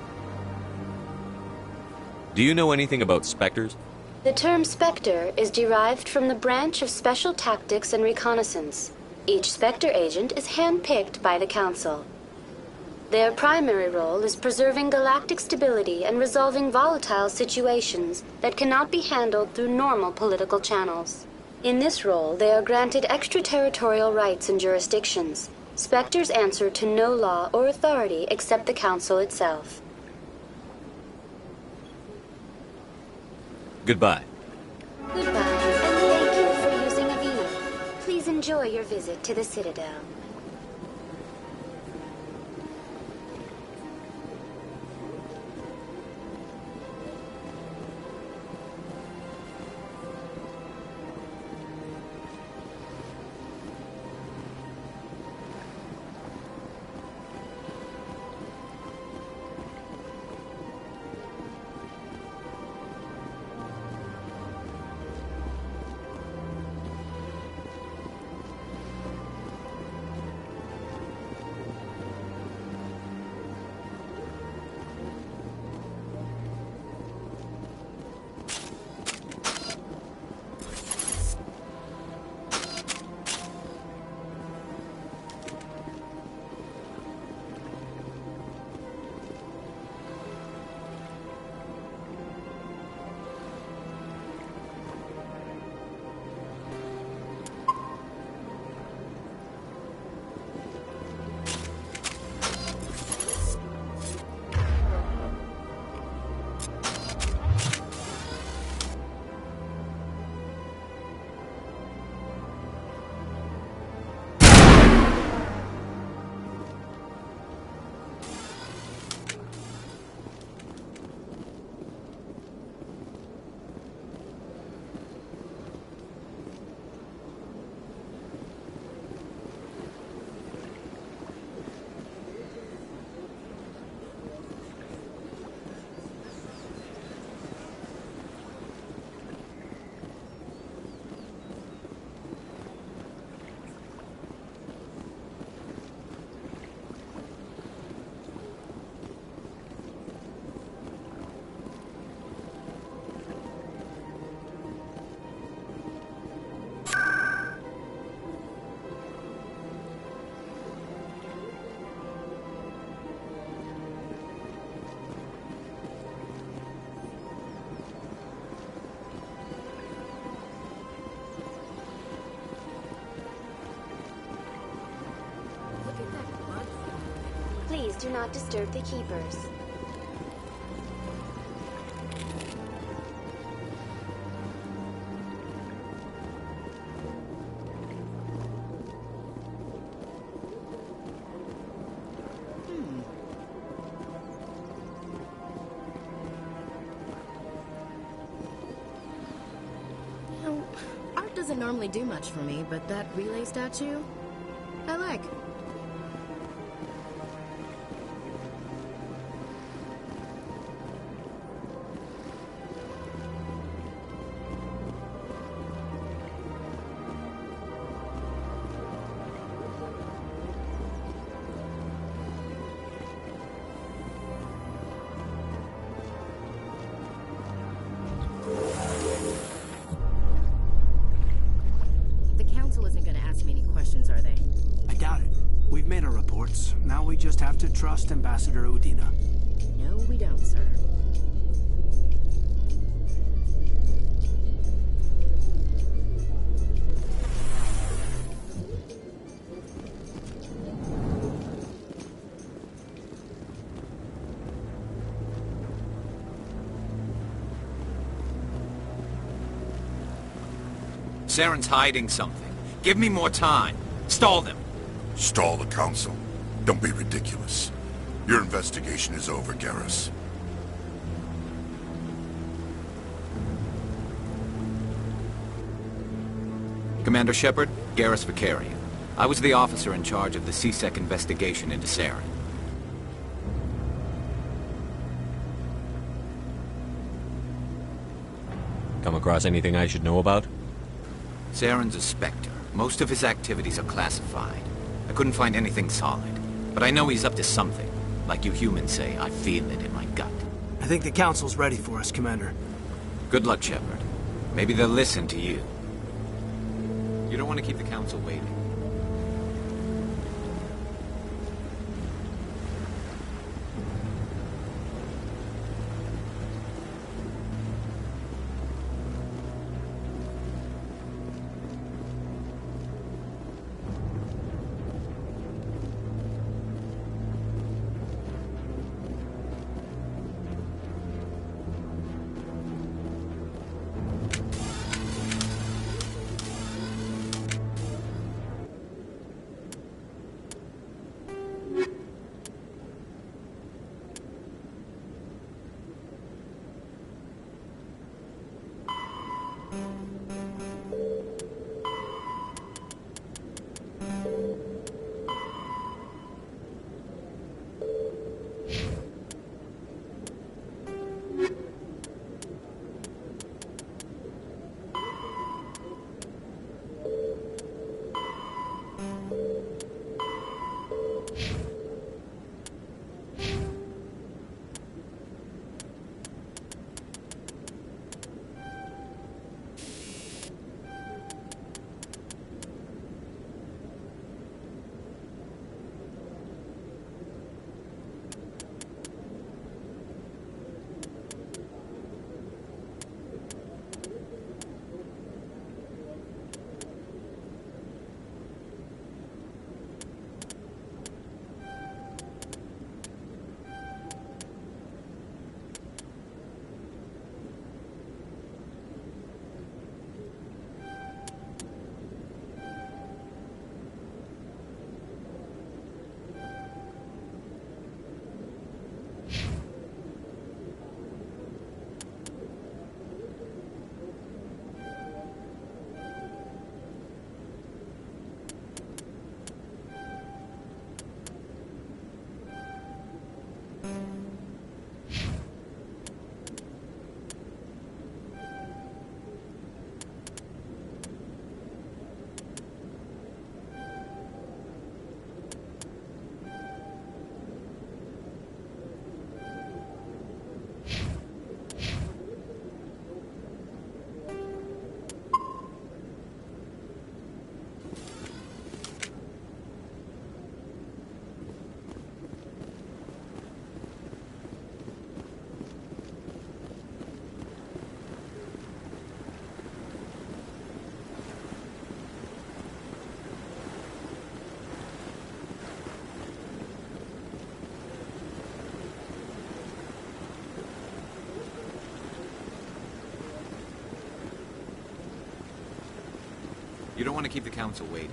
Do you know anything about Spectres? The term Spectre is derived from the branch of Special Tactics and Reconnaissance. Each Spectre agent is handpicked by the Council. Their primary role is preserving galactic stability and resolving volatile situations that cannot be handled through normal political channels. In this role, they are granted extraterritorial rights and jurisdictions. Spectres answer to no law or authority except the Council itself. Goodbye. Goodbye, and thank you for using Avina. Please enjoy your visit to the Citadel. Please do not disturb the keepers. You know, art doesn't normally do much for me, but that relay statue, I like. we just have to trust Ambassador Udina. No, we don't, sir. Saren's hiding something. Give me more time. Stall them. Stall the Council? Don't be ridiculous. Your investigation is over, Garrus. Commander Shepard, Garrus Vicarian. I was the officer in charge of the CSEC investigation into Saren. Come across anything I should know about? Saren's a Spectre. Most of his activities are classified. I couldn't find anything solid. But I know he's up to something. Like you humans say, I feel it in my gut. I think the Council's ready for us, Commander. Good luck, Shepard. Maybe they'll listen to you. You don't want to keep the Council waiting. You don't want to keep the Council waiting.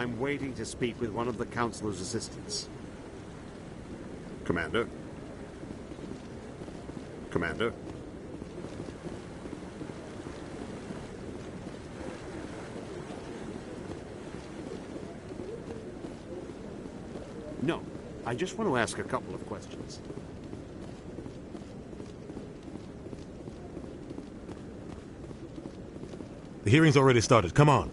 I'm waiting to speak with one of the Councilor's assistants. Commander? Commander? No, I just want to ask a couple of questions. The hearing's already started. Come on.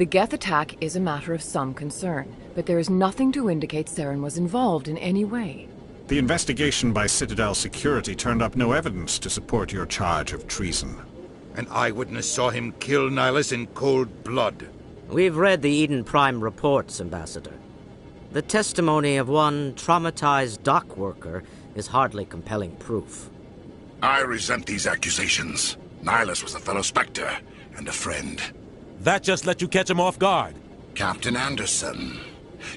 The Geth attack is a matter of some concern, but there is nothing to indicate Saren was involved in any way. The investigation by Citadel Security turned up no evidence to support your charge of treason. An eyewitness saw him kill Nihilus in cold blood. We've read the Eden Prime reports, Ambassador. The testimony of one traumatized dock worker is hardly compelling proof. I resent these accusations. Nihilus was a fellow Spectre and a friend. That just let you catch him off guard. Captain Anderson,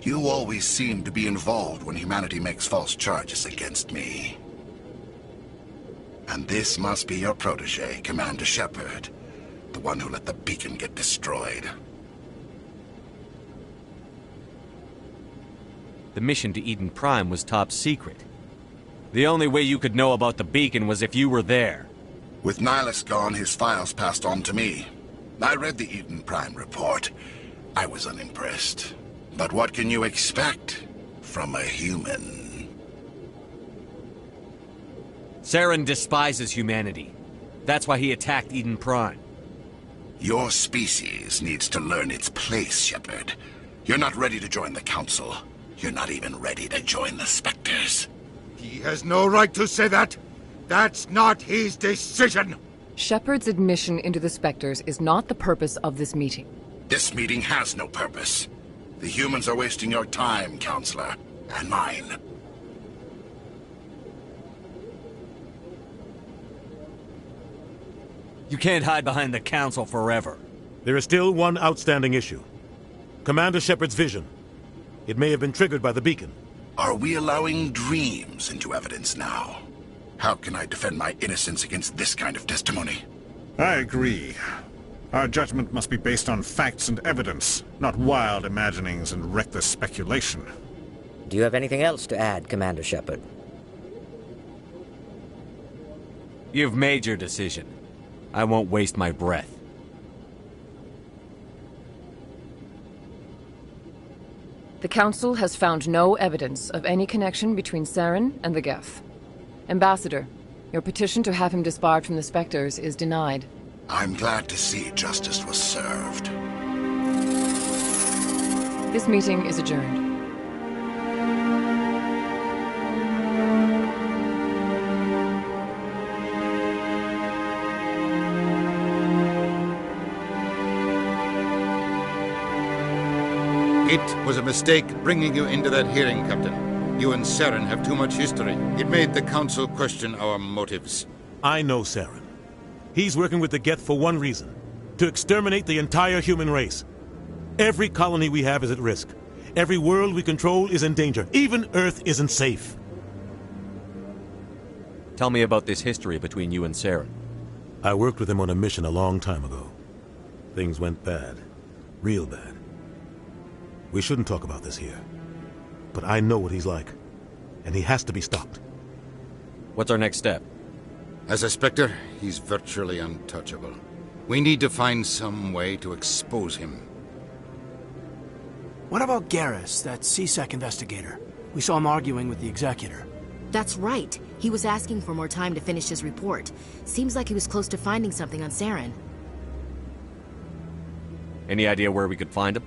you always seem to be involved when humanity makes false charges against me. And this must be your protege, Commander Shepard, the one who let the beacon get destroyed. The mission to Eden Prime was top secret. The only way you could know about the beacon was if you were there. With Nihilus gone, his files passed on to me. I read the Eden Prime report. I was unimpressed. But what can you expect from a human? Saren despises humanity. That's why he attacked Eden Prime. Your species needs to learn its place, Shepard. You're not ready to join the Council. You're not even ready to join the Spectres. He has no right to say that. That's not his decision. Shepard's admission into the Spectres is not the purpose of this meeting. This meeting has no purpose. The humans are wasting your time, Counselor, and mine. You can't hide behind the Council forever. There is still one outstanding issue. Commander Shepard's vision. It may have been triggered by the beacon. Are we allowing dreams into evidence now? How can I defend my innocence against this kind of testimony? I agree. Our judgment must be based on facts and evidence, not wild imaginings and reckless speculation. Do you have anything else to add, Commander Shepard? You've made your decision. I won't waste my breath. The Council has found no evidence of any connection between Saren and the Geth. Ambassador, your petition to have him disbarred from the Spectres is denied. I'm glad to see justice was served. This meeting is adjourned. It was a mistake bringing you into that hearing, Captain. You and Saren have too much history. It made the Council question our motives. I know Saren. He's working with the Geth for one reason. To exterminate the entire human race. Every colony we have is at risk. Every world we control is in danger. Even Earth isn't safe. Tell me about this history between you and Saren. I worked with him on a mission a long time ago. Things went bad. Real bad. We shouldn't talk about this here. But I know what he's like. And he has to be stopped. What's our next step? As a Spectre, he's virtually untouchable. We need to find some way to expose him. What about Garrus, that CSEC investigator? We saw him arguing with the Executor. That's right. He was asking for more time to finish his report. Seems like he was close to finding something on Saren. Any idea where we could find him?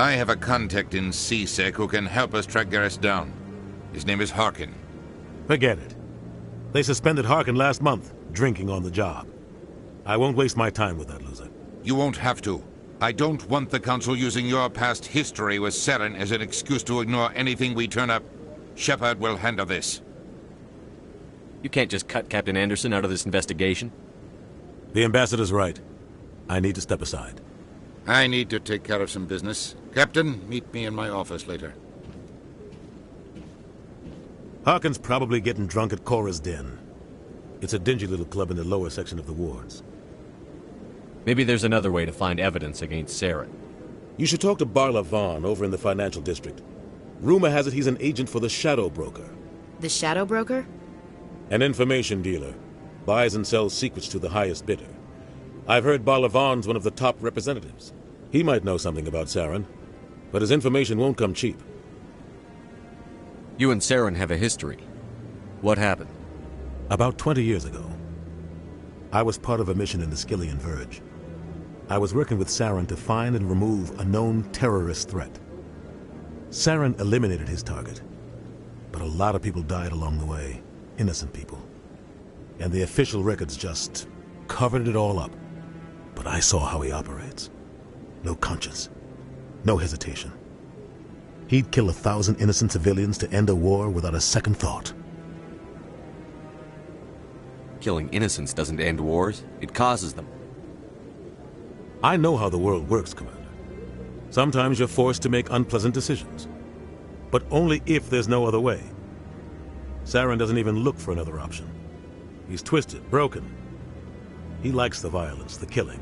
I have a contact in CSEC who can help us track Garrus down. His name is Harkin. Forget it. They suspended Harkin last month, drinking on the job. I won't waste my time with that loser. You won't have to. I don't want the Council using your past history with Saren as an excuse to ignore anything we turn up. Shepard will handle this. You can't just cut Captain Anderson out of this investigation. The Ambassador's right. I need to step aside. I need to take care of some business. Captain, meet me in my office later. Harkin's probably getting drunk at Cora's den. It's a dingy little club in the lower section of the wards. Maybe there's another way to find evidence against Saren. You should talk to Barla Vaughn over in the financial district. Rumor has it he's an agent for the Shadow Broker. The Shadow Broker? An information dealer. Buys and sells secrets to the highest bidder. I've heard Barla Vaughn's one of the top representatives. He might know something about Saren, but his information won't come cheap. You and Saren have a history. What happened? About 20 years ago, I was part of a mission in the Skillian Verge. I was working with Saren to find and remove a known terrorist threat. Saren eliminated his target, but a lot of people died along the way, innocent people. And the official records just covered it all up. But I saw how he operates. No conscience, no hesitation. He'd kill 1,000 innocent civilians to end a war without a second thought. Killing innocents doesn't end wars, it causes them. I know how the world works, Commander. Sometimes you're forced to make unpleasant decisions. But only if there's no other way. Saren doesn't even look for another option. He's twisted, broken. He likes the violence, the killing.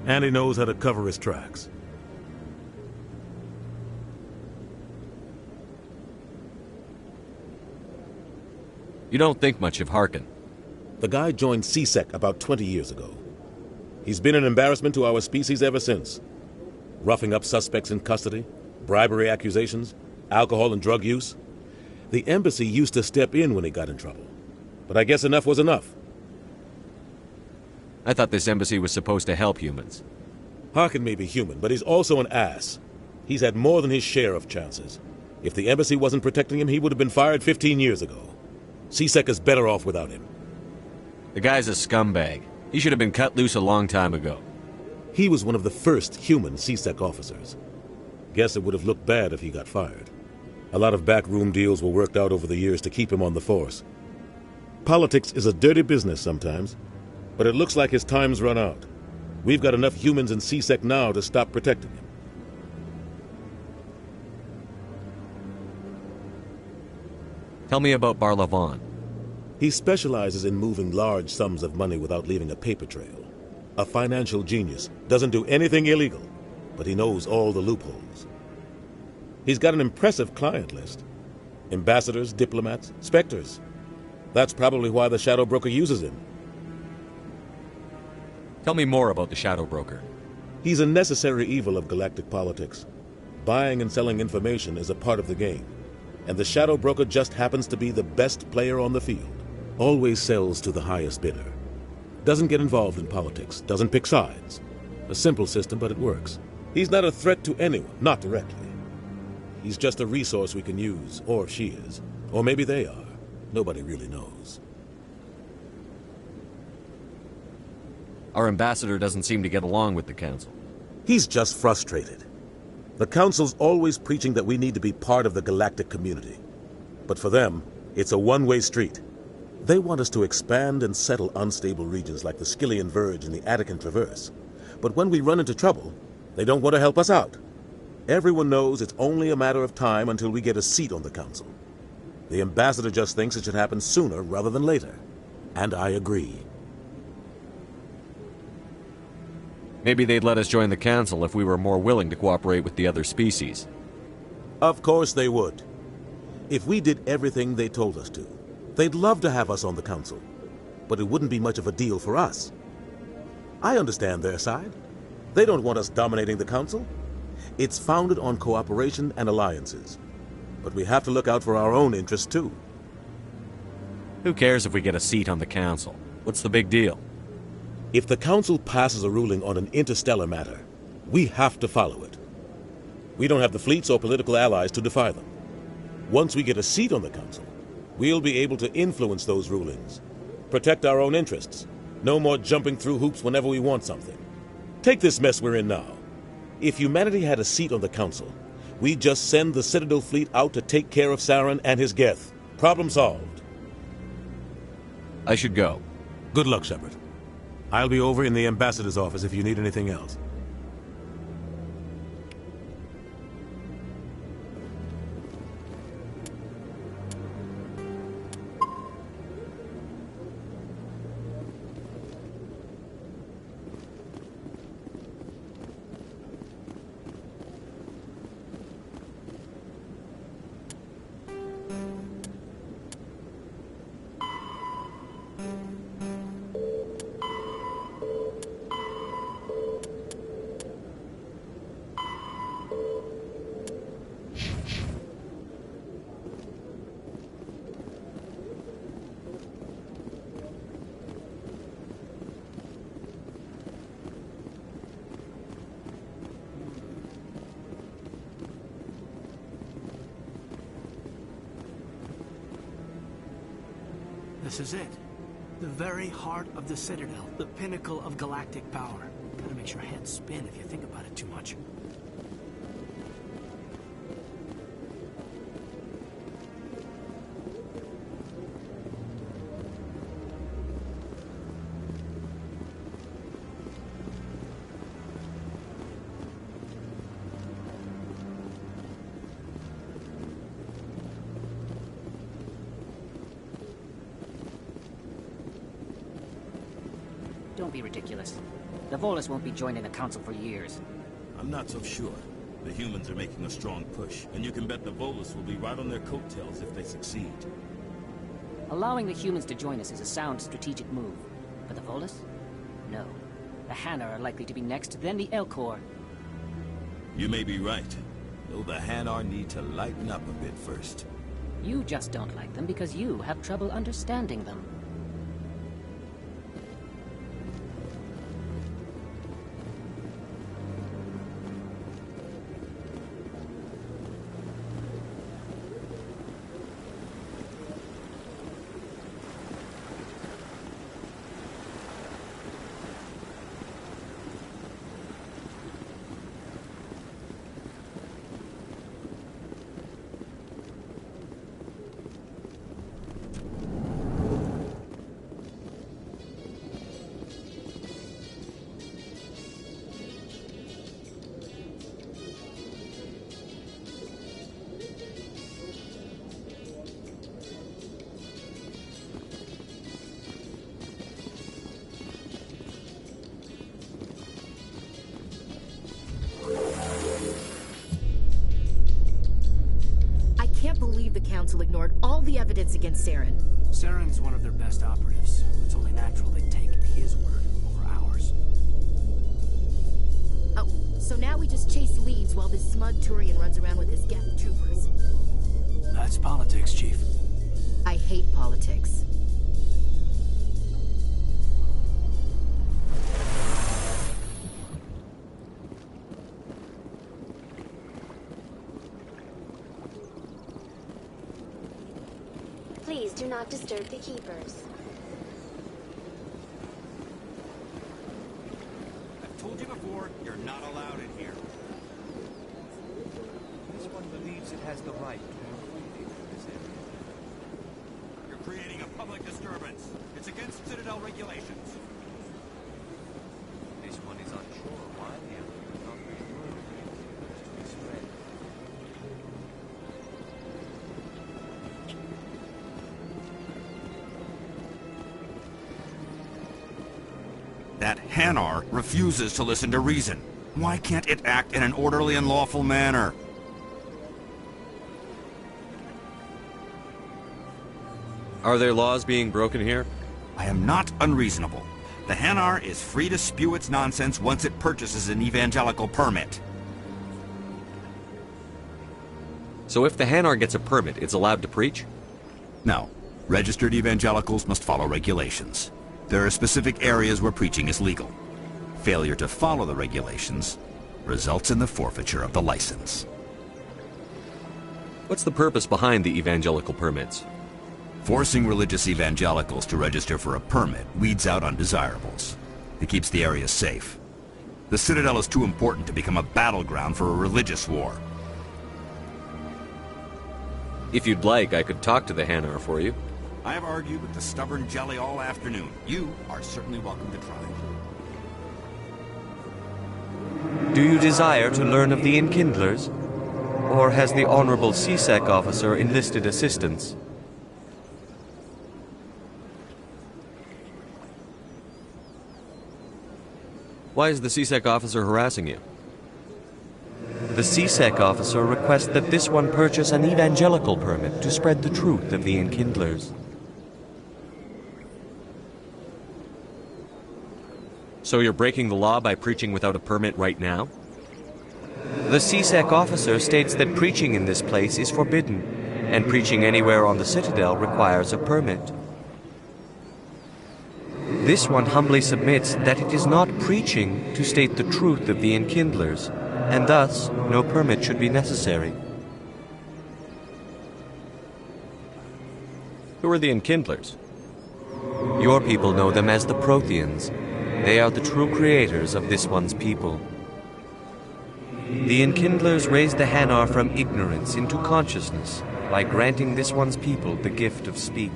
And he knows how to cover his tracks. You don't think much of Harkin. The guy joined CSEC about 20 years ago. He's been an embarrassment to our species ever since. Roughing up suspects in custody, bribery accusations, alcohol and drug use. The embassy used to step in when he got in trouble. But I guess enough was enough. I thought this embassy was supposed to help humans. Harkin may be human, but he's also an ass. He's had more than his share of chances. If the embassy wasn't protecting him, he would have been fired 15 years ago. CSEC is better off without him. The guy's a scumbag. He should have been cut loose a long time ago. He was one of the first human CSEC officers. Guess it would have looked bad if he got fired. A lot of backroom deals were worked out over the years to keep him on the force. Politics is a dirty business sometimes, but it looks like his time's run out. We've got enough humans in CSEC now to stop protecting him. Tell me about Barla Vaughn. He specializes in moving large sums of money without leaving a paper trail. A financial genius, doesn't do anything illegal, but he knows all the loopholes. He's got an impressive client list. Ambassadors, diplomats, specters. That's probably why the Shadow Broker uses him. Tell me more about the Shadow Broker. He's a necessary evil of galactic politics. Buying and selling information is a part of the game, and the Shadow Broker just happens to be the best player on the field. Always sells to the highest bidder. Doesn't get involved in politics, doesn't pick sides. A simple system, but it works. He's not a threat to anyone, not directly. He's just a resource we can use, or she is. Or maybe they are. Nobody really knows. Our ambassador doesn't seem to get along with the Council. He's just frustrated. The Council's always preaching that we need to be part of the galactic community. But for them, it's a one-way street. They want us to expand and settle unstable regions like the Skillian Verge and the Attican Traverse. But when we run into trouble, they don't want to help us out. Everyone knows it's only a matter of time until we get a seat on the Council. The ambassador just thinks it should happen sooner rather than later. And I agree. Maybe they'd let us join the Council if we were more willing to cooperate with the other species. Of course they would. If we did everything they told us to, they'd love to have us on the Council. But it wouldn't be much of a deal for us. I understand their side. They don't want us dominating the Council. It's founded on cooperation and alliances. But we have to look out for our own interests, too. Who cares if we get a seat on the Council? What's the big deal? If the Council passes a ruling on an interstellar matter, we have to follow it. We don't have the fleets or political allies to defy them. Once we get a seat on the Council, we'll be able to influence those rulings, protect our own interests, no more jumping through hoops whenever we want something. Take this mess we're in now. If humanity had a seat on the Council, we'd just send the Citadel fleet out to take care of Saren and his Geth. Problem solved. I should go. Good luck, Shepard. I'll be over in the ambassador's office if you need anything else. This is it. The very heart of the Citadel, the pinnacle of galactic power. Kinda makes your head spin if you think about it too much. Don't be ridiculous. The Volus won't be joining the Council for years. I'm not so sure. The humans are making a strong push, and you can bet the Volus will be right on their coattails if they succeed. Allowing the humans to join us is a sound strategic move. But the Volus? No. The Hanna are likely to be next, then the Elcor. You may be right, though the Hanar need to lighten up a bit first. You just don't like them because you have trouble understanding them. The Council ignored all the evidence against Saren. Saren's one of their best operatives. It's only natural they'd take his word over ours. Oh, so now we just chase leads while this smug Turian runs around with his Geth troopers. That's politics, Chief. I hate politics. Please do not disturb the keepers. I've told you before, you're not allowed in here. This one believes it has the right to move into this area. You're creating a public disturbance. It's against Citadel regulations. This one is unsure why the Emperor does not wish word of the Inquisitors to be spread. That Hanar refuses to listen to reason. Why can't it act in an orderly and lawful manner? Are there laws being broken here? I am not unreasonable. The Hanar is free to spew its nonsense once it purchases an evangelical permit. So if the Hanar gets a permit, it's allowed to preach? No. Registered evangelicals must follow regulations. There are specific areas where preaching is legal. Failure to follow the regulations results in the forfeiture of the license. What's the purpose behind the evangelical permits? Forcing religious evangelicals to register for a permit weeds out undesirables. It keeps the area safe. The Citadel is too important to become a battleground for a religious war. If you'd like, I could talk to the Hanar for you. I have argued with the stubborn jelly all afternoon. You are certainly welcome to try. Do you desire to learn of the Enkindlers? Or has the Honorable CSEC officer enlisted assistance? Why is the CSEC officer harassing you? The CSEC officer requests that this one purchase an evangelical permit to spread the truth of the Enkindlers. So you're breaking the law by preaching without a permit right now? The CSEC officer states that preaching in this place is forbidden, and preaching anywhere on the Citadel requires a permit. This one humbly submits that it is not preaching to state the truth of the Enkindlers, and thus no permit should be necessary. Who are the Enkindlers? Your people know them as the Protheans. They are the true creators of this one's people. The Enkindlers raised the Hanar from ignorance into consciousness by granting this one's people the gift of speech.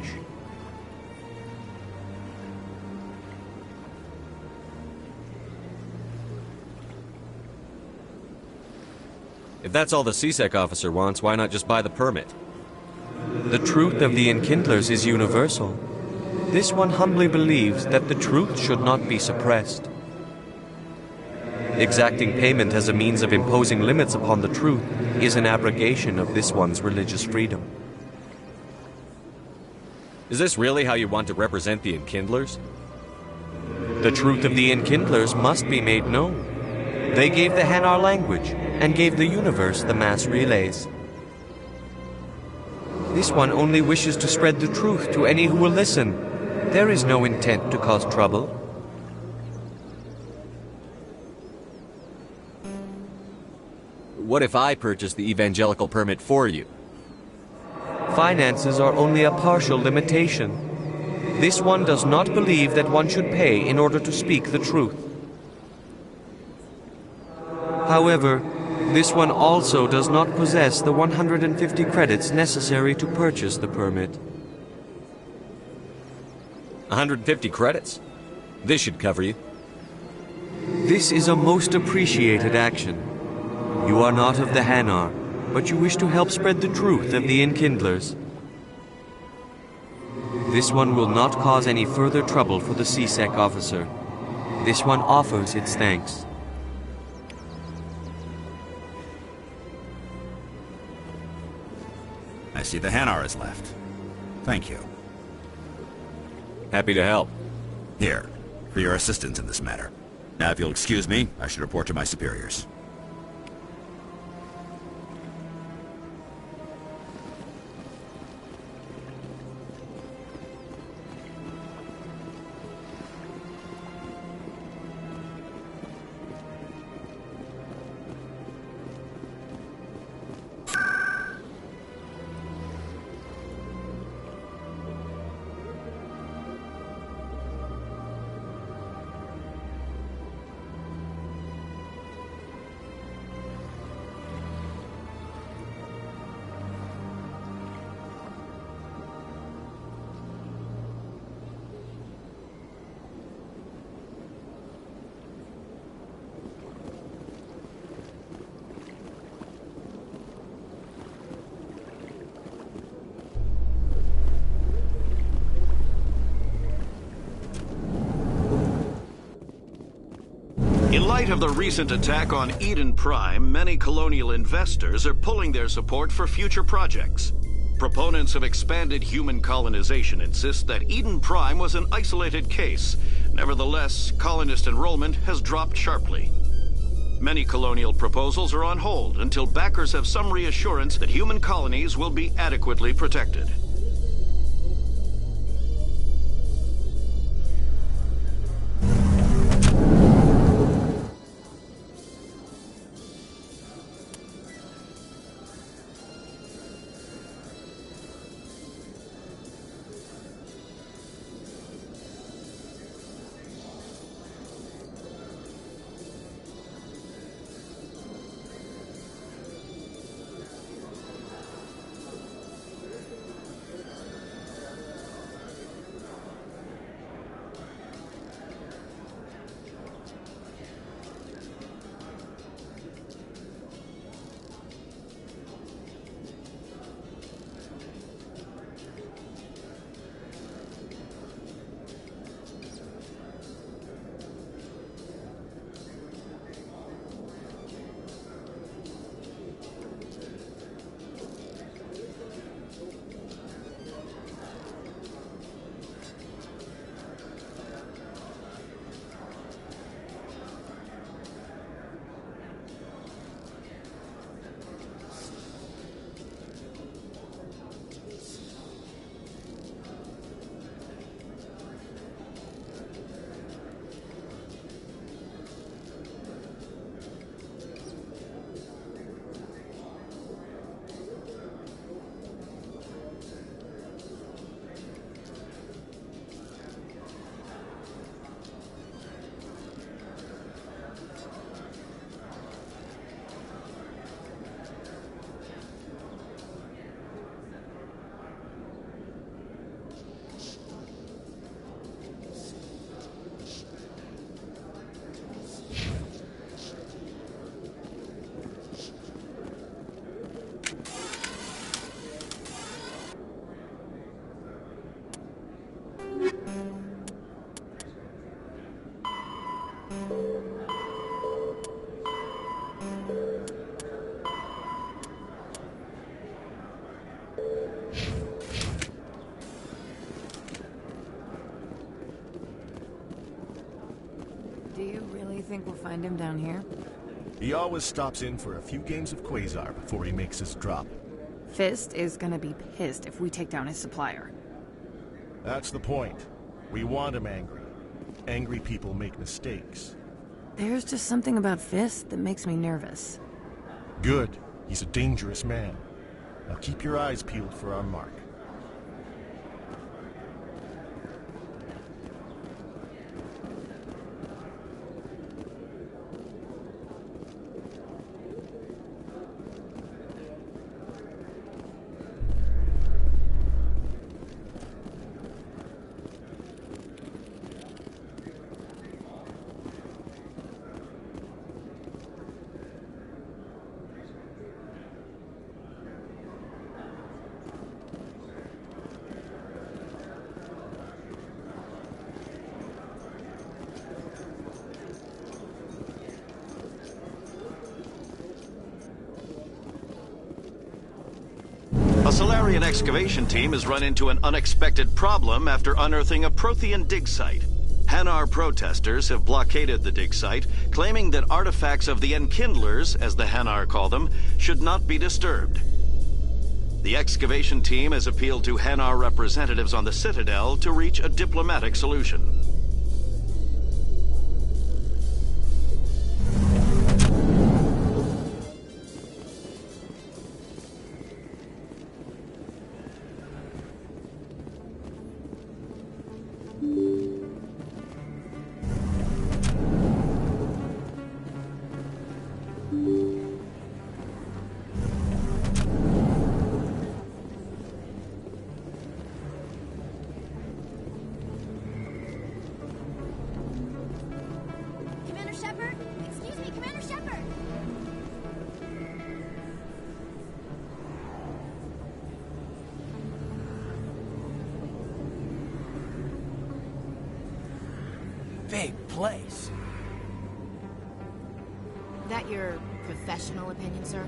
If that's all the CSEC officer wants, why not just buy the permit? The truth of the Enkindlers is universal. This one humbly believes that the truth should not be suppressed. Exacting payment as a means of imposing limits upon the truth is an abrogation of this one's religious freedom. Is this really how you want to represent the Enkindlers? The truth of the Enkindlers must be made known. They gave the Hanar language and gave the universe the mass relays. This one only wishes to spread the truth to any who will listen. There is no intent to cause trouble. What if I purchase the evangelical permit for you? Finances are only a partial limitation. This one does not believe that one should pay in order to speak the truth. However, this one also does not possess the 150 credits necessary to purchase the permit. 150 credits? This should cover you. This is a most appreciated action. You are not of the Hanar, but you wish to help spread the truth of the Enkindlers. This one will not cause any further trouble for the CSEC officer. This one offers its thanks. I see the Hanar is left. Thank you. Happy to help. Here, for your assistance in this matter. Now, if you'll excuse me, I should report to my superiors. In light of the recent attack on Eden Prime, many colonial investors are pulling their support for future projects. Proponents of expanded human colonization insist that Eden Prime was an isolated case. Nevertheless, colonist enrollment has dropped sharply. Many colonial proposals are on hold until backers have some reassurance that human colonies will be adequately protected. find him down here? He always stops in for a few games of Quasar before he makes his drop. Fist is gonna be pissed if we take down his supplier. That's the point. We want him angry. Angry people make mistakes. There's just something about Fist that makes me nervous. Good. He's a dangerous man. Now keep your eyes peeled for our mark. A Solarian excavation team has run into an unexpected problem after unearthing a Prothean dig site. Hanar protesters have blockaded the dig site, claiming that artifacts of the Enkindlers, as the Hanar call them, should not be disturbed. The excavation team has appealed to Hanar representatives on the Citadel to reach a diplomatic solution. Big place. That your professional opinion, sir?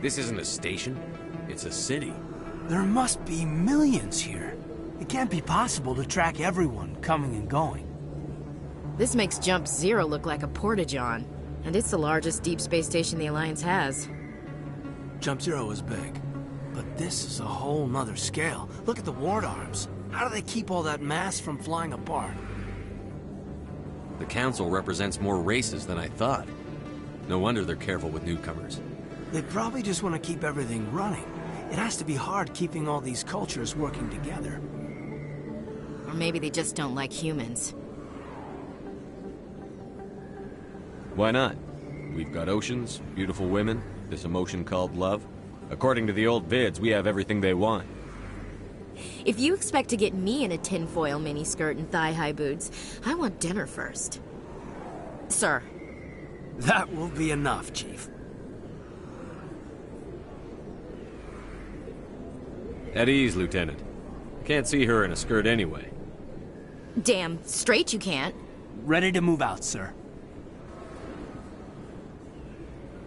This isn't a station. It's a city. There must be millions here. It can't be possible to track everyone coming and going. This makes Jump Zero look like a porta-john, and it's the largest deep space station the Alliance has. Jump Zero is big, but this is a whole nother scale. Look at the ward arms. How do they keep all that mass from flying apart? The Council represents more races than I thought. No wonder they're careful with newcomers. They probably just want to keep everything running. It has to be hard keeping all these cultures working together. Or maybe they just don't like humans. Why not? We've got oceans, beautiful women, this emotion called love. According to the old vids, we have everything they want. If you expect to get me in a tinfoil miniskirt and thigh-high boots, I want dinner first. Sir. That will be enough, Chief. At ease, Lieutenant. Can't see her in a skirt anyway. Damn straight you can't. Ready to move out, sir.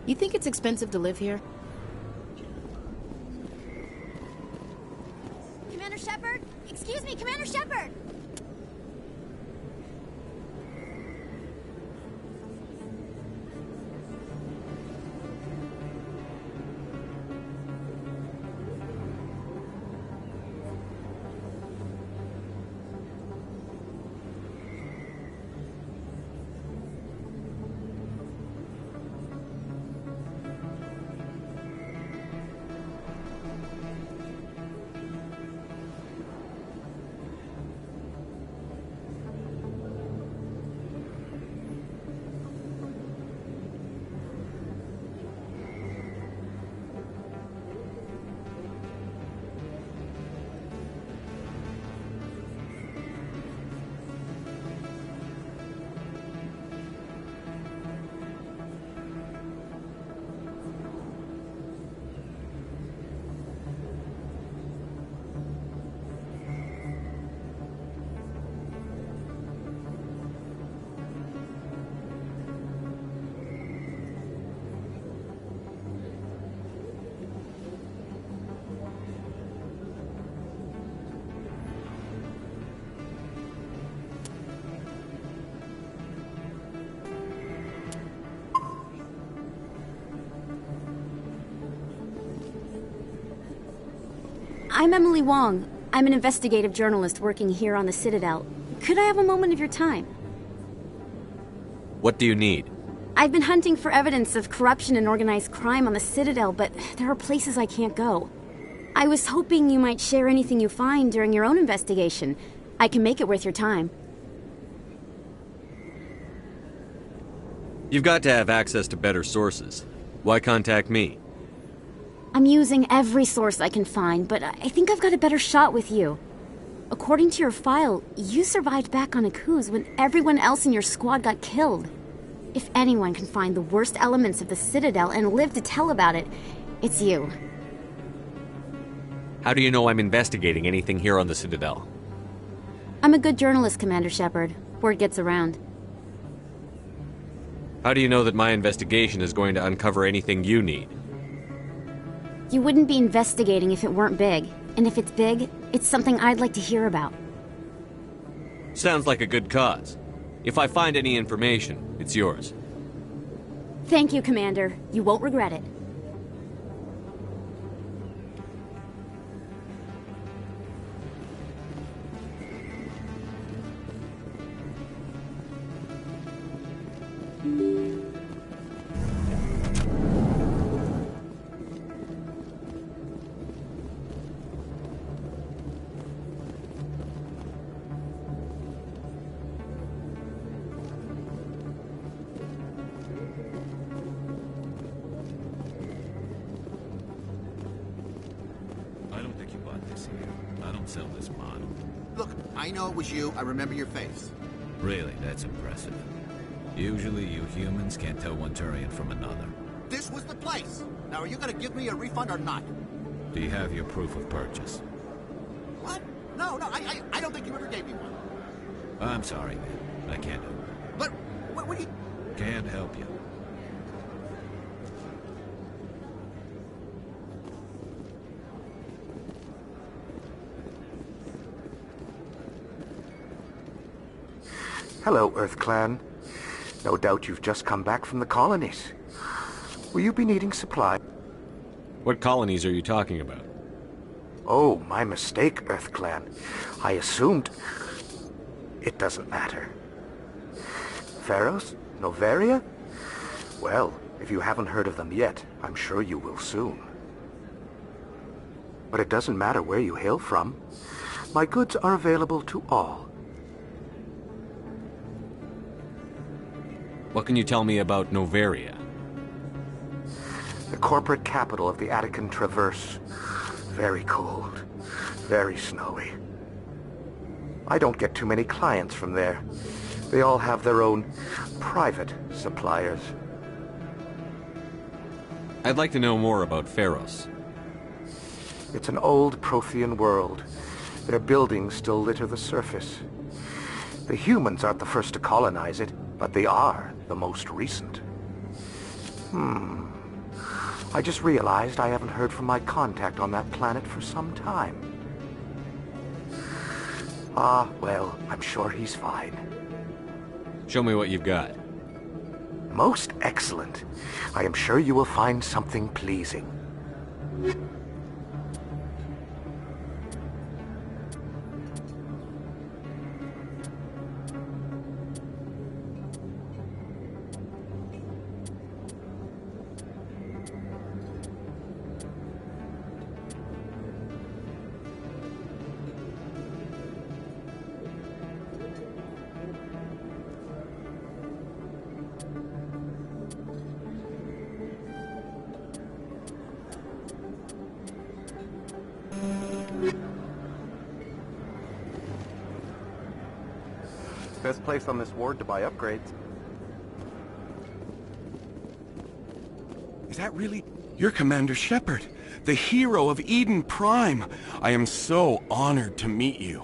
You think it's expensive to live here? Commander Shepard? Excuse me, Commander Shepard! I'm Emily Wong. I'm an investigative journalist working here on the Citadel. Could I have a moment of your time? What do you need? I've been hunting for evidence of corruption and organized crime on the Citadel, but there are places I can't go. I was hoping you might share anything you find during your own investigation. I can make it worth your time. You've got to have access to better sources. Why contact me? I'm using every source I can find, but I think I've got a better shot with you. According to your file, you survived back on Akuz when everyone else in your squad got killed. If anyone can find the worst elements of the Citadel and live to tell about it, it's you. How do you know I'm investigating anything here on the Citadel? I'm a good journalist, Commander Shepard. Word gets around. How do you know that my investigation is going to uncover anything you need? You wouldn't be investigating if it weren't big. And if it's big, it's something I'd like to hear about. Sounds like a good cause. If I find any information, it's yours. Thank you, Commander. You won't regret it. Sell this model. Look, I know it was you. I remember your face. Really, that's impressive. Usually you humans can't tell one Turian from another. This was the place. Now, are you going to give me a refund or not? Do you have your proof of purchase? What? No, I don't think you ever gave me one. I'm sorry, man. I can't help you. But, what do you... Can't help you. Hello, Earth Clan. No doubt you've just come back from the colonies. Will you be needing supply? What colonies are you talking about? Oh, my mistake, Earth Clan. I assumed... It doesn't matter. Pharos? Noveria? Well, if you haven't heard of them yet, I'm sure you will soon. But it doesn't matter where you hail from. My goods are available to all. What can you tell me about Noveria? The corporate capital of the Attican Traverse. Very cold. Very snowy. I don't get too many clients from there. They all have their own private suppliers. I'd like to know more about Pharos. It's an old Prothean world. Their buildings still litter the surface. The humans aren't the first to colonize it, but they are the most recent. I just realized I haven't heard from my contact on that planet for some time. Ah, well, I'm sure he's fine. Show me what you've got. Most excellent. I am sure you will find something pleasing. Best place on this ward to buy upgrades. Is that really... You're Commander Shepard, the hero of Eden Prime. I am so honored to meet you.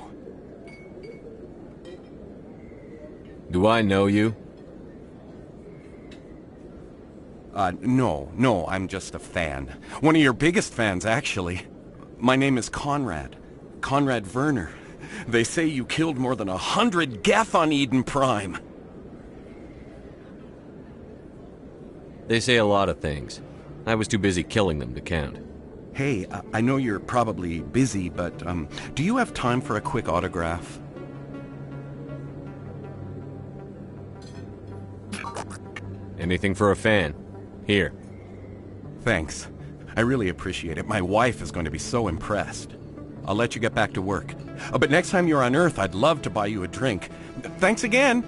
Do I know you? No, I'm just a fan. One of your biggest fans, actually. My name is Conrad. Conrad Werner. They say you killed more than 100 Geth on Eden Prime. They say a lot of things. I was too busy killing them to count. Hey, I know you're probably busy, but do you have time for a quick autograph? Anything for a fan. Here. Thanks. I really appreciate it. My wife is going to be so impressed. I'll let you get back to work. But next time you're on Earth, I'd love to buy you a drink. Thanks again!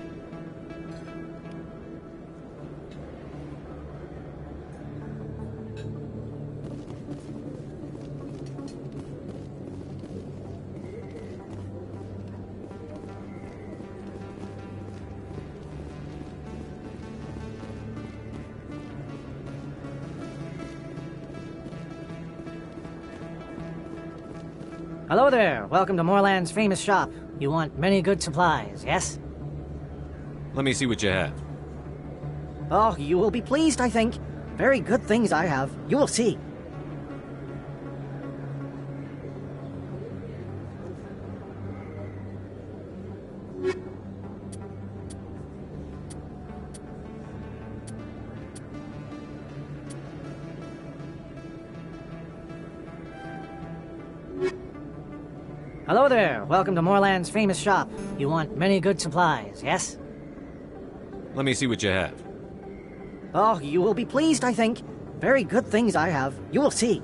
Hello there. Welcome to Moorland's famous shop. You want many good supplies, yes? Let me see what you have. Oh, you will be pleased, I think. Very good things I have. You will see. Hello there. Welcome to Moorland's famous shop. You want many good supplies, yes? Let me see what you have. Oh, you will be pleased, I think. Very good things I have. You will see.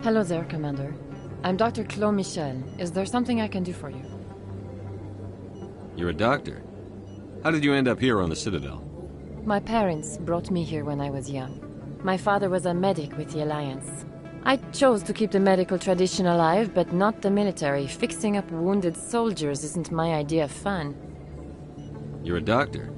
Hello there, Commander. I'm Dr. Claude Michel. Is there something I can do for you? You're a doctor. How did you end up here on the Citadel? My parents brought me here when I was young. My father was a medic with the Alliance. I chose to keep the medical tradition alive, but not the military. Fixing up wounded soldiers isn't my idea of fun. You're a doctor.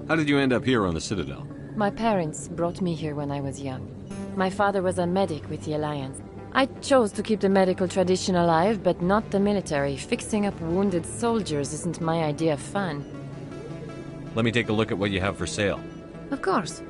How did you end up here on the Citadel? My parents brought me here when I was young. My father was a medic with the Alliance. I chose to keep the medical tradition alive, but not the military. Fixing up wounded soldiers isn't my idea of fun. Let me take a look at what you have for sale. Of course.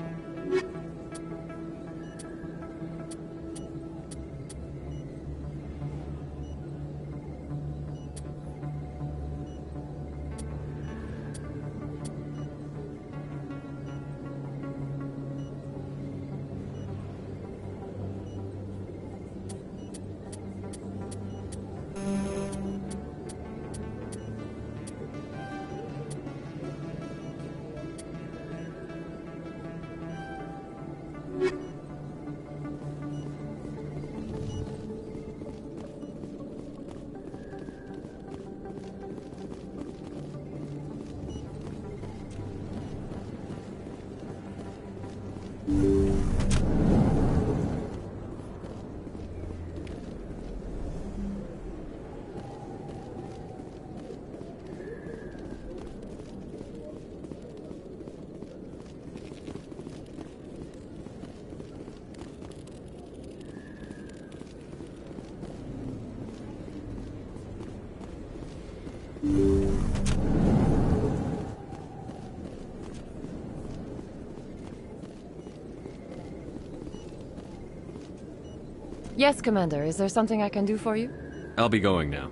Yes, Commander. Is there something I can do for you? I'll be going now.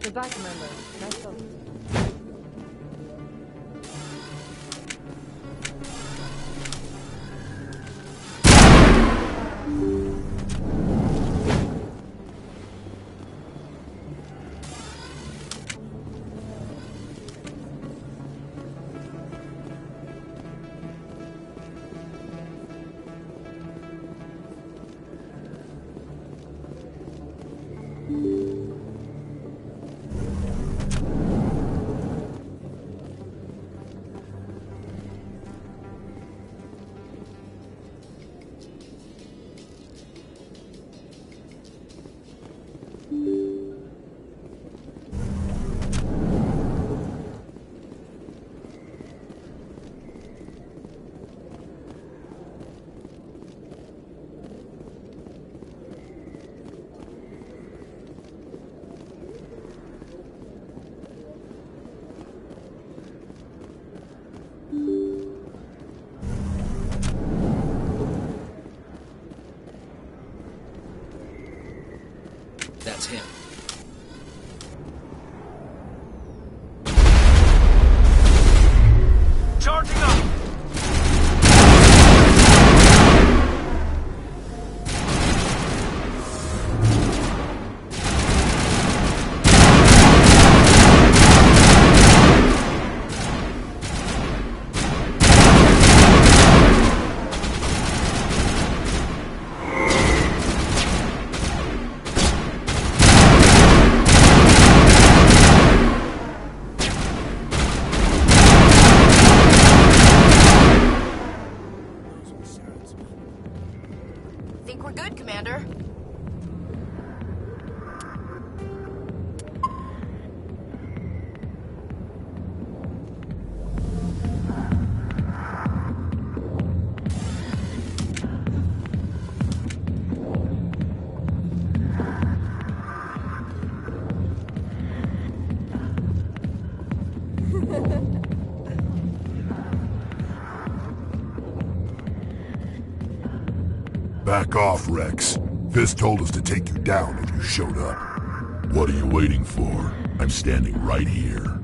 Goodbye, Commander. Nice talking to you. That's him. Charging up! Think we're good, Commander? Back off, Rex. Fist told us to take you down if you showed up. What are you waiting for? I'm standing right here.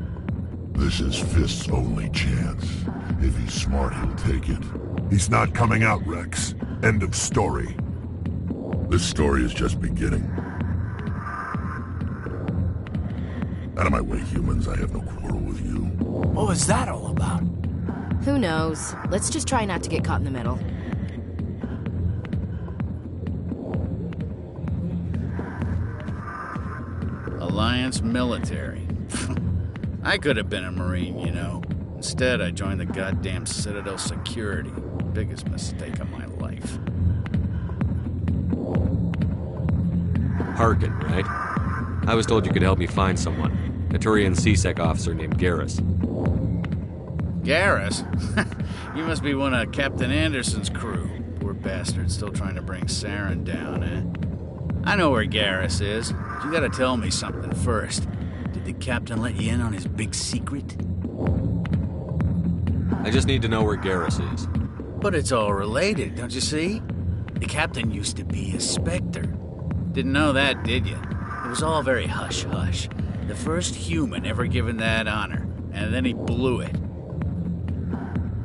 This is Fist's only chance. If he's smart, he'll take it. He's not coming out, Rex. End of story. This story is just beginning. Out of my way, humans. I have no quarrel with you. What was that all about? Who knows? Let's just try not to get caught in the middle. Alliance military. I could have been a Marine, you know. Instead, I joined the goddamn Citadel security. Biggest mistake of my life. Harkin, right? I was told you could help me find someone. A Turian CSEC officer named Garrus. Garrus? You must be one of Captain Anderson's crew. Poor bastard, still trying to bring Saren down, eh? I know where Garrus is. But you gotta tell me something first. Did the captain let you in on his big secret? I just need to know where Garrus is. But it's all related, don't you see? The captain used to be a Spectre. Didn't know that, did you? It was all very hush-hush. The first human ever given that honor, and then he blew it.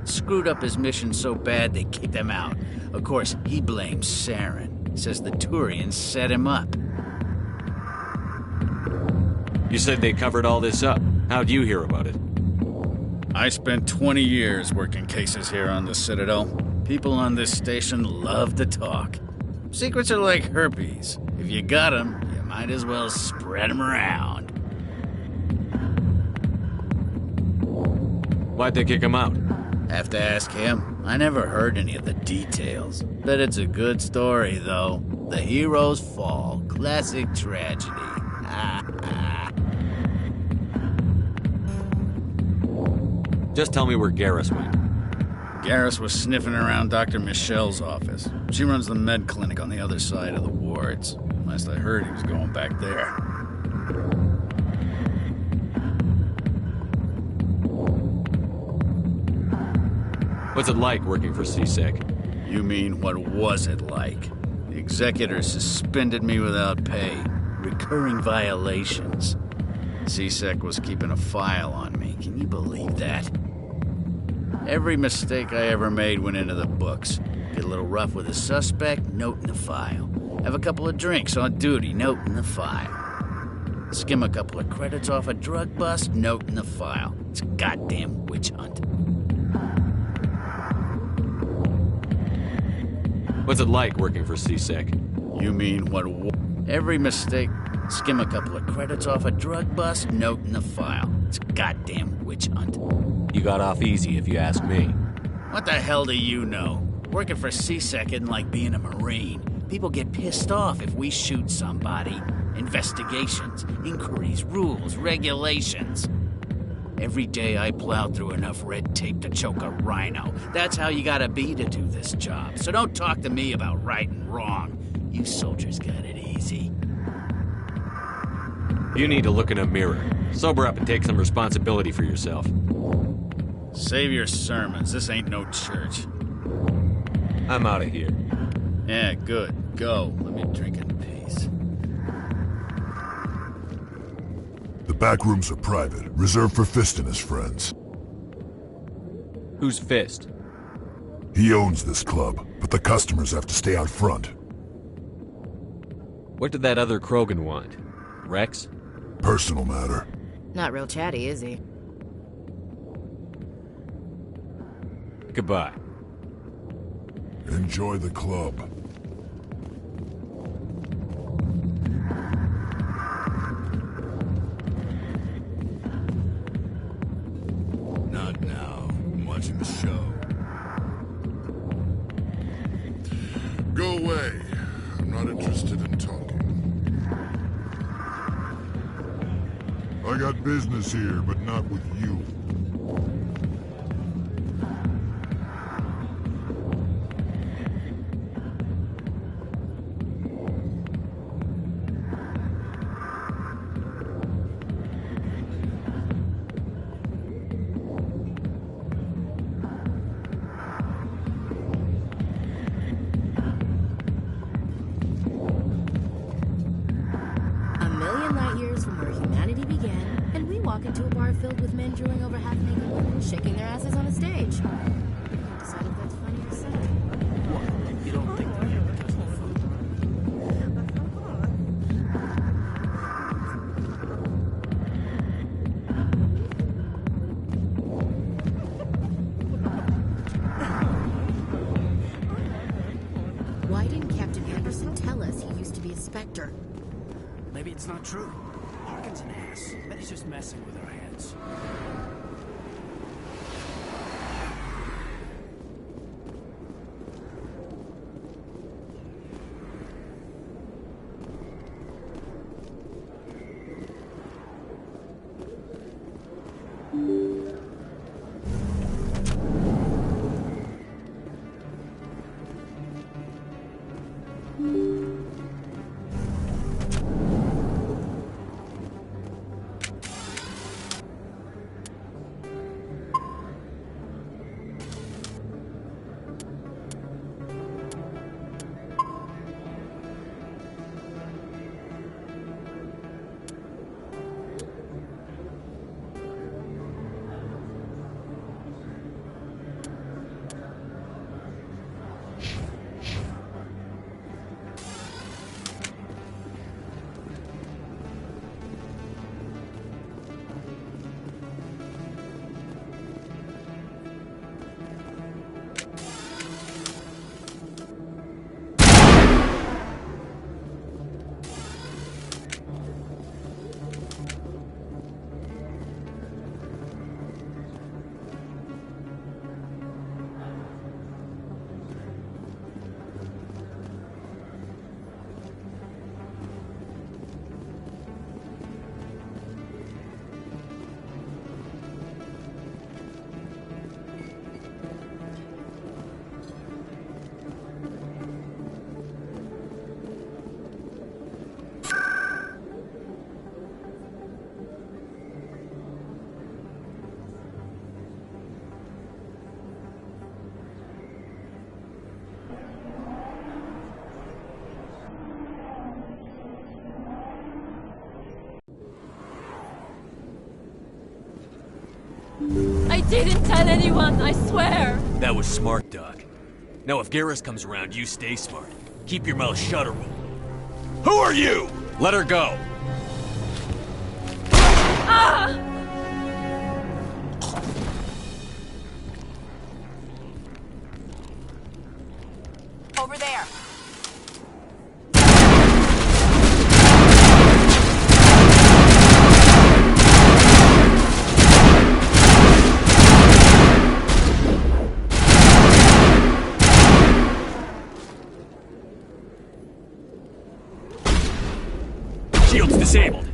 Screwed up his mission so bad they kicked him out. Of course, he blames Saren. Says the Turians set him up. You said they covered all this up. How'd you hear about it? I spent 20 years working cases here on the Citadel. People on this station love to talk. Secrets are like herpes. If you got them, you might as well spread them around. Why'd they kick him out? Have to ask him. I never heard any of the details. Bet it's a good story, though. The heroes fall. Classic tragedy. Just tell me where Garrus went. Garrus was sniffing around Dr. Michelle's office. She runs the med clinic on the other side of the wards. Last I heard, he was going back there. What's it like working for CSEC? You mean, what was it like? The executor suspended me without pay. Recurring violations. CSEC was keeping a file on me. Can you believe that? Every mistake I ever made went into the books. Get a little rough with a suspect, note in the file. Have a couple of drinks on duty, note in the file. Skim a couple of credits off a drug bust, note in the file. It's a goddamn witch hunt. What's it like working for CSEC? You mean, what? Every mistake... Skim a couple of credits off a drug bust, note in the file. It's a goddamn witch hunt. You got off easy, if you ask me. What the hell do you know? Working for CSEC isn't like being a Marine. People get pissed off if we shoot somebody. Investigations, inquiries, rules, regulations. Every day I plow through enough red tape to choke a rhino. That's how you gotta be to do this job. So don't talk to me about right and wrong. You soldiers got it easy. You need to look in a mirror. Sober up and take some responsibility for yourself. Save your sermons. This ain't no church. I'm out of here. Yeah, good. Go. Let me drink in peace. The back rooms are private, reserved for Fist and his friends. Who's Fist? He owns this club, but the customers have to stay out front. What did that other Krogan want? Rex? Personal matter. Not real chatty, is he? Goodbye. Enjoy the club. Not now. I'm watching the show. Go away. I'm not interested in talking. I got business here, but not with you. A million light years from where humanity began, and we walk into a bar filled with men drooling over half-naked women shaking their asses on a stage. Decide if that's funny or sad. What? You don't think they're here because of the food? Why didn't Captain Anderson tell us he used to be a Spectre? Maybe it's not true. Harkin's an ass. Bet he's just messing with our heads. I didn't tell anyone, I swear! That was smart, Doc. Now if Garrus comes around, you stay smart. Keep your mouth shut or we'll... Who are you? Let her go. Ah! Over there. Shield's disabled.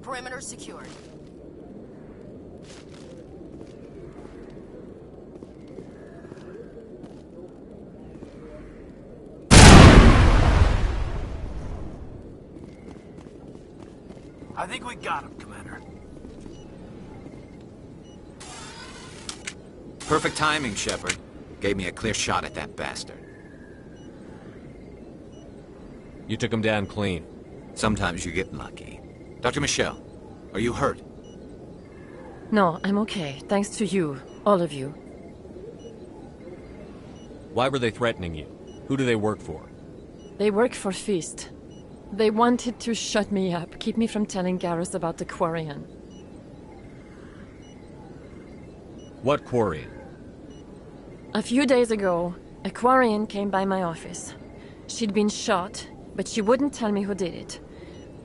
Perimeter secured. I think we got him, Commander. Perfect timing, Shepard. Gave me a clear shot at that bastard. You took him down clean. Sometimes you get lucky. Dr. Michelle, are you hurt? No, I'm okay, thanks to you, all of you. Why were they threatening you? Who do they work for? They work for Feast. They wanted to shut me up, keep me from telling Garrus about the Quarian. What Quarian? A few days ago, a Quarian came by my office. She'd been shot, but she wouldn't tell me who did it.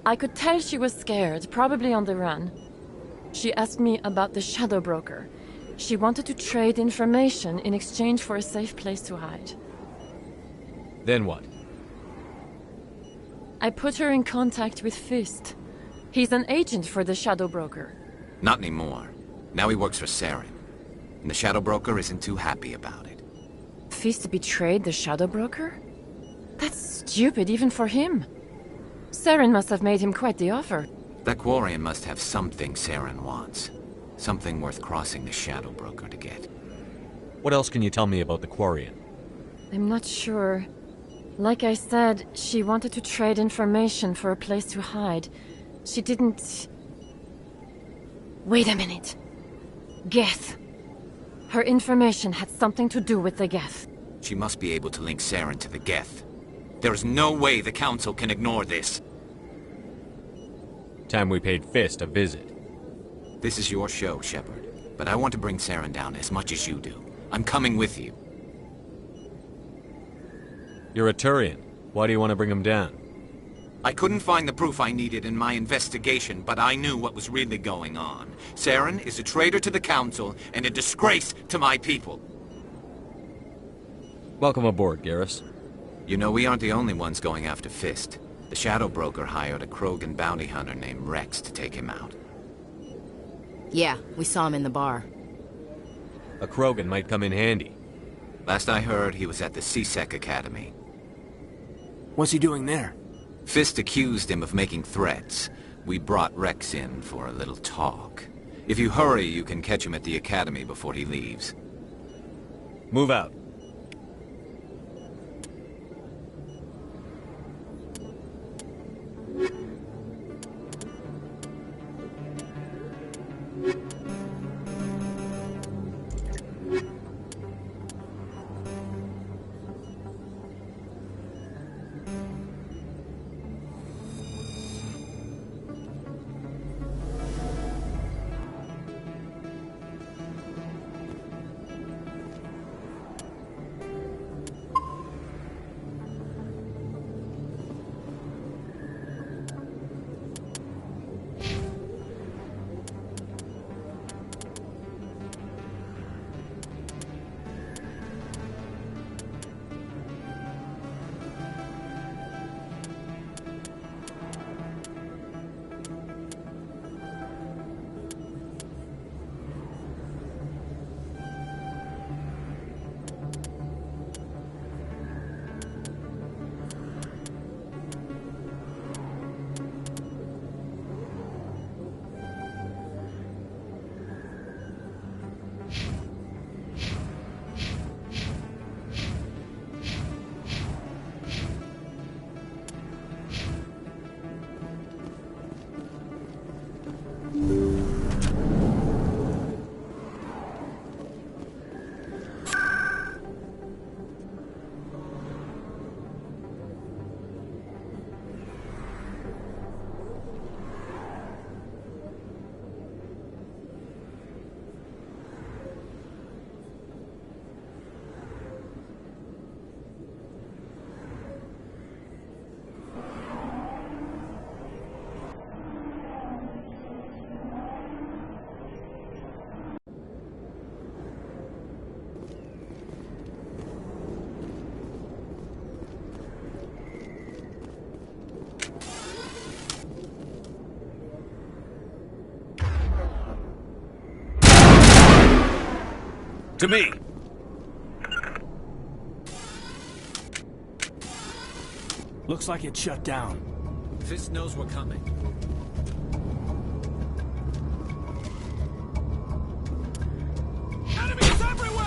I could tell she was scared, probably on the run. She asked me about the Shadow Broker. She wanted to trade information in exchange for a safe place to hide. Then what? I put her in contact with Fist. He's an agent for the Shadow Broker. Not anymore. Now he works for Saren. And the Shadow Broker isn't too happy about it. Fist betrayed the Shadow Broker? That's stupid even for him. Saren must have made him quite the offer. That Quarian must have something Saren wants. Something worth crossing the Shadow Broker to get. What else can you tell me about the Quarian? I'm not sure. Like I said, she wanted to trade information for a place to hide. She didn't... Wait a minute. Geth. Her information had something to do with the Geth. She must be able to link Saren to the Geth. There is no way the Council can ignore this. Time we paid Fist a visit. This is your show, Shepard. But I want to bring Saren down as much as you do. I'm coming with you. You're a Turian. Why do you want to bring him down? I couldn't find the proof I needed in my investigation, but I knew what was really going on. Saren is a traitor to the Council and a disgrace to my people. Welcome aboard, Garrus. You know, we aren't the only ones going after Fist. The Shadow Broker hired a Krogan bounty hunter named Rex to take him out. Yeah, we saw him in the bar. A Krogan might come in handy. Last I heard, he was at the C-Sec Academy. What's he doing there? Fist accused him of making threats. We brought Rex in for a little talk. If you hurry, you can catch him at the Academy before he leaves. Move out. To me! Looks like it's shut down. Fist knows we're coming. Enemies everywhere!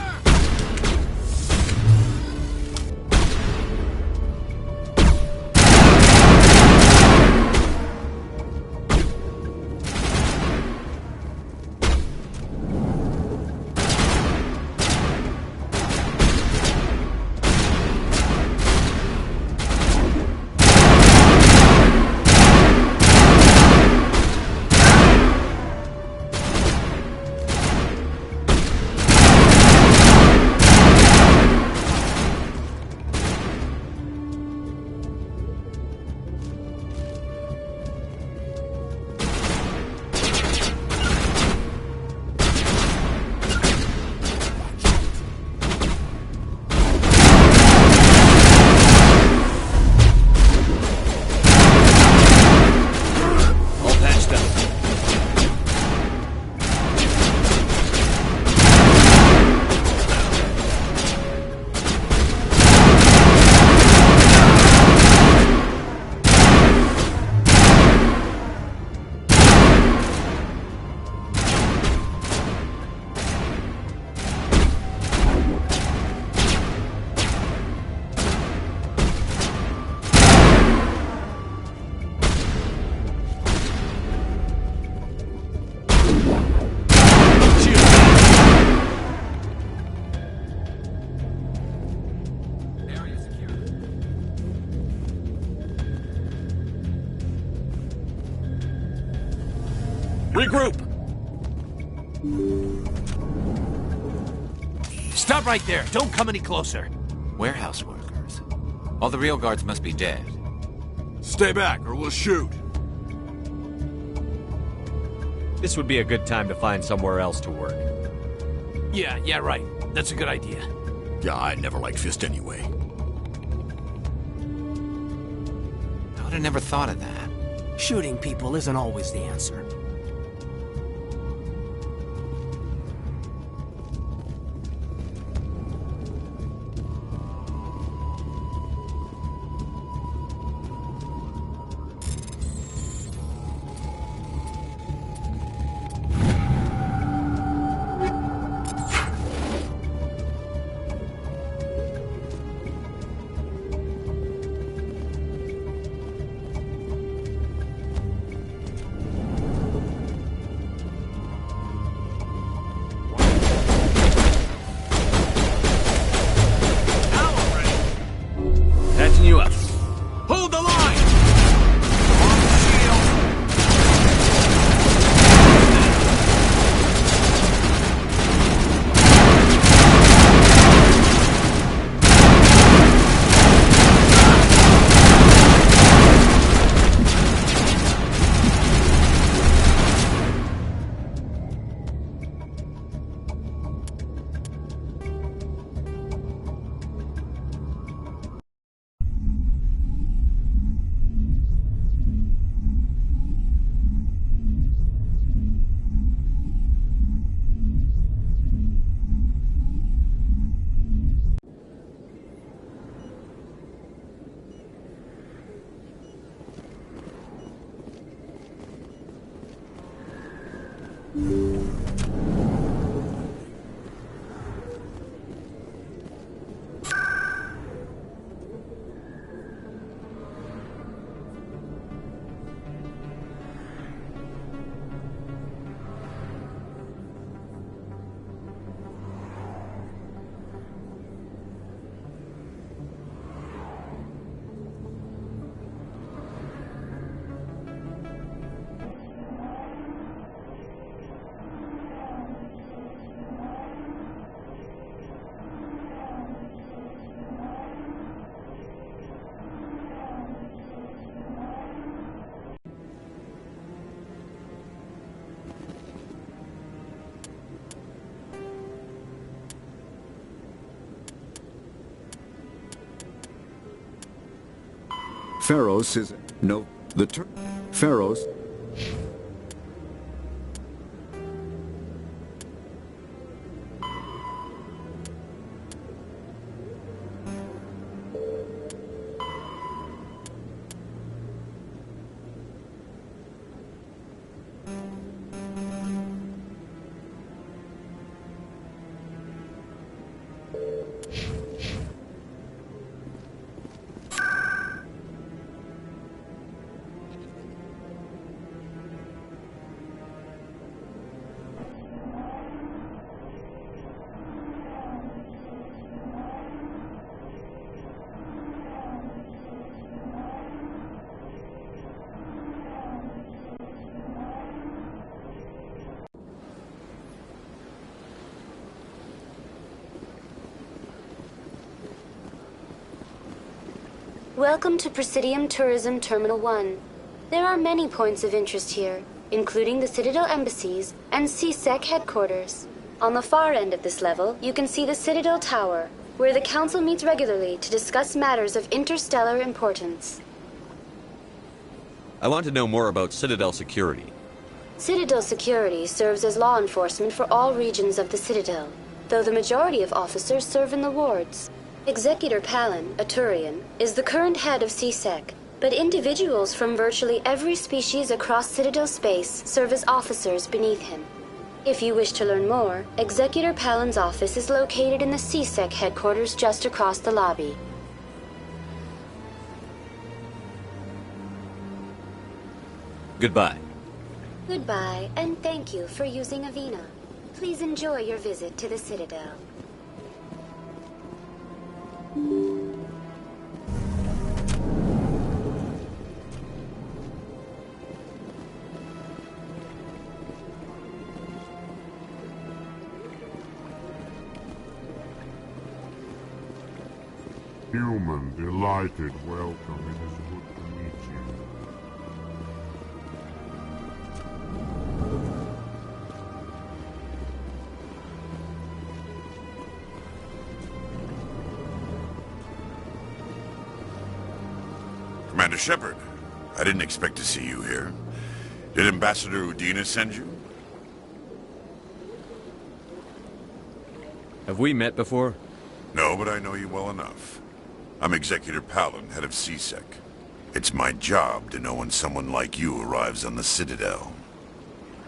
Regroup! Stop right there! Don't come any closer! Warehouse workers. All the real guards must be dead. Stay back, or we'll shoot. This would be a good time to find somewhere else to work. Yeah, right. That's a good idea. Yeah, I never liked Fist anyway. I would have never thought of that. Shooting people isn't always the answer. Patching you up. Hold the line! Pharos is no the term Pharos. Welcome to Presidium Tourism Terminal 1. There are many points of interest here, including the Citadel embassies and CSEC headquarters. On the far end of this level, you can see the Citadel Tower, where the Council meets regularly to discuss matters of interstellar importance. I want to know more about Citadel security. Citadel security serves as law enforcement for all regions of the Citadel, though the majority of officers serve in the wards. Executor Palin, a Turian, is the current head of CSEC, but individuals from virtually every species across Citadel space serve as officers beneath him. If you wish to learn more, Executor Palin's office is located in the CSEC headquarters just across the lobby. Goodbye. Goodbye, and thank you for using Avena. Please enjoy your visit to the Citadel. Human, delighted welcome. It is good to meet you. Commander Shepard, I didn't expect to see you here. Did Ambassador Udina send you? Have we met before? No, but I know you well enough. I'm Executor Palin, head of CSEC. It's my job to know when someone like you arrives on the Citadel.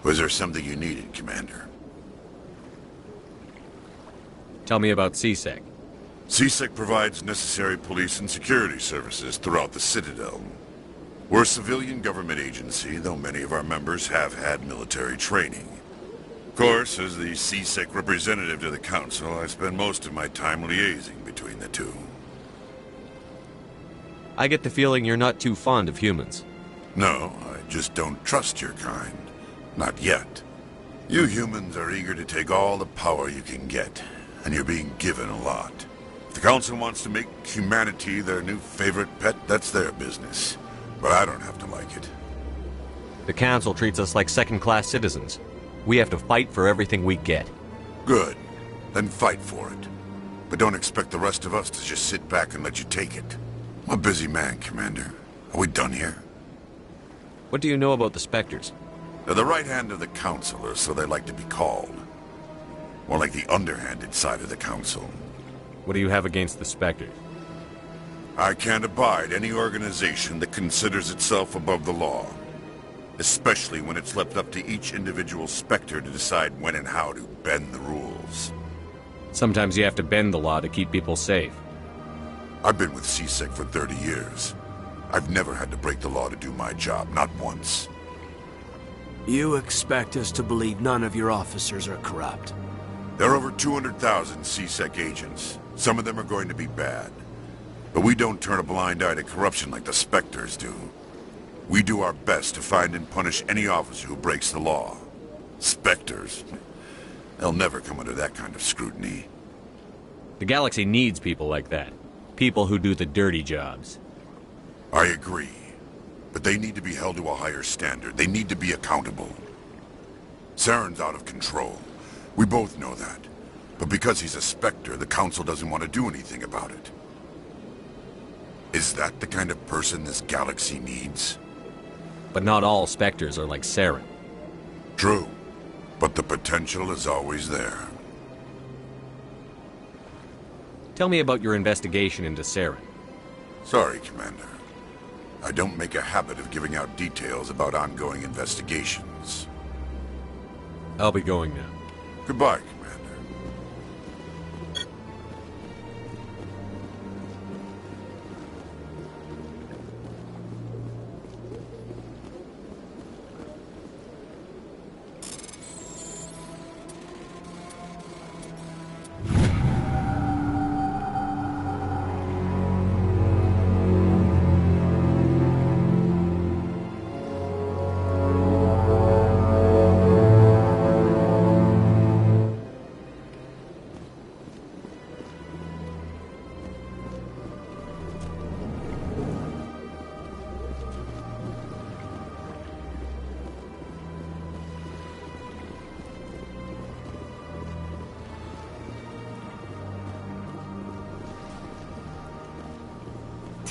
Was there something you needed, Commander? Tell me about CSEC. CSEC provides necessary police and security services throughout the Citadel. We're a civilian government agency, though many of our members have had military training. Of course, as the CSEC representative to the Council, I spend most of my time liaising between the two. I get the feeling you're not too fond of humans. No, I just don't trust your kind. Not yet. You humans are eager to take all the power you can get, and you're being given a lot. If the Council wants to make humanity their new favorite pet, that's their business. But I don't have to like it. The Council treats us like second-class citizens. We have to fight for everything we get. Good. Then fight for it. But don't expect the rest of us to just sit back and let you take it. I'm a busy man, Commander. Are we done here? What do you know about the Spectres? They're the right hand of the Council, or so they like to be called. More like the underhanded side of the Council. What do you have against the Spectres? I can't abide any organization that considers itself above the law. Especially when it's left up to each individual Spectre to decide when and how to bend the rules. Sometimes you have to bend the law to keep people safe. I've been with CSEC for 30 years. I've never had to break the law to do my job, not once. You expect us to believe none of your officers are corrupt? There are over 200,000 CSEC agents. Some of them are going to be bad. But we don't turn a blind eye to corruption like the Spectres do. We do our best to find and punish any officer who breaks the law. Spectres? They'll never come under that kind of scrutiny. The galaxy needs people like that. People who do the dirty jobs. I agree. But they need to be held to a higher standard. They need to be accountable. Saren's out of control. We both know that. But because he's a Spectre, the Council doesn't want to do anything about it. Is that the kind of person this galaxy needs? But not all Spectres are like Saren. True. But the potential is always there. Tell me about your investigation into Saren. Sorry, Commander. I don't make a habit of giving out details about ongoing investigations. I'll be going now. Goodbye, Commander.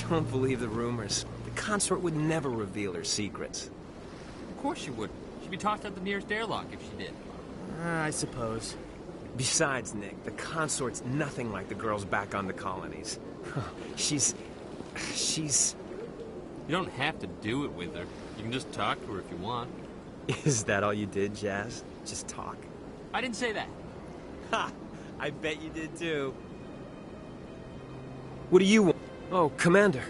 Don't believe the rumors. The consort would never reveal her secrets. Of course she would. She'd be tossed out the nearest airlock if she did. I suppose. Besides, Nick, the consort's nothing like the girls back on the colonies. She's... You don't have to do it with her. You can just talk to her if you want. Is that all you did, Jazz? Just talk? I didn't say that. Ha! I bet you did too. What do you want? Oh, Commander.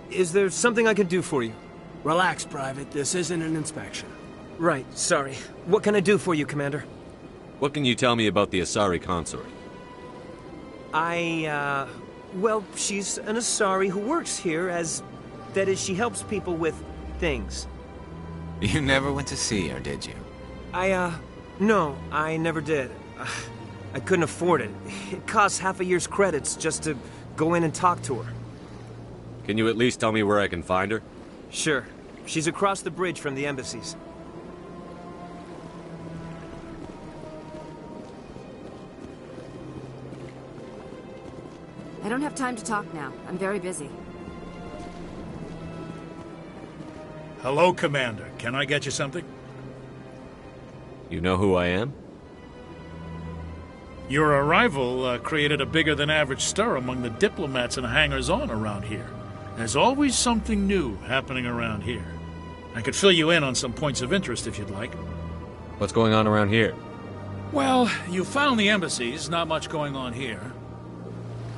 Is there something I can do for you? Relax, Private. This isn't an inspection. Right, sorry. What can I do for you, Commander? What can you tell me about the Asari consort? Well, she's an Asari who works here as... That is, she helps people with things. You never went to see her, did you? No, I never did. I couldn't afford it. It costs half a year's credits just to go in and talk to her. Can you at least tell me where I can find her? Sure. She's across the bridge from the embassies. I don't have time to talk now. I'm very busy. Hello, Commander. Can I get you something? You know who I am? Your arrival created a bigger-than-average stir among the diplomats and hangers-on around here. There's always something new happening around here. I could fill you in on some points of interest if you'd like. What's going on around here? Well, you found the embassies, not much going on here.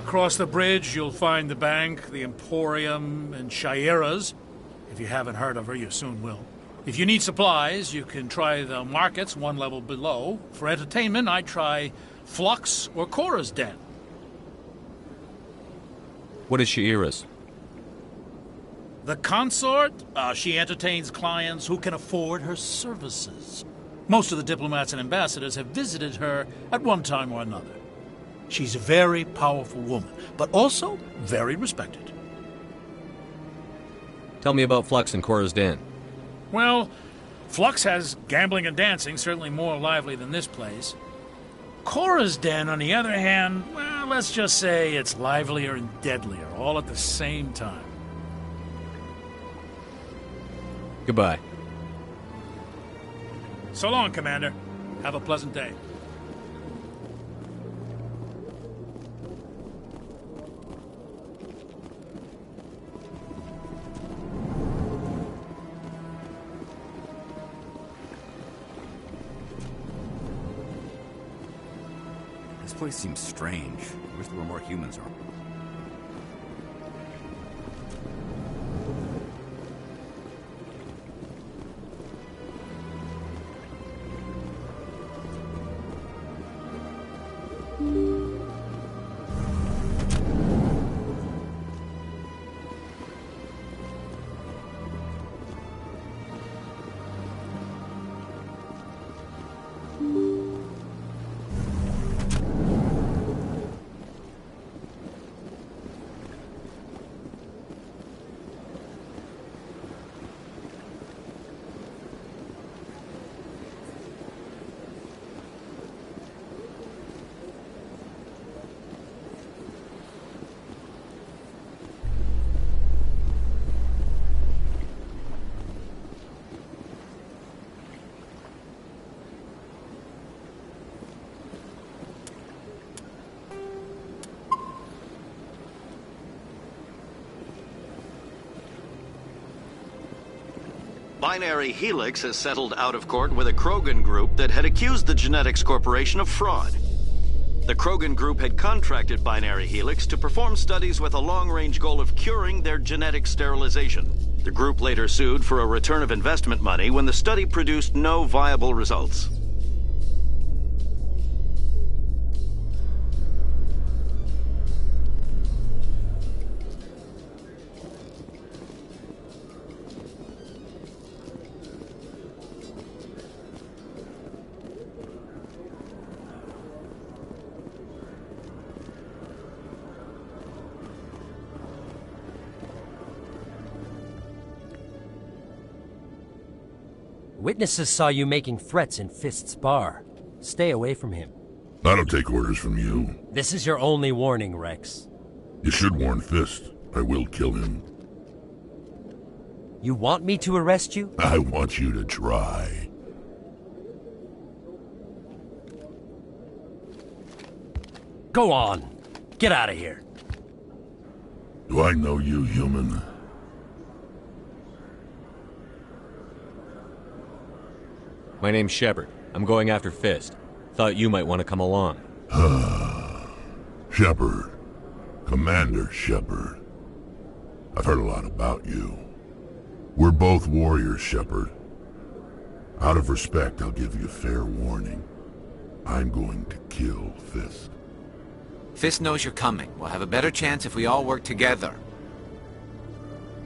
Across the bridge, you'll find the bank, the Emporium, and Shaira's. If you haven't heard of her, you soon will. If you need supplies, you can try the markets one level below. For entertainment, I'd try Flux or Cora's Den. What is Shaira's? The consort? She entertains clients who can afford her services. Most of the diplomats and ambassadors have visited her at one time or another. She's a very powerful woman, but also very respected. Tell me about Flux and Cora's Den. Well, Flux has gambling and dancing, certainly more lively than this place. Cora's Den, on the other hand, well, let's just say it's livelier and deadlier, all at the same time. Goodbye. So long, Commander. Have a pleasant day. This place seems strange. I wish there were more humans around. Binary Helix has settled out of court with a Krogan group that had accused the Genetics Corporation of fraud. The Krogan group had contracted Binary Helix to perform studies with a long-range goal of curing their genetic sterilization. The group later sued for a return of investment money when the study produced no viable results. Witnesses saw you making threats in Fist's bar. Stay away from him. I don't take orders from you. This is your only warning, Rex. You should warn Fist. I will kill him. You want me to arrest you? I want you to try. Go on. Get out of here. Do I know you, human? My name's Shepard. I'm going after Fist. Thought you might want to come along. Shepard. Commander Shepard. I've heard a lot about you. We're both warriors, Shepard. Out of respect, I'll give you fair warning. I'm going to kill Fist. Fist knows you're coming. We'll have a better chance if we all work together.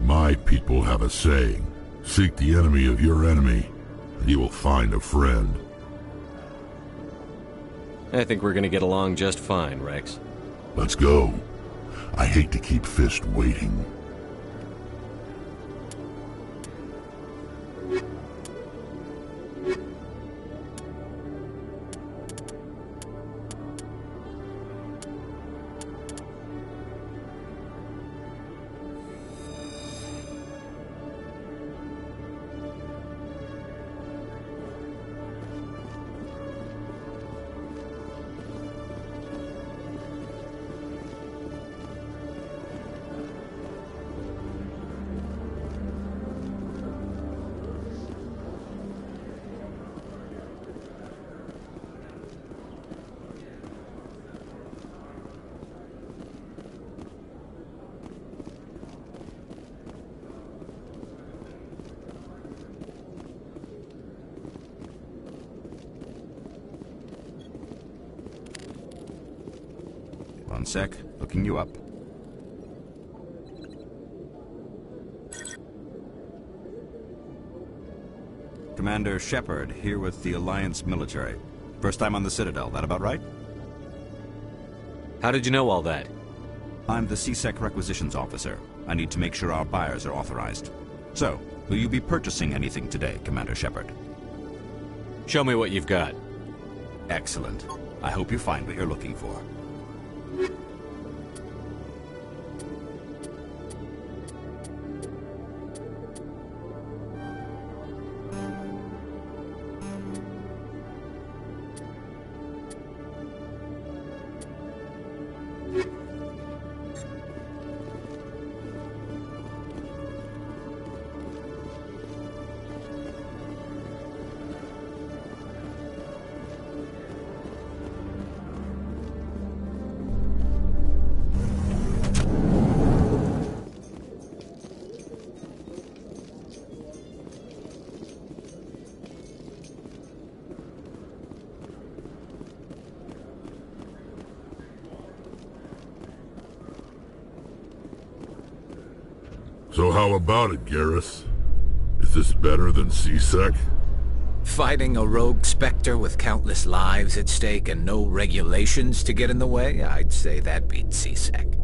My people have a saying. Seek the enemy of your enemy, and you will find a friend. I think we're gonna get along just fine, Rex. Let's go. I hate to keep Fist waiting. One sec, looking you up. Commander Shepard, here with the Alliance military. First time on the Citadel, that about right? How did you know all that? I'm the CSEC requisitions officer. I need to make sure our buyers are authorized. So, will you be purchasing anything today, Commander Shepard? Show me what you've got. Excellent. I hope you find what you're looking for. So how about it, Garrus? Is this better than CSEC? Fighting a rogue Spectre with countless lives at stake and no regulations to get in the way? I'd say that beats CSEC.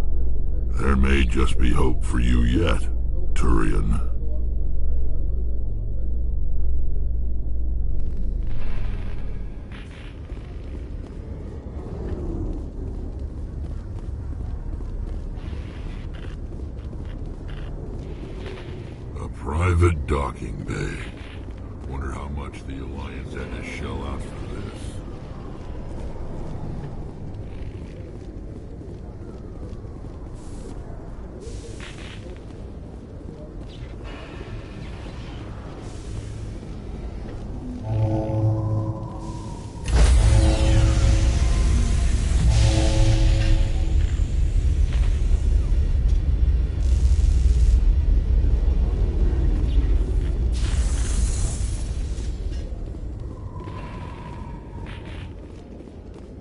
There may just be hope for you yet, Turian. Private docking bay. Wonder how much the Alliance had to shell out for this.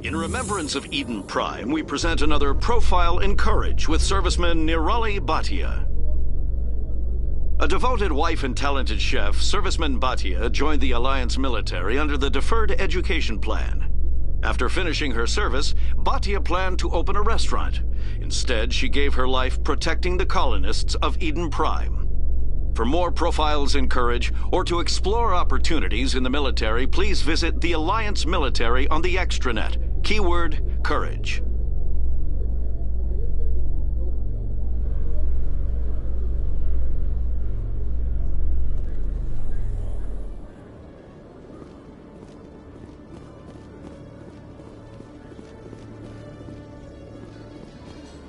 In remembrance of Eden Prime, we present another Profile in Courage with serviceman Nirali Bhatia. A devoted wife and talented chef, Serviceman Bhatia joined the Alliance military under the Deferred Education Plan. After finishing her service, Bhatia planned to open a restaurant. Instead, she gave her life protecting the colonists of Eden Prime. For more Profiles in Courage, or to explore opportunities in the military, please visit the Alliance military on the extranet. Keyword, Courage.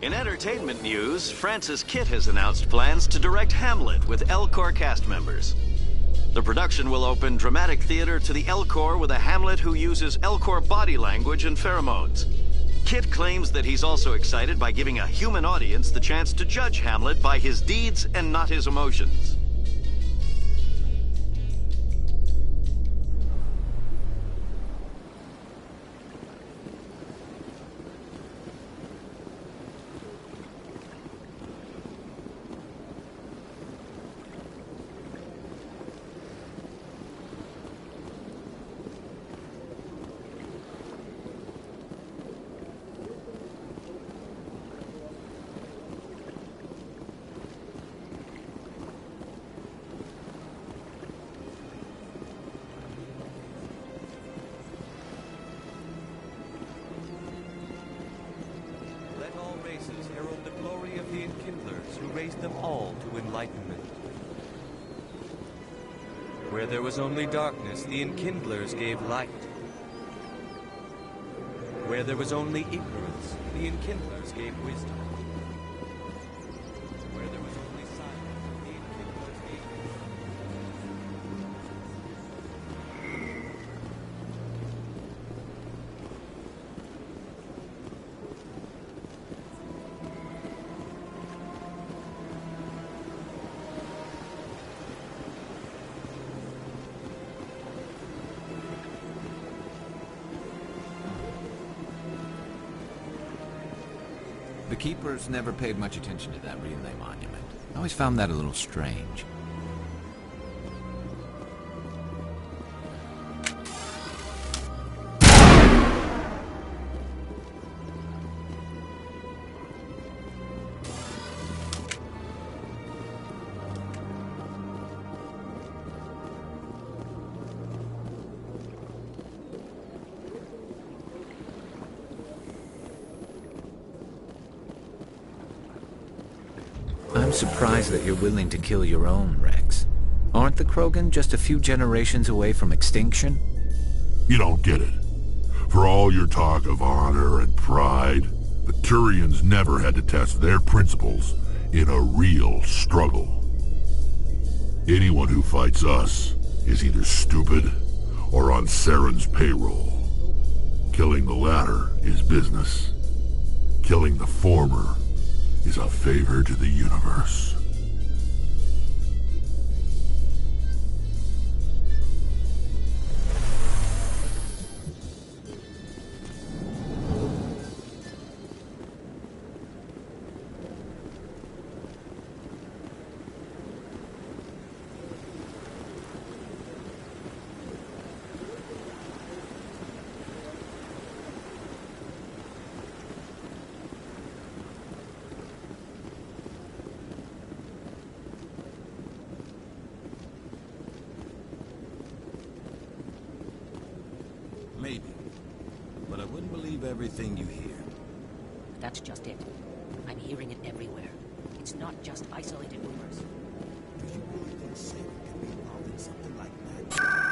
In entertainment news, Francis Kitt has announced plans to direct Hamlet with Elcor cast members. The production will open dramatic theater to the Elcor with a Hamlet who uses Elcor body language and pheromones. Kitt claims that he's also excited by giving a human audience the chance to judge Hamlet by his deeds and not his emotions. Herald the glory of the Enkindlers who raised them all to enlightenment. Where there was only darkness, the Enkindlers gave light. Where there was only ignorance, the Enkindlers gave wisdom. Where there was only silence, the Enkindlers gave The Keepers never paid much attention to that relay monument. I always found that a little strange. I'm surprised that you're willing to kill your own, Rex. Aren't the Krogan just a few generations away from extinction? You don't get it. For all your talk of honor and pride, the Turians never had to test their principles in a real struggle. Anyone who fights us is either stupid or on Saren's payroll. Killing the latter is business. Killing the former is a favor to the universe. Maybe. But I wouldn't believe everything you hear. That's just it. I'm hearing it everywhere. It's not just isolated rumors. Do you really think Satan could be involved in something like that?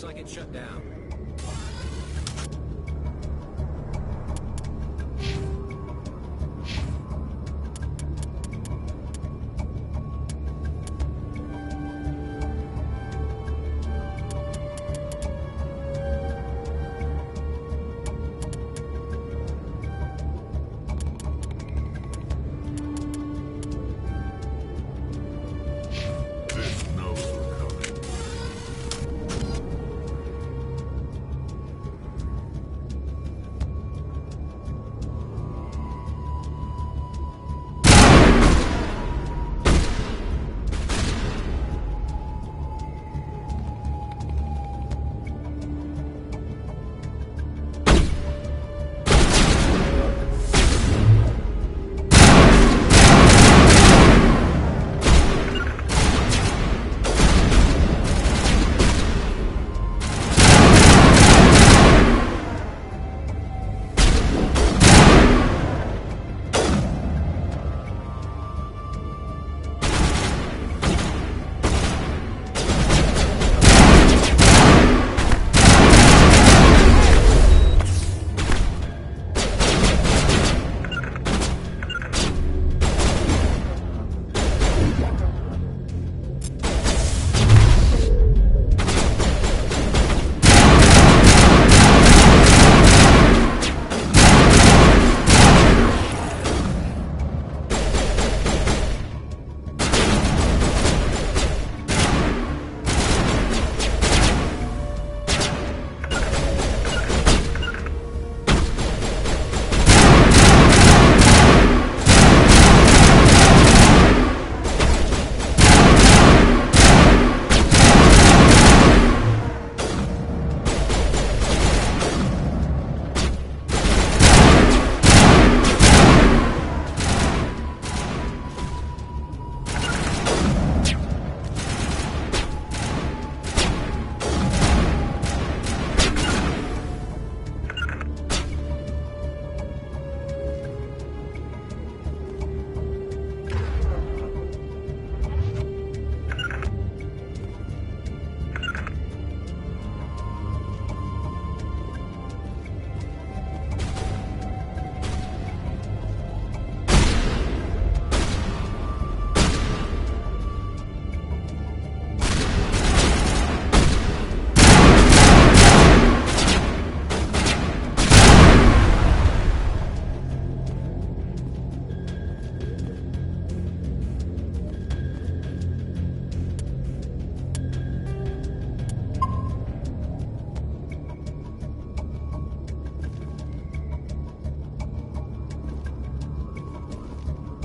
Looks like it's shut down.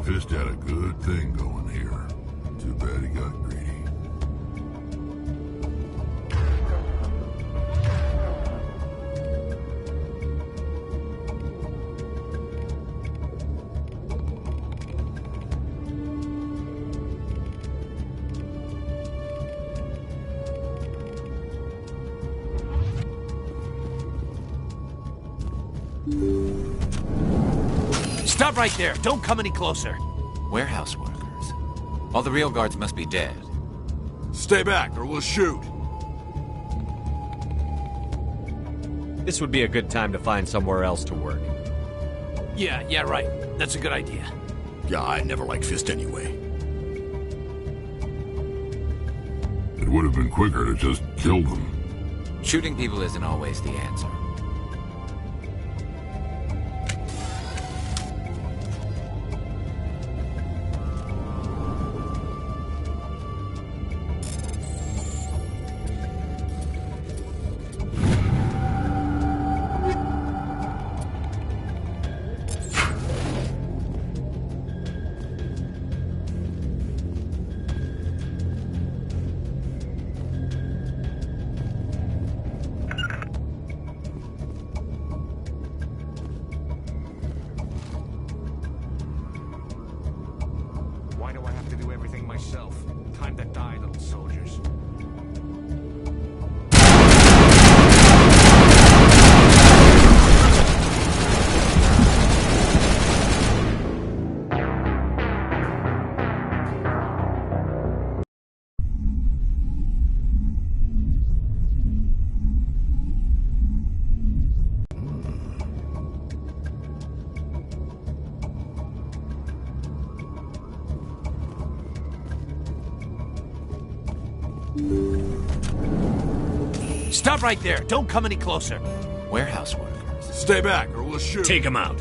Fist had a good thing going here. Too bad he got greedy. Stop right there! Don't come any closer! Warehouse workers. All the real guards must be dead. Stay back or we'll shoot. This would be a good time to find somewhere else to work. Yeah, right. That's a good idea. Yeah, I never liked Fist anyway. It would have been quicker to just kill them. Shooting people isn't always the answer. Stop right there. Don't come any closer. Warehouse workers. Stay back or we'll shoot. Take him out.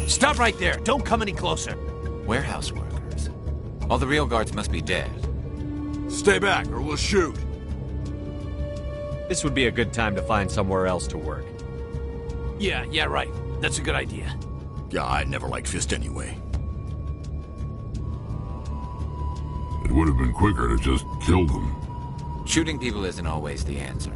Stop right there. Don't come any closer. Warehouse workers. All the real guards must be dead. Stay back or we'll shoot. This would be a good time to find somewhere else to work. Yeah, right. That's a good idea. Yeah, I never liked Fist anyway. It would have been quicker to just kill them. Shooting people isn't always the answer.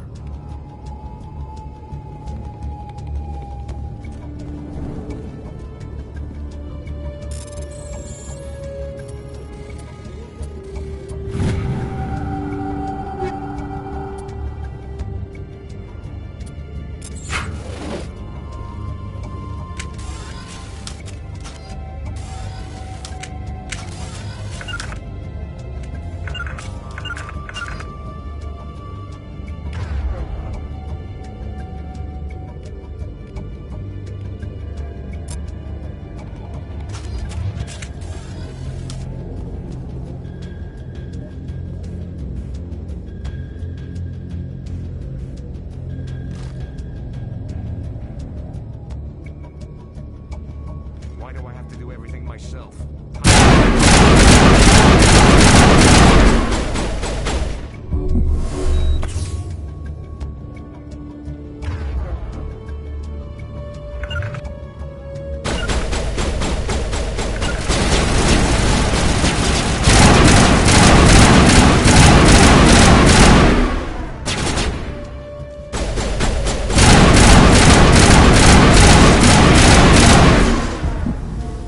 Why do I have to do everything myself?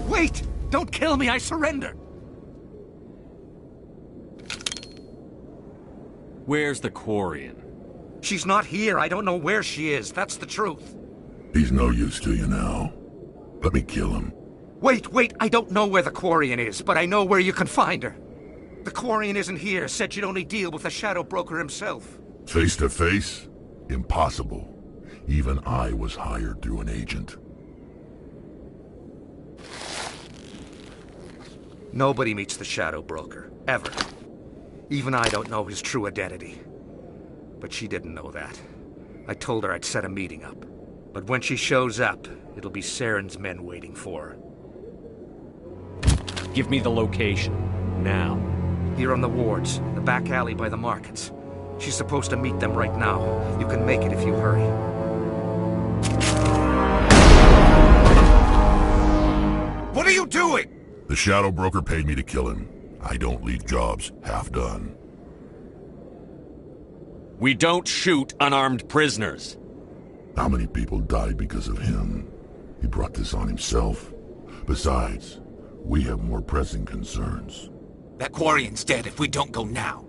Wait! Don't kill me, I surrender! Where's the Quarian? She's not here. I don't know where she is. That's the truth. He's no use to you now. Let me kill him. Wait. I don't know where the Quarian is, but I know where you can find her. The Quarian isn't here. Said she'd only deal with the Shadow Broker himself. Face to face? Impossible. Even I was hired through an agent. Nobody meets the Shadow Broker. Ever. Even I don't know his true identity. But she didn't know that. I told her I'd set a meeting up. But when she shows up, it'll be Saren's men waiting for her. Give me the location. Now. Here on the wards, the back alley by the markets. She's supposed to meet them right now. You can make it if you hurry. What are you doing? The Shadow Broker paid me to kill him. I don't leave jobs half done. We don't shoot unarmed prisoners. How many people died because of him? He brought this on himself. Besides, we have more pressing concerns. That Quarian's dead if we don't go now.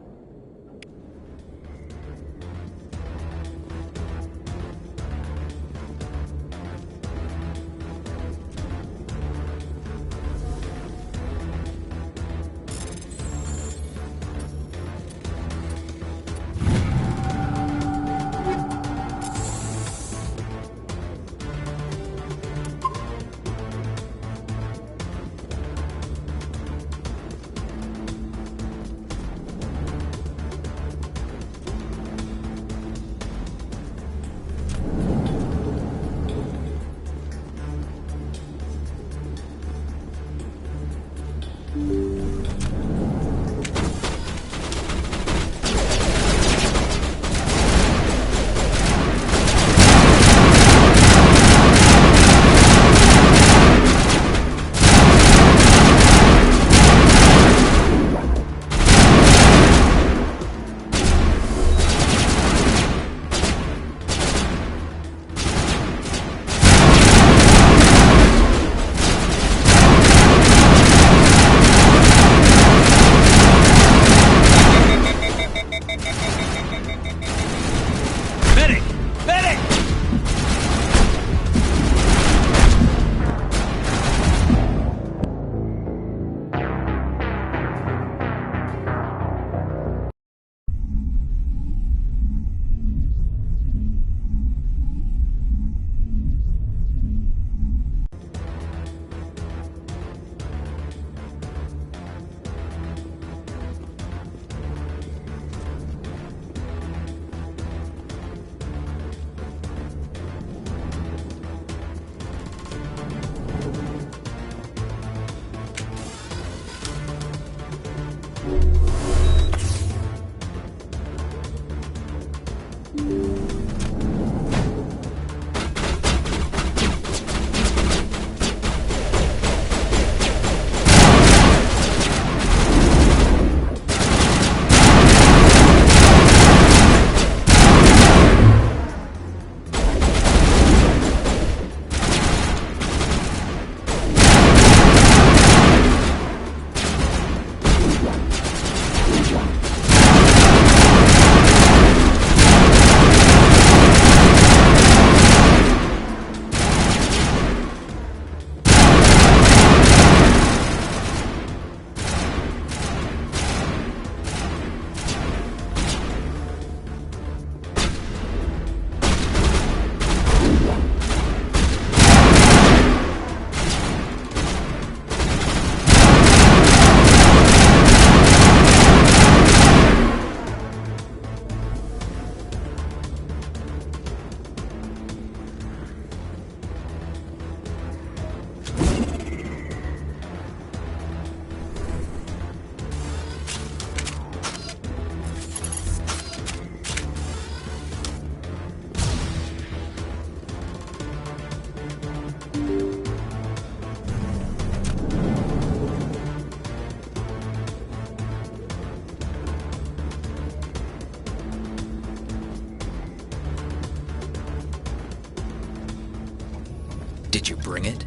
Did you bring it?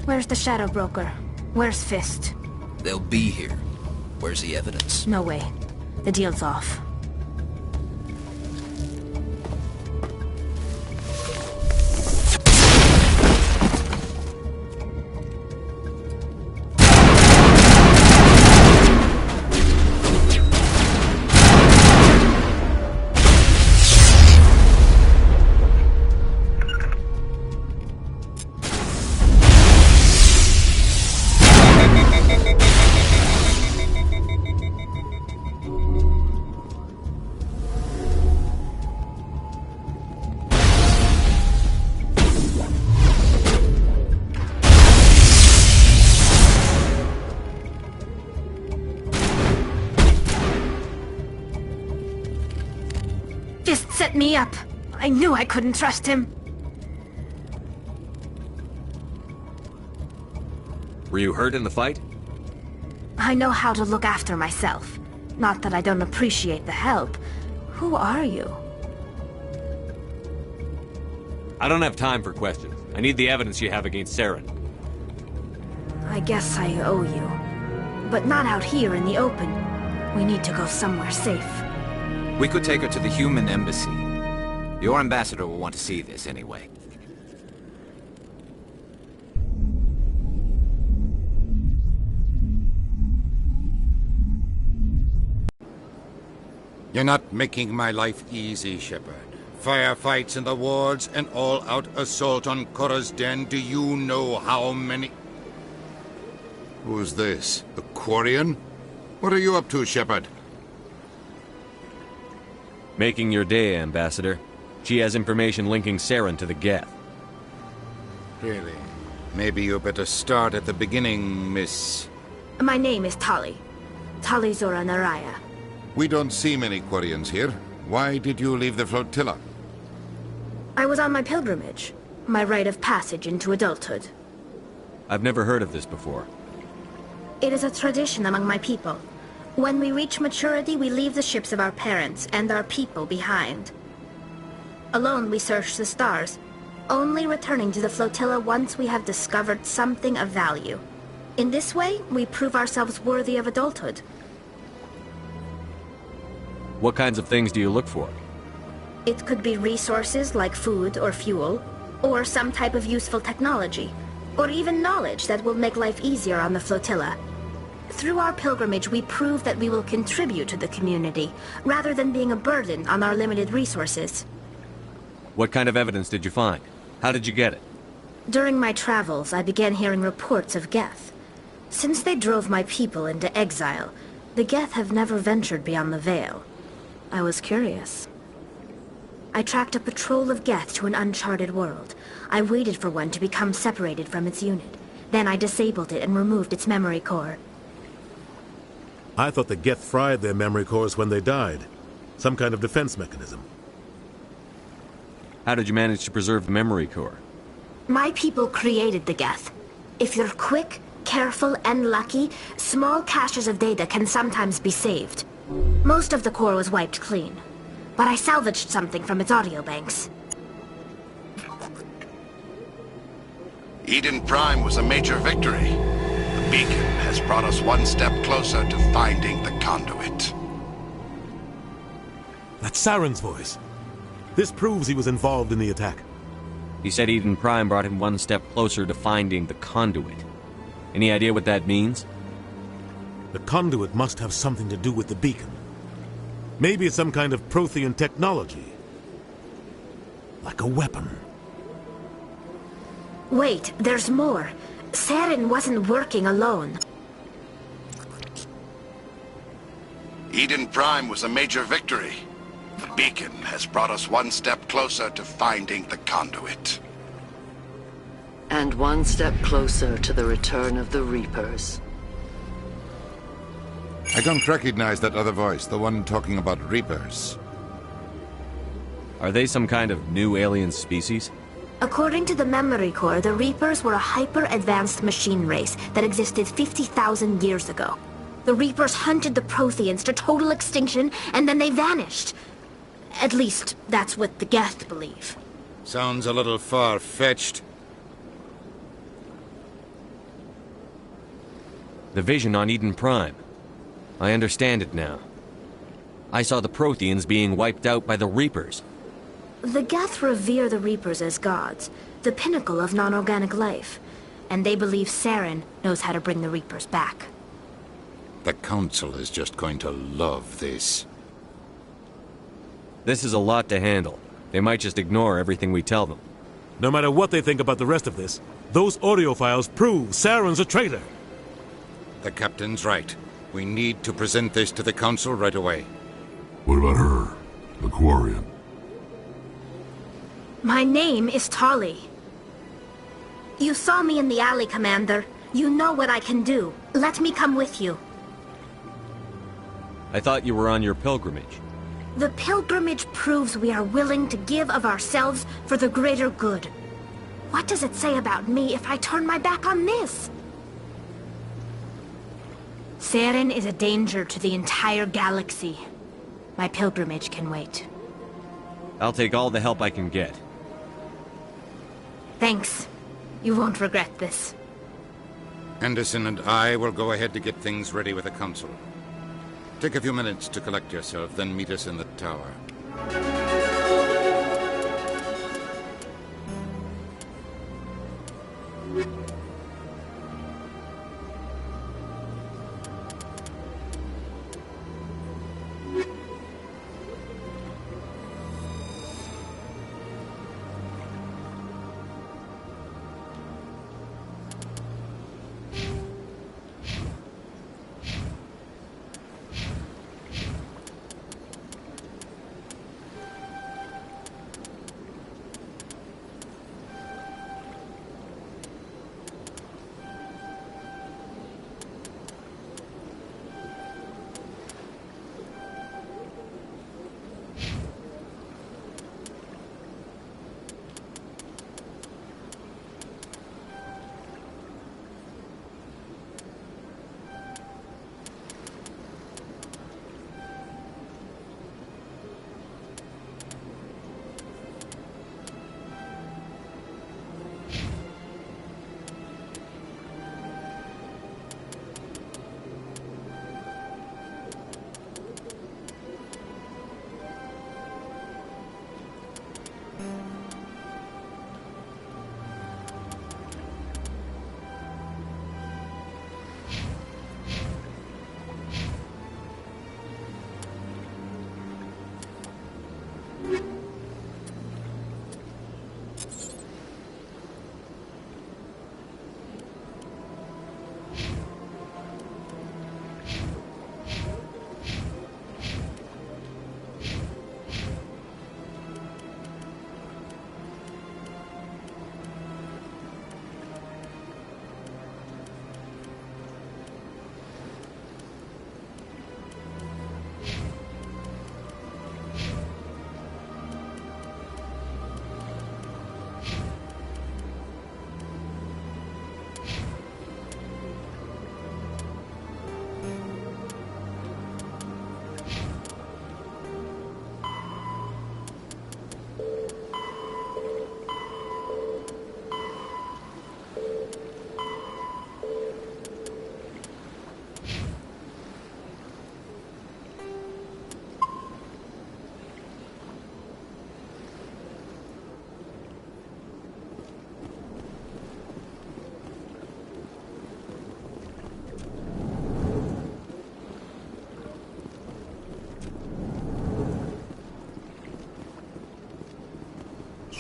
Where's the Shadow Broker? Where's Fist? They'll be here. Where's the evidence? No way. The deal's off. Fist set me up. I knew I couldn't trust him. Were you hurt in the fight? I know how to look after myself. Not that I don't appreciate the help. Who are you? I don't have time for questions. I need the evidence you have against Saren. I guess I owe you. But not out here in the open. We need to go somewhere safe. We could take her to the human embassy. Your ambassador will want to see this anyway. You're not making my life easy, Shepard. Firefights in the wards, an all-out assault on Korra's den. Do you know how many... Who's this? The Quarian? What are you up to, Shepard? Making your day, Ambassador. She has information linking Saren to the Geth. Really? Maybe you better start at the beginning, Miss... My name is Tali. Tali Zora Naraya. We don't see many Quarians here. Why did you leave the flotilla? I was on my pilgrimage. My rite of passage into adulthood. I've never heard of this before. It is a tradition among my people. When we reach maturity, we leave the ships of our parents and our people behind. Alone, we search the stars, only returning to the flotilla once we have discovered something of value. In this way, we prove ourselves worthy of adulthood. What kinds of things do you look for? It could be resources like food or fuel, or some type of useful technology, or even knowledge that will make life easier on the flotilla. Through our pilgrimage, we prove that we will contribute to the community, rather than being a burden on our limited resources. What kind of evidence did you find? How did you get it? During my travels, I began hearing reports of Geth. Since they drove my people into exile, the Geth have never ventured beyond the Veil. I was curious. I tracked a patrol of Geth to an uncharted world. I waited for one to become separated from its unit. Then I disabled it and removed its memory core. I thought the Geth fried their memory cores when they died. Some kind of defense mechanism. How did you manage to preserve the memory core? My people created the Geth. If you're quick, careful, and lucky, small caches of data can sometimes be saved. Most of the core was wiped clean, but I salvaged something from its audio banks. Eden Prime was a major victory. The beacon has brought us one step closer to finding the conduit. That's Saren's voice. This proves he was involved in the attack. He said Eden Prime brought him one step closer to finding the conduit. Any idea what that means? The conduit must have something to do with the beacon. Maybe it's some kind of Prothean technology. Like a weapon. Wait, there's more. Saren wasn't working alone. Eden Prime was a major victory. The beacon has brought us one step closer to finding the conduit. And one step closer to the return of the Reapers. I don't recognize that other voice, the one talking about Reapers. Are they some kind of new alien species? According to the memory core, the Reapers were a hyper-advanced machine race that existed 50,000 years ago. The Reapers hunted the Protheans to total extinction, and then they vanished. At least, that's what the Geth believe. Sounds a little far-fetched. The vision on Eden Prime. I understand it now. I saw the Protheans being wiped out by the Reapers. The Geth revere the Reapers as gods, the pinnacle of non-organic life. And they believe Saren knows how to bring the Reapers back. The Council is just going to love this. This is a lot to handle. They might just ignore everything we tell them. No matter what they think about the rest of this, those audio files prove Saren's a traitor. The Captain's right. We need to present this to the Council right away. What about her? The Quarian? My name is Tali. You saw me in the alley, Commander. You know what I can do. Let me come with you. I thought you were on your pilgrimage. The pilgrimage proves we are willing to give of ourselves for the greater good. What does it say about me if I turn my back on this? Saren is a danger to the entire galaxy. My pilgrimage can wait. I'll take all the help I can get. Thanks. You won't regret this. Anderson and I will go ahead to get things ready with the Council. Take a few minutes to collect yourself, then meet us in the tower.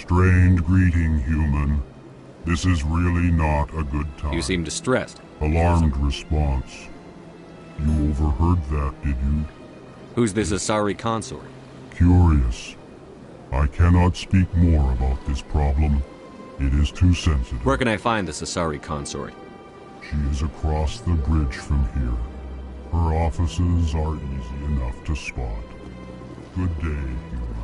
Strained greeting, human. This is really not a good time. You seem distressed. Alarmed response. You overheard that, did you? Who's this Asari consort? Curious. I cannot speak more about this problem. It is too sensitive. Where can I find this Asari consort? She is across the bridge from here. Her offices are easy enough to spot. Good day, human.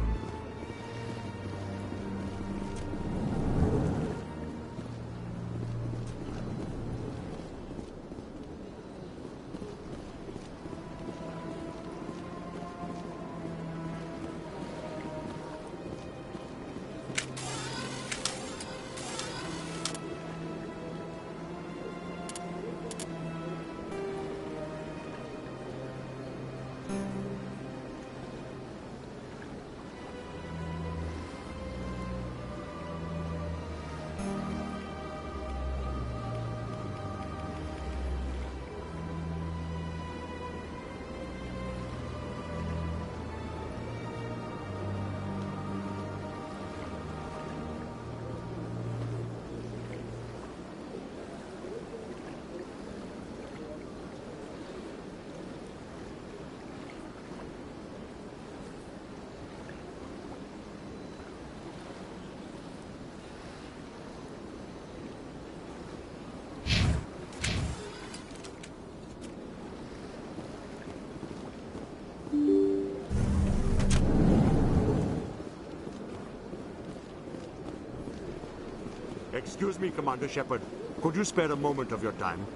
Excuse me, Commander Shepard. Could you spare a moment of your time?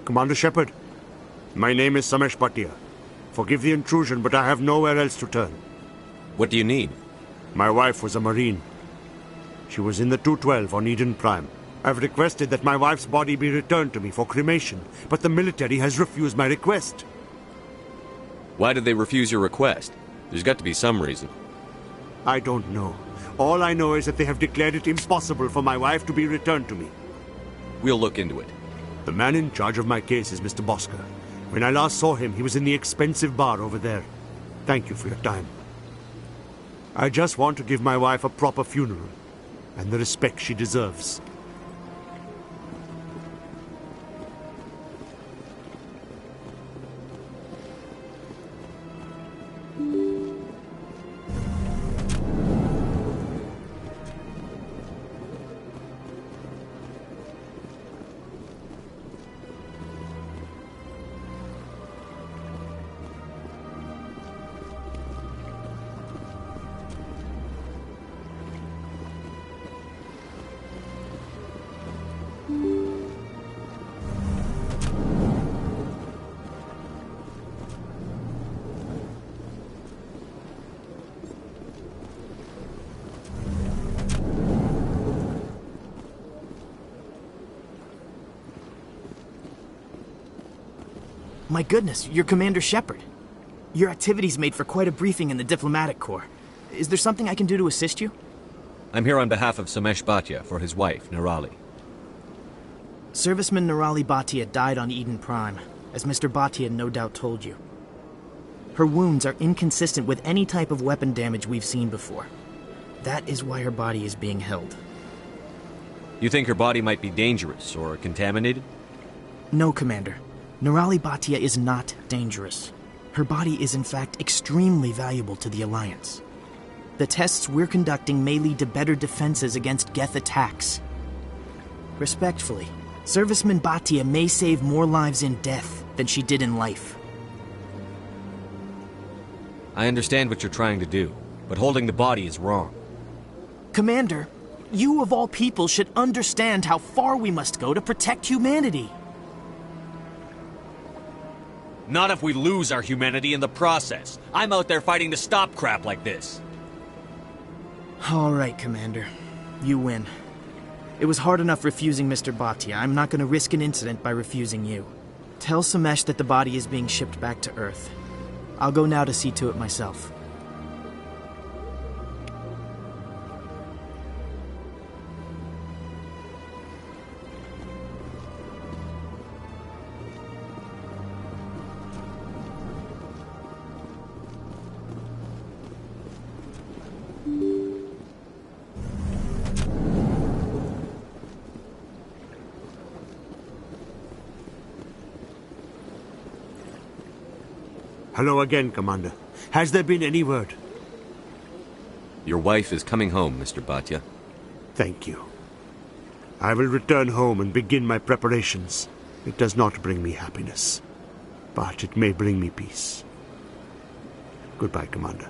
Commander Shepard, my name is Samesh Bhatia. Forgive the intrusion, but I have nowhere else to turn. What do you need? My wife was a Marine. She was in the 212 on Eden Prime. I've requested that my wife's body be returned to me for cremation, but the military has refused my request. Why did they refuse your request? There's got to be some reason. I don't know. All I know is that they have declared it impossible for my wife to be returned to me. We'll look into it. The man in charge of my case is Mr. Bosker. When I last saw him, he was in the expensive bar over there. Thank you for your time. I just want to give my wife a proper funeral, and the respect she deserves. My goodness, you're Commander Shepard. Your activities made for quite a briefing in the Diplomatic Corps. Is there something I can do to assist you? I'm here on behalf of Samesh Bhatia for his wife, Nirali. Serviceman Nirali Bhatia died on Eden Prime, as Mr. Bhatia no doubt told you. Her wounds are inconsistent with any type of weapon damage we've seen before. That is why her body is being held. You think her body might be dangerous or contaminated? No, Commander. Nirali Bhatia is not dangerous. Her body is in fact extremely valuable to the Alliance. The tests we're conducting may lead to better defenses against Geth attacks. Respectfully, Serviceman Bhatia may save more lives in death than she did in life. I understand what you're trying to do, but holding the body is wrong. Commander, you of all people should understand how far we must go to protect humanity. Not if we lose our humanity in the process. I'm out there fighting to stop crap like this. All right, Commander. You win. It was hard enough refusing Mr. Bhatia. I'm not going to risk an incident by refusing you. Tell Samesh that the body is being shipped back to Earth. I'll go now to see to it myself. Hello again, Commander. Has there been any word? Your wife is coming home, Mr. Bhatia. Thank you. I will return home and begin my preparations. It does not bring me happiness, but it may bring me peace. Goodbye, Commander.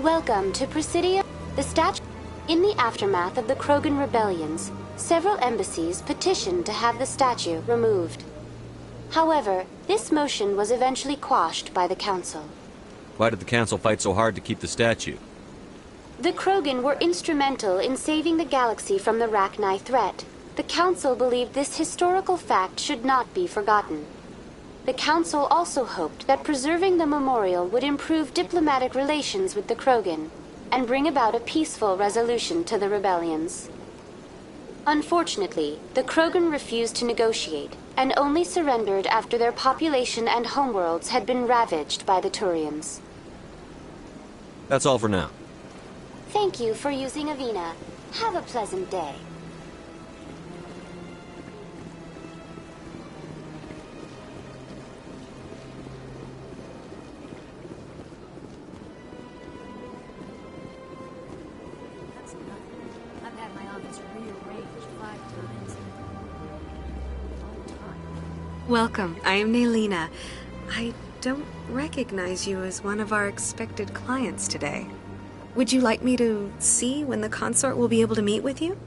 Welcome to Presidio. The statue. In the aftermath of the Krogan rebellions, several embassies petitioned to have the statue removed. However, this motion was eventually quashed by the Council. Why did the Council fight so hard to keep the statue? The Krogan were instrumental in saving the galaxy from the Rachni threat. The Council believed this historical fact should not be forgotten. The Council also hoped that preserving the memorial would improve diplomatic relations with the Krogan and bring about a peaceful resolution to the rebellions. Unfortunately, the Krogan refused to negotiate and only surrendered after their population and homeworlds had been ravaged by the Turians. That's all for now. Thank you for using Avina. Have a pleasant day. I've had my office rearranged 5 times. Welcome. I am Naylina. I don't recognize you as one of our expected clients today. Would you like me to see when the consort will be able to meet with you?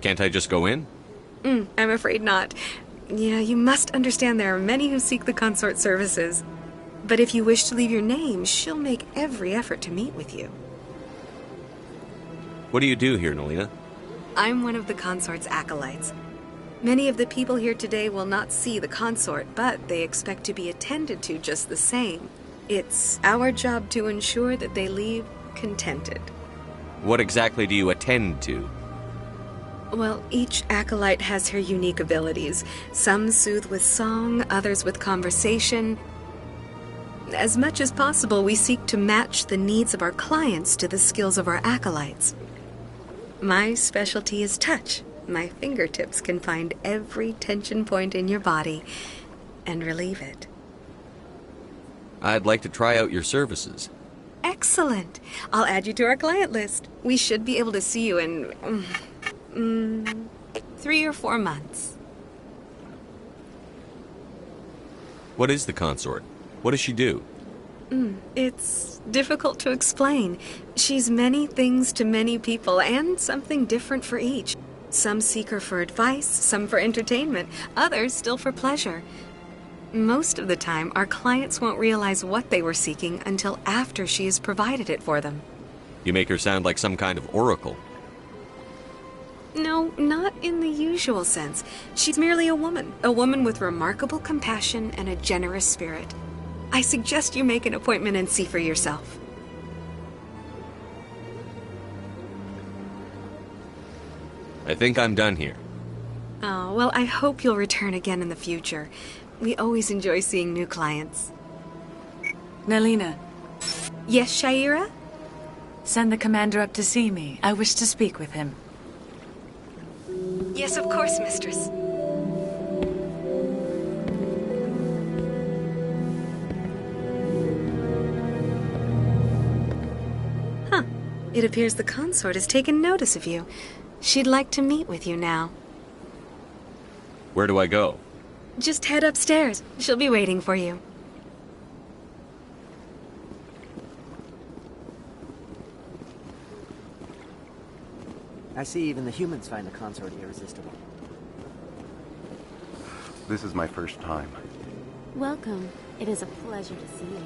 Can't I just go in? I'm afraid not. Yeah, you must understand there are many who seek the consort services. But if you wish to leave your name, she'll make every effort to meet with you. What do you do here, Naylina? I'm one of the consort's acolytes. Many of the people here today will not see the consort, but they expect to be attended to just the same. It's our job to ensure that they leave contented. What exactly do you attend to? Well, each acolyte has her unique abilities. Some soothe with song, others with conversation. As much as possible, we seek to match the needs of our clients to the skills of our acolytes. My specialty is touch. My fingertips can find every tension point in your body and relieve it. I'd like to try out your services. Excellent. I'll add you to our client list. We should be able to see you in 3 or 4 months. What is the consort? What does she do? It's difficult to explain. She's many things to many people, and something different for each. Some seek her for advice, some for entertainment, others still for pleasure. Most of the time, our clients won't realize what they were seeking until after she has provided it for them. You make her sound like some kind of oracle. No, not in the usual sense. She's merely a woman with remarkable compassion and a generous spirit. I suggest you make an appointment and see for yourself. I think I'm done here. Oh, well, I hope you'll return again in the future. We always enjoy seeing new clients. Naylina. Yes, Shaira? Send the commander up to see me. I wish to speak with him. Yes, of course, mistress. Huh. It appears the consort has taken notice of you. She'd like to meet with you now. Where do I go? Just head upstairs. She'll be waiting for you. I see even the humans find the consort irresistible. This is my first time. Welcome. It is a pleasure to see you.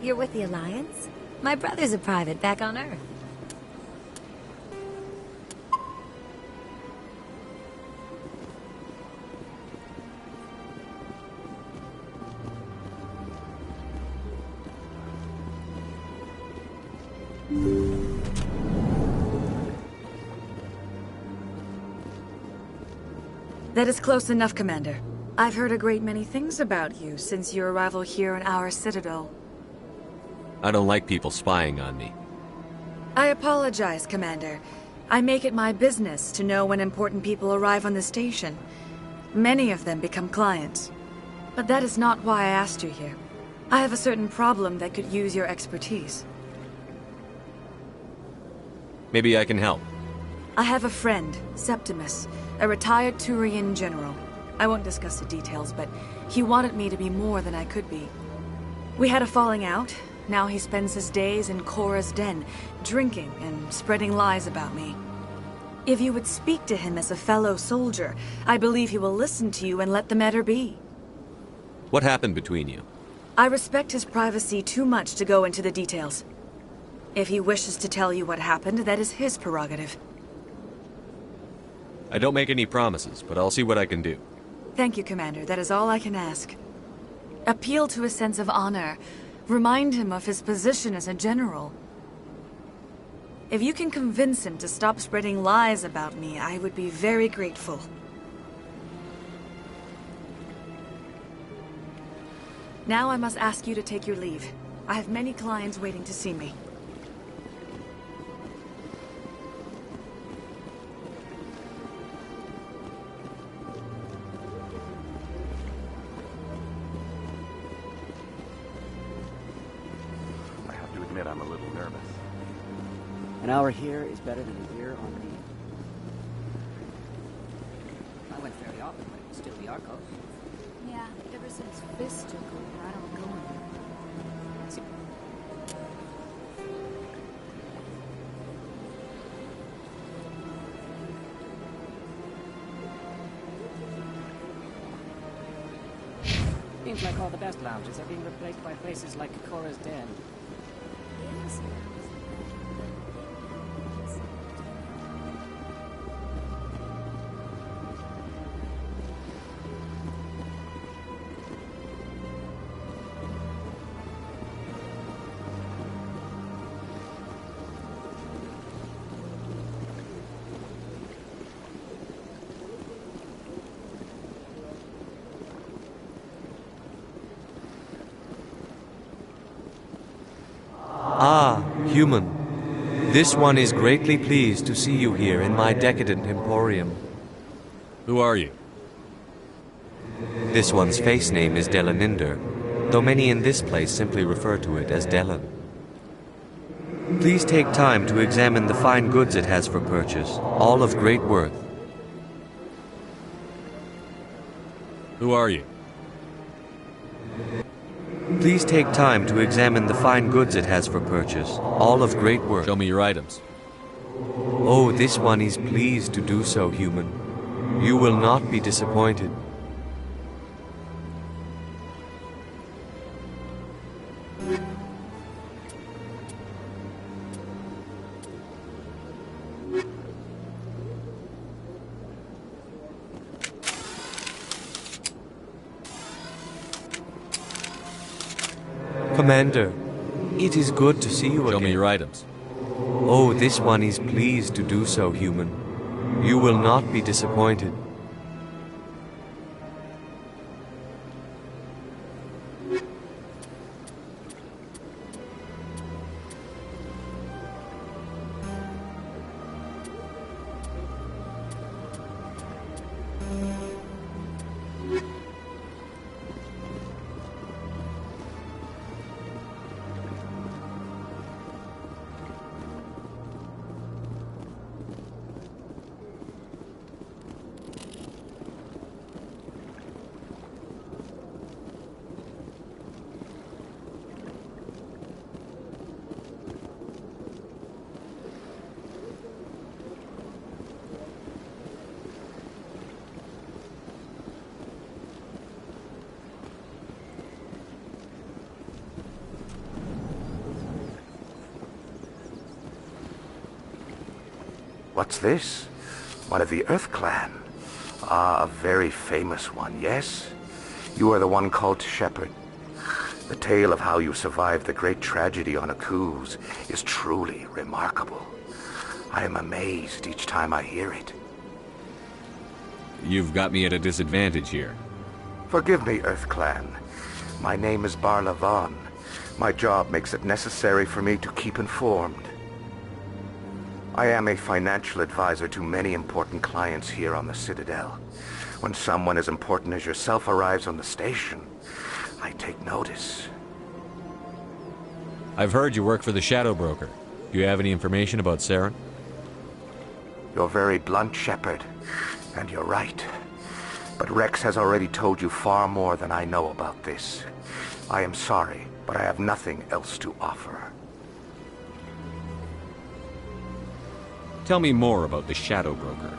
You're with the Alliance? My brother's a private back on Earth. That is close enough, Commander. I've heard a great many things about you since your arrival here in our citadel. I don't like people spying on me. I apologize, Commander. I make it my business to know when important people arrive on the station. Many of them become clients. But that is not why I asked you here. I have a certain problem that could use your expertise. Maybe I can help. I have a friend, Septimus, a retired Turian general. I won't discuss the details, but he wanted me to be more than I could be. We had a falling out. Now he spends his days in Korra's den, drinking and spreading lies about me. If you would speak to him as a fellow soldier, I believe he will listen to you and let the matter be. What happened between you? I respect his privacy too much to go into the details. If he wishes to tell you what happened, that is his prerogative. I don't make any promises, but I'll see what I can do. Thank you, Commander. That is all I can ask. Appeal to his sense of honor. Remind him of his position as a general. If you can convince him to stop spreading lies about me, I would be very grateful. Now I must ask you to take your leave. I have many clients waiting to see me. I have to admit I'm a little nervous. An hour here is better than a year on leave. I went fairly often, but it was still the Arcos. Yeah, ever since Fist took over, I don't go anymore. Seems like all the best lounges are being replaced by places like Cora's Den. Ah, human. This one is greatly pleased to see you here in my decadent emporium. Who are you? This one's face name is Delaninder, though many in this place simply refer to it as Delan. Please take time to examine the fine goods it has for purchase, all of great worth. Who are you? Please take time to examine the fine goods it has for purchase, all of great worth. Show me your items. Oh, this one is pleased to do so, human. You will not be disappointed. Commander, it is good to see you again. Show me your items. Oh, this one is pleased to do so, human. You will not be disappointed. What's this? One of the Earth Clan. Ah, a very famous one, yes? You are the one called Shepherd. The tale of how you survived the great tragedy on Akuz is truly remarkable. I am amazed each time I hear it. You've got me at a disadvantage here. Forgive me, Earth Clan. My name is Barla Vaughn. My job makes it necessary for me to keep informed. I am a financial advisor to many important clients here on the Citadel. When someone as important as yourself arrives on the station, I take notice. I've heard you work for the Shadow Broker. Do you have any information about Saren? You're very blunt, Shepard, and you're right. But Rex has already told you far more than I know about this. I am sorry, but I have nothing else to offer. Tell me more about the Shadow Broker.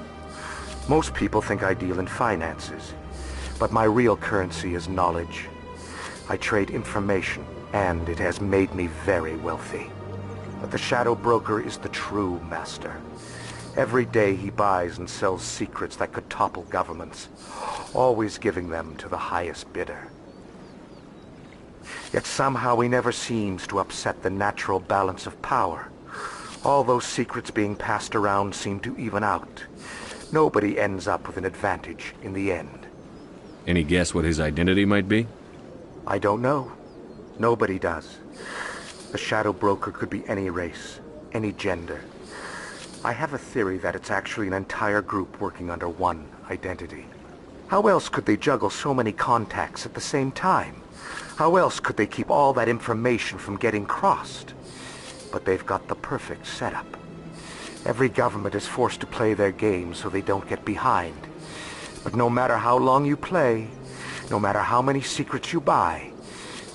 Most people think I deal in finances, but my real currency is knowledge I trade information, and it has made me very wealthy. But the Shadow Broker is the true master. Every day he buys and sells secrets that could topple governments, always giving them to the highest bidder. Yet somehow he never seems to upset the natural balance of power. All those secrets being passed around seem to even out. Nobody ends up with an advantage in the end. Any guess what his identity might be? I don't know. Nobody does. The Shadow Broker could be any race, any gender. I have a theory that it's actually an entire group working under one identity. How else could they juggle so many contacts at the same time? How else could they keep all that information from getting crossed? But they've got the perfect setup. Every government is forced to play their game so they don't get behind. But no matter how long you play, no matter how many secrets you buy,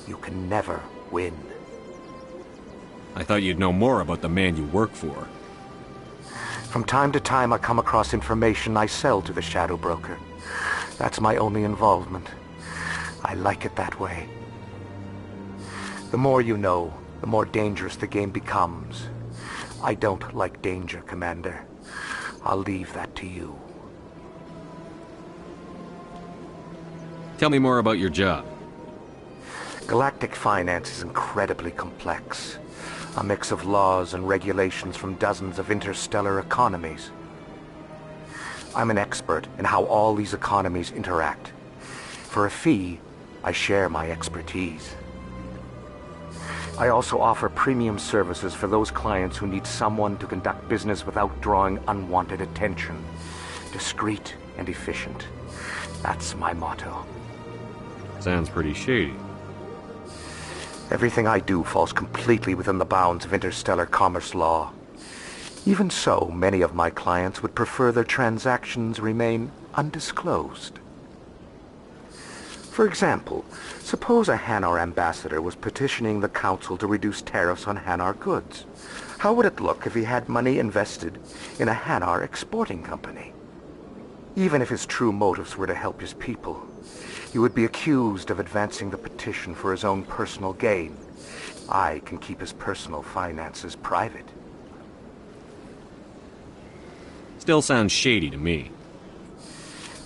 you can never win. I thought you'd know more about the man you work for. From time to time I come across information I sell to the Shadow Broker. That's my only involvement. I like it that way. The more you know, the more dangerous the game becomes. I don't like danger, Commander. I'll leave that to you. Tell me more about your job. Galactic finance is incredibly complex. A mix of laws and regulations from dozens of interstellar economies. I'm an expert in how all these economies interact. For a fee, I share my expertise. I also offer premium services for those clients who need someone to conduct business without drawing unwanted attention. Discreet and efficient. That's my motto. Sounds pretty shady. Everything I do falls completely within the bounds of interstellar commerce law. Even so, many of my clients would prefer their transactions remain undisclosed. For example, suppose a Hanar ambassador was petitioning the Council to reduce tariffs on Hanar goods. How would it look if he had money invested in a Hanar exporting company? Even if his true motives were to help his people, he would be accused of advancing the petition for his own personal gain. I can keep his personal finances private. Still sounds shady to me.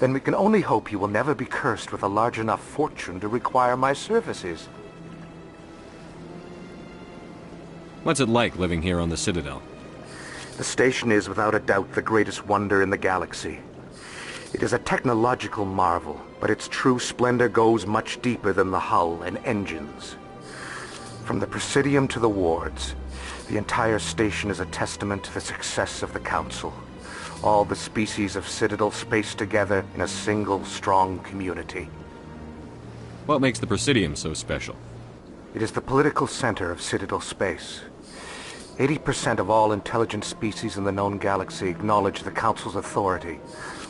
Then we can only hope you will never be cursed with a large enough fortune to require my services. What's it like living here on the Citadel? The station is without a doubt the greatest wonder in the galaxy. It is a technological marvel, but its true splendor goes much deeper than the hull and engines. From the Presidium to the wards, the entire station is a testament to the success of the Council. All the species of Citadel spaced together in a single, strong community. What makes the Presidium so special? It is the political center of Citadel space. 80% of all intelligent species in the known galaxy acknowledge the Council's authority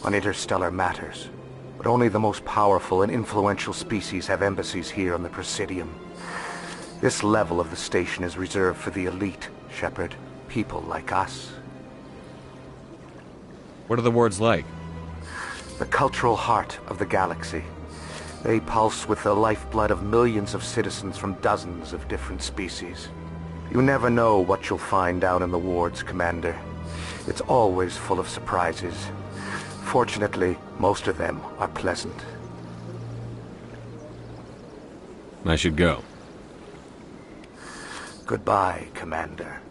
on interstellar matters. But only the most powerful and influential species have embassies here on the Presidium. This level of the station is reserved for the elite, Shepard. People like us. What are the wards like? The cultural heart of the galaxy. They pulse with the lifeblood of millions of citizens from dozens of different species. You never know what you'll find down in the wards, Commander. It's always full of surprises. Fortunately, most of them are pleasant. I should go. Goodbye, Commander.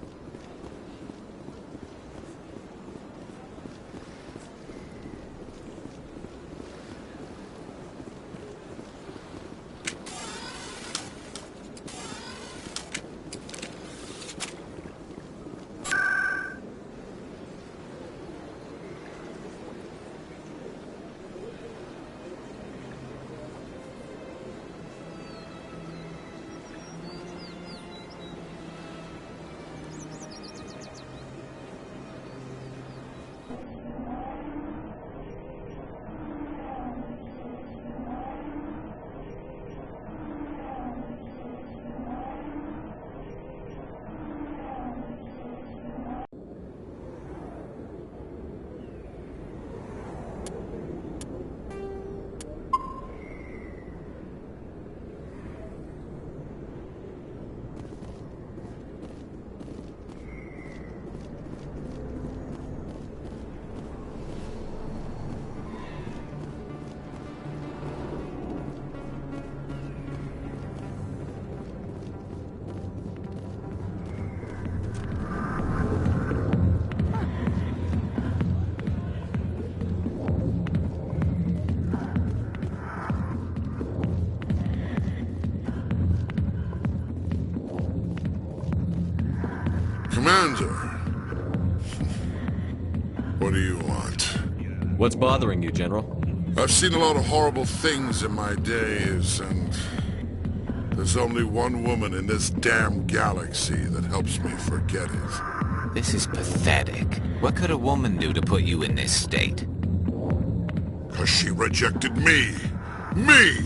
Commander. What do you want? What's bothering you, General? I've seen a lot of horrible things in my days, and there's only one woman in this damn galaxy that helps me forget it. This is pathetic. What could a woman do to put you in this state? 'Cause she rejected me! Me!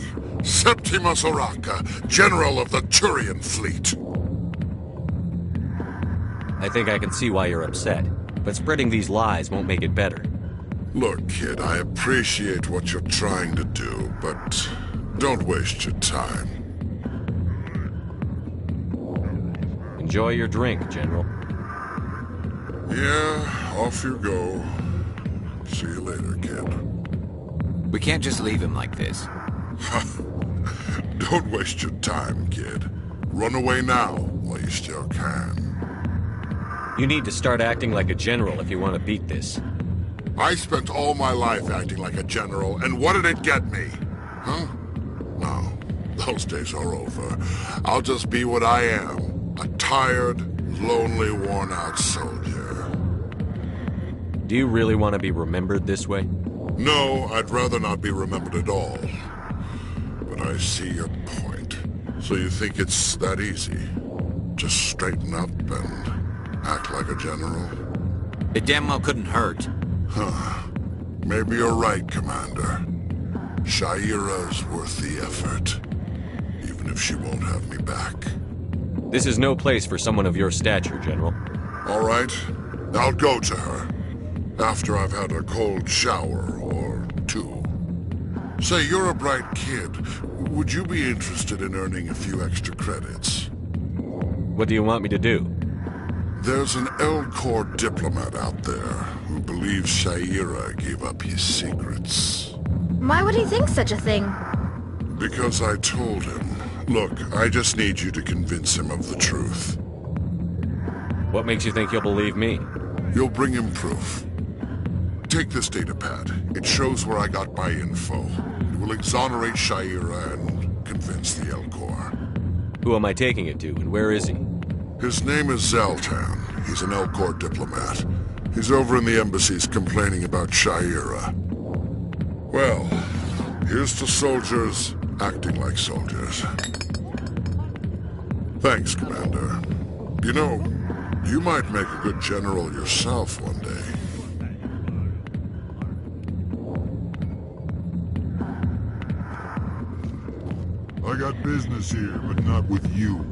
Septimus Oraka, General of the Turian Fleet! I think I can see why you're upset, but spreading these lies won't make it better. Look, kid, I appreciate what you're trying to do, but don't waste your time. Enjoy your drink, General. Yeah, off you go. See you later, kid. We can't just leave him like this. Don't waste your time, kid. Run away now, while you still can. You need to start acting like a general if you want to beat this. I spent all my life acting like a general, and what did it get me? Huh? No, those days are over. I'll just be what I am. A tired, lonely, worn-out soldier. Do you really want to be remembered this way? No, I'd rather not be remembered at all. But I see your point. So you think it's that easy? Just straighten up and act like a general? It damn well couldn't hurt. Huh. Maybe you're right, Commander. Shaira's worth the effort. Even if she won't have me back. This is no place for someone of your stature, General. All right. I'll go to her. After I've had a cold shower or two. Say, you're a bright kid. Would you be interested in earning a few extra credits? What do you want me to do? There's an Elcor diplomat out there who believes Shaira gave up his secrets. Why would he think such a thing? Because I told him. Look, I just need you to convince him of the truth. What makes you think he'll believe me? You'll bring him proof. Take this datapad. It shows where I got my info. It will exonerate Shaira and convince the Elcor. Who am I taking it to, and where is he? His name is Zaltan. He's an Elcor diplomat. He's over in the embassies complaining about Shaira. Well, here's to soldiers acting like soldiers. Thanks, Commander. You know, you might make a good general yourself one day. I got business here, but not with you.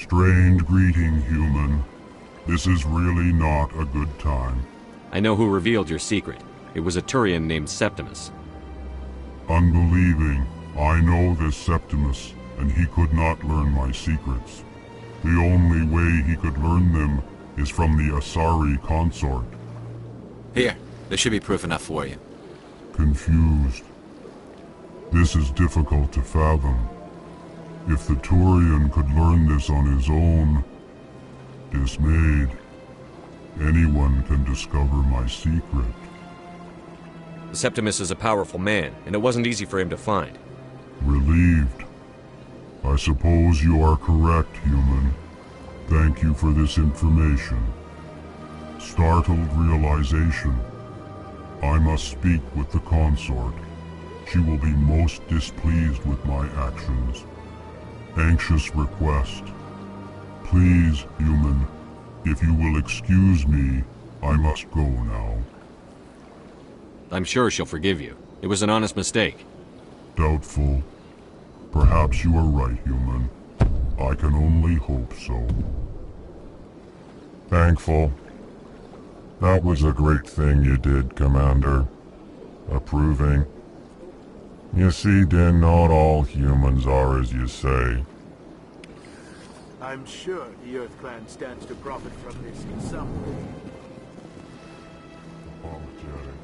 Strange greeting, human. This is really not a good time. I know who revealed your secret. It was a Turian named Septimus. Unbelieving. I know this Septimus, and he could not learn my secrets. The only way he could learn them is from the Asari consort. Here, this should be proof enough for you. Confused. This is difficult to fathom. If the Turian could learn this on his own, dismayed, anyone can discover my secret. Septimus is a powerful man, and it wasn't easy for him to find. Relieved. I suppose you are correct, human. Thank you for this information. Startled realization. I must speak with the consort. She will be most displeased with my actions. Anxious request. Please, human, if you will excuse me, I must go now. I'm sure she'll forgive you. It was an honest mistake. Doubtful. Perhaps you are right, human. I can only hope so. Thankful. That was a great thing you did, Commander. Approving. You see, Din, not all humans are as you say. I'm sure the Earth Clan stands to profit from this in some way. Apologetic.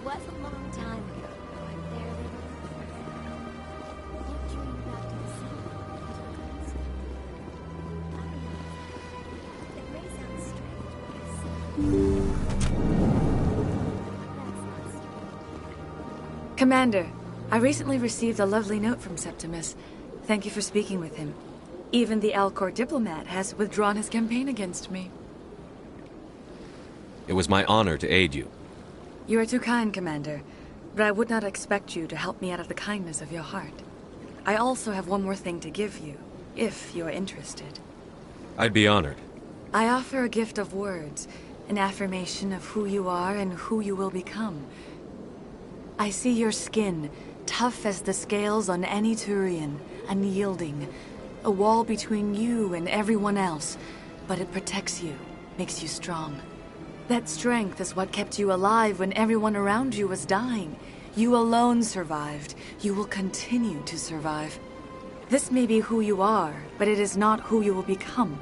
Was a long time ago. I barely remember. You dreamed back to the sea. I don't know. It may sound strange, but that's not strange. Commander, I recently received a lovely note from Septimus. Thank you for speaking with him. Even the Alcor diplomat has withdrawn his campaign against me. It was my honor to aid you. You are too kind, Commander, but I would not expect you to help me out of the kindness of your heart. I also have one more thing to give you, if you are interested. I'd be honored. I offer a gift of words, an affirmation of who you are and who you will become. I see your skin, tough as the scales on any Turian, unyielding, a wall between you and everyone else, but it protects you, makes you strong. That strength is what kept you alive when everyone around you was dying. You alone survived. You will continue to survive. This may be who you are, but it is not who you will become.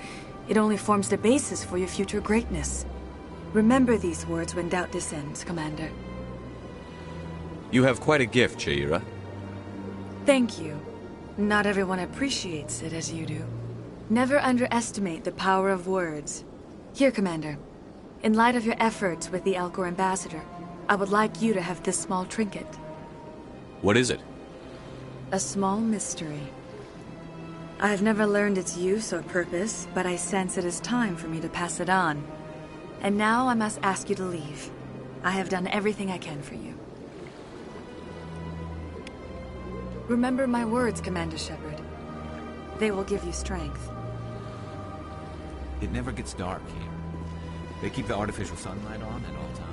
It only forms the basis for your future greatness. Remember these words when doubt descends, Commander. You have quite a gift, Shaira. Thank you. Not everyone appreciates it as you do. Never underestimate the power of words. Here, Commander. In light of your efforts with the Alcor ambassador, I would like you to have this small trinket. What is it? A small mystery. I have never learned its use or purpose, but I sense it is time for me to pass it on. And now I must ask you to leave. I have done everything I can for you. Remember my words, Commander Shepard. They will give you strength. It never gets dark here. They keep the artificial sunlight on at all times.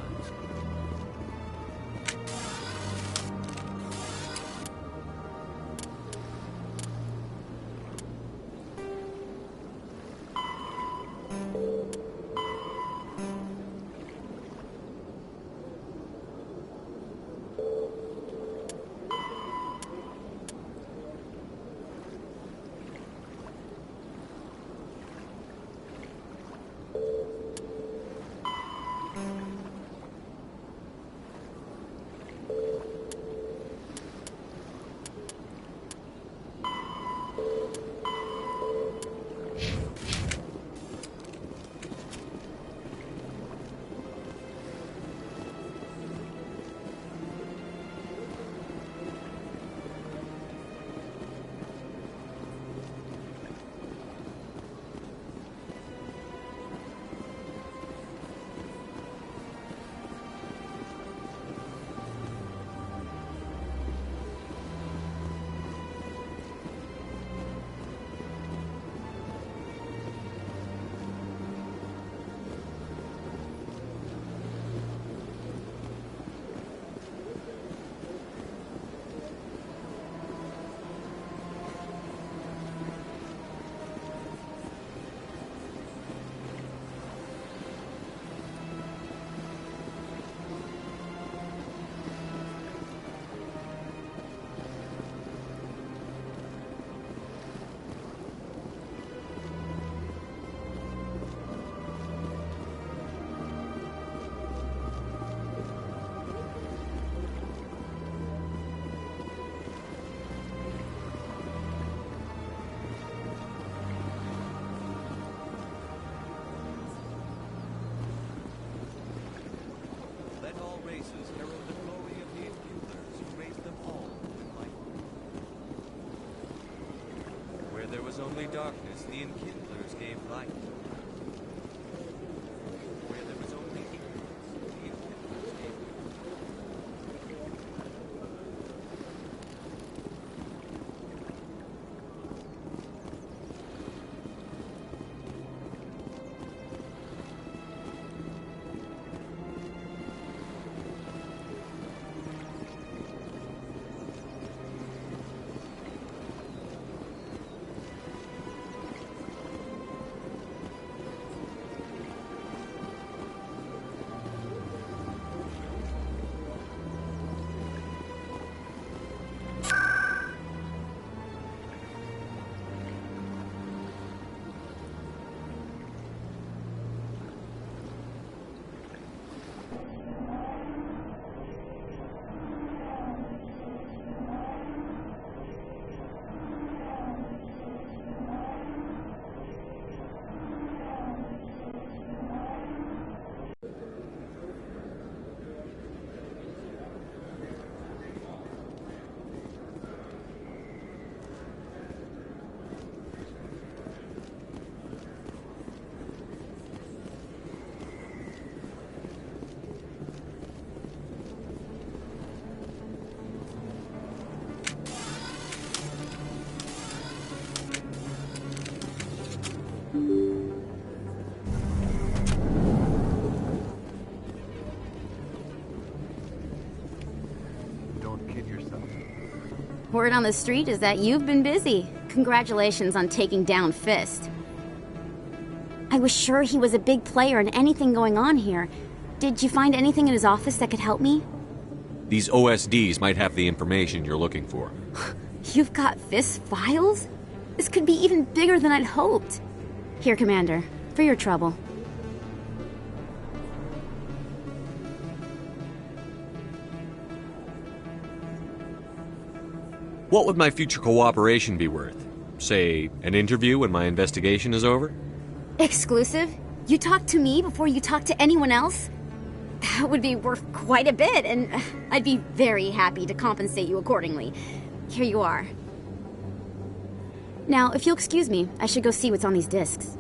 was only darkness, the enkindlers gave light. Where there was only ignorance, the enkindlers gave Word on the street is that you've been busy. Congratulations on taking down Fist. I was sure he was a big player in anything going on here. Did you find anything in his office that could help me? These OSDs might have the information you're looking for. You've got Fist's files? This could be even bigger than I'd hoped. Here, Commander, for your trouble. What would my future cooperation be worth? Say, an interview when my investigation is over? Exclusive? You talk to me before you talk to anyone else? That would be worth quite a bit, and I'd be very happy to compensate you accordingly. Here you are. Now, if you'll excuse me, I should go see what's on these discs.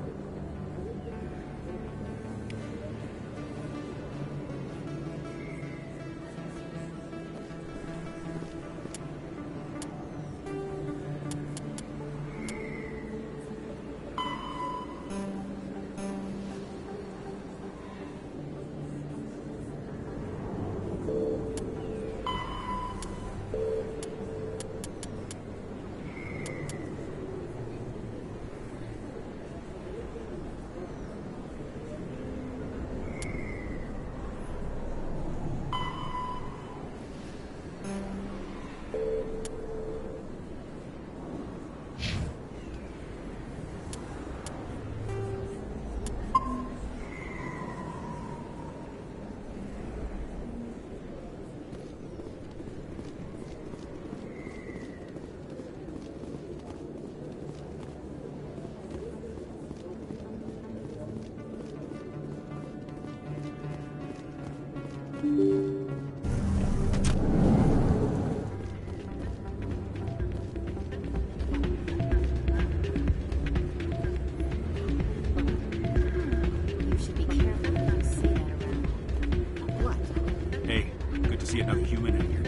see another human in here.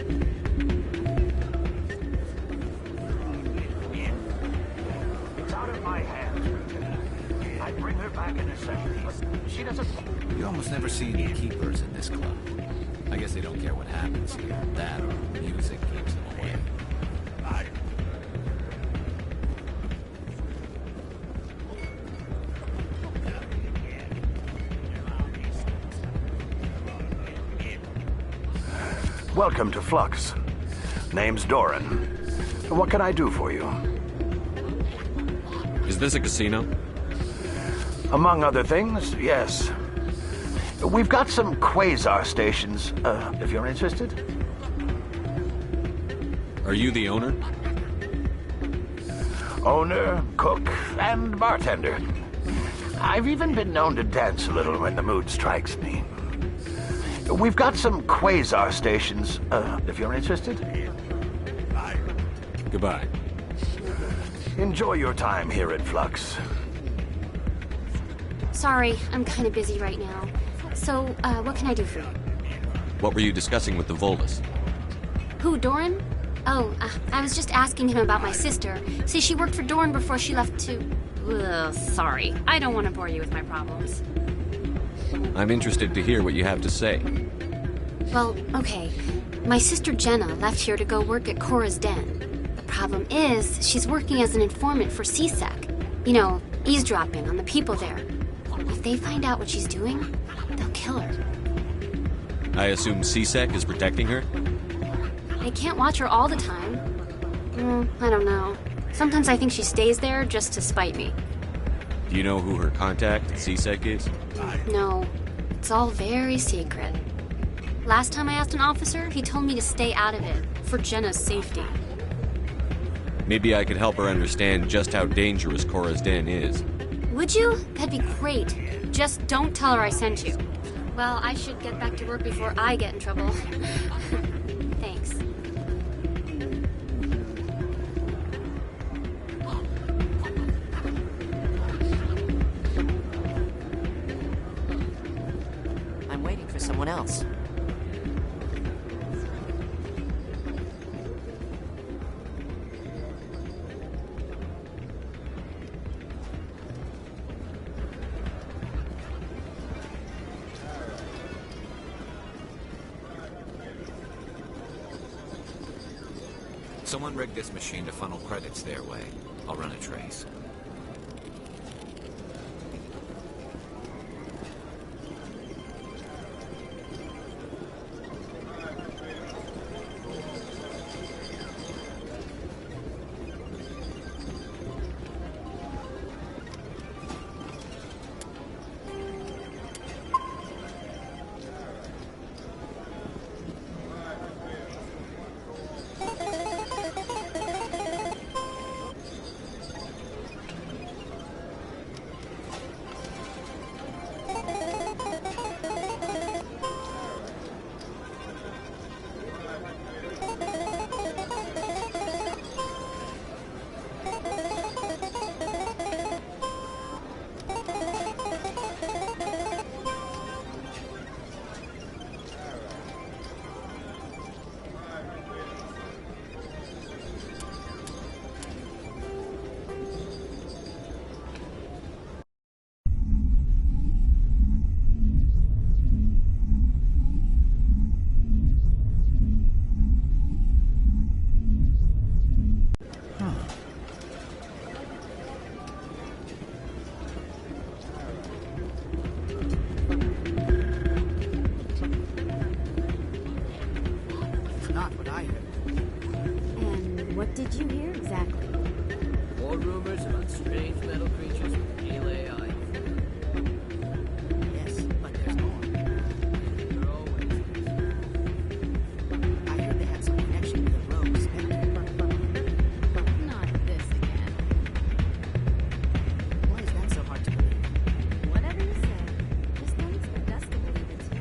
It's out of my hands, Lieutenant. I bring her back in a second, but she doesn't... You almost never see any keepers in this club. I guess they don't care what happens here. That or music keeps them away. Welcome to Flux. Name's Doran. What can I do for you? Is this a casino? Among other things, yes. We've got some quasar stations, if you're interested. Are you the owner? Owner, cook, and bartender. I've even been known to dance a little when the mood strikes me. We've got some quasar stations, if you're interested. Goodbye. Enjoy your time here at Flux. Sorry, I'm kind of busy right now. So, what can I do for you? What were you discussing with the Volus? Who, Doran? Oh, I was just asking him about my sister. See, she worked for Doran before she left to... Ugh, sorry. I don't want to bore you with my problems. I'm interested to hear what you have to say. Well, okay. My sister Jenna left here to go work at Cora's Den. The problem is, she's working as an informant for CSEC. You know, eavesdropping on the people there. If they find out what she's doing, they'll kill her. I assume CSEC is protecting her? They can't watch her all the time. I don't know. Sometimes I think she stays there just to spite me. Do you know who her contact at CSEC is? No. It's all very secret. Last time I asked an officer, he told me to stay out of it, for Jenna's safety. Maybe I could help her understand just how dangerous Cora's Den is. Would you? That'd be great. Just don't tell her I sent you. Well, I should get back to work before I get in trouble. Thanks. I'm waiting for someone else. Someone rigged this machine to funnel credits their way. I'll run a trace. What did you hear exactly? More rumors about strange metal creatures with real AI. Yes, but there's more. There always is. I heard they had some connection with the rogue spectre. Not this again. Why is that so hard to believe? Whatever you say. Just don't expect us to believe it too.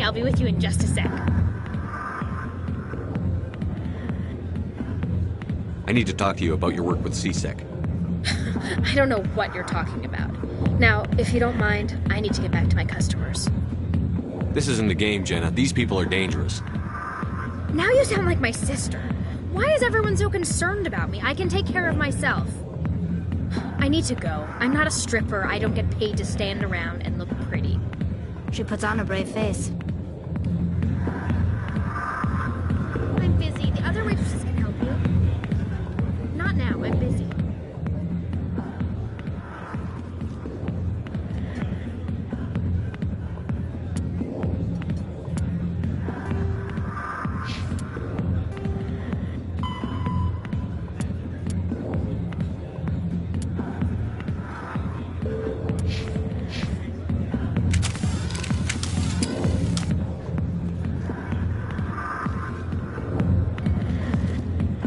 I'll be with you in just a sec. I need to talk to you about your work with CSEC. I don't know what you're talking about. Now, if you don't mind, I need to get back to my customers. This isn't a game, Jenna. These people are dangerous. Now you sound like my sister. Why is everyone so concerned about me? I can take care of myself. I need to go. I'm not a stripper. I don't get paid to stand around and look pretty. She puts on a brave face. I'm busy. The other waitresses can help you. Not now. I'm busy.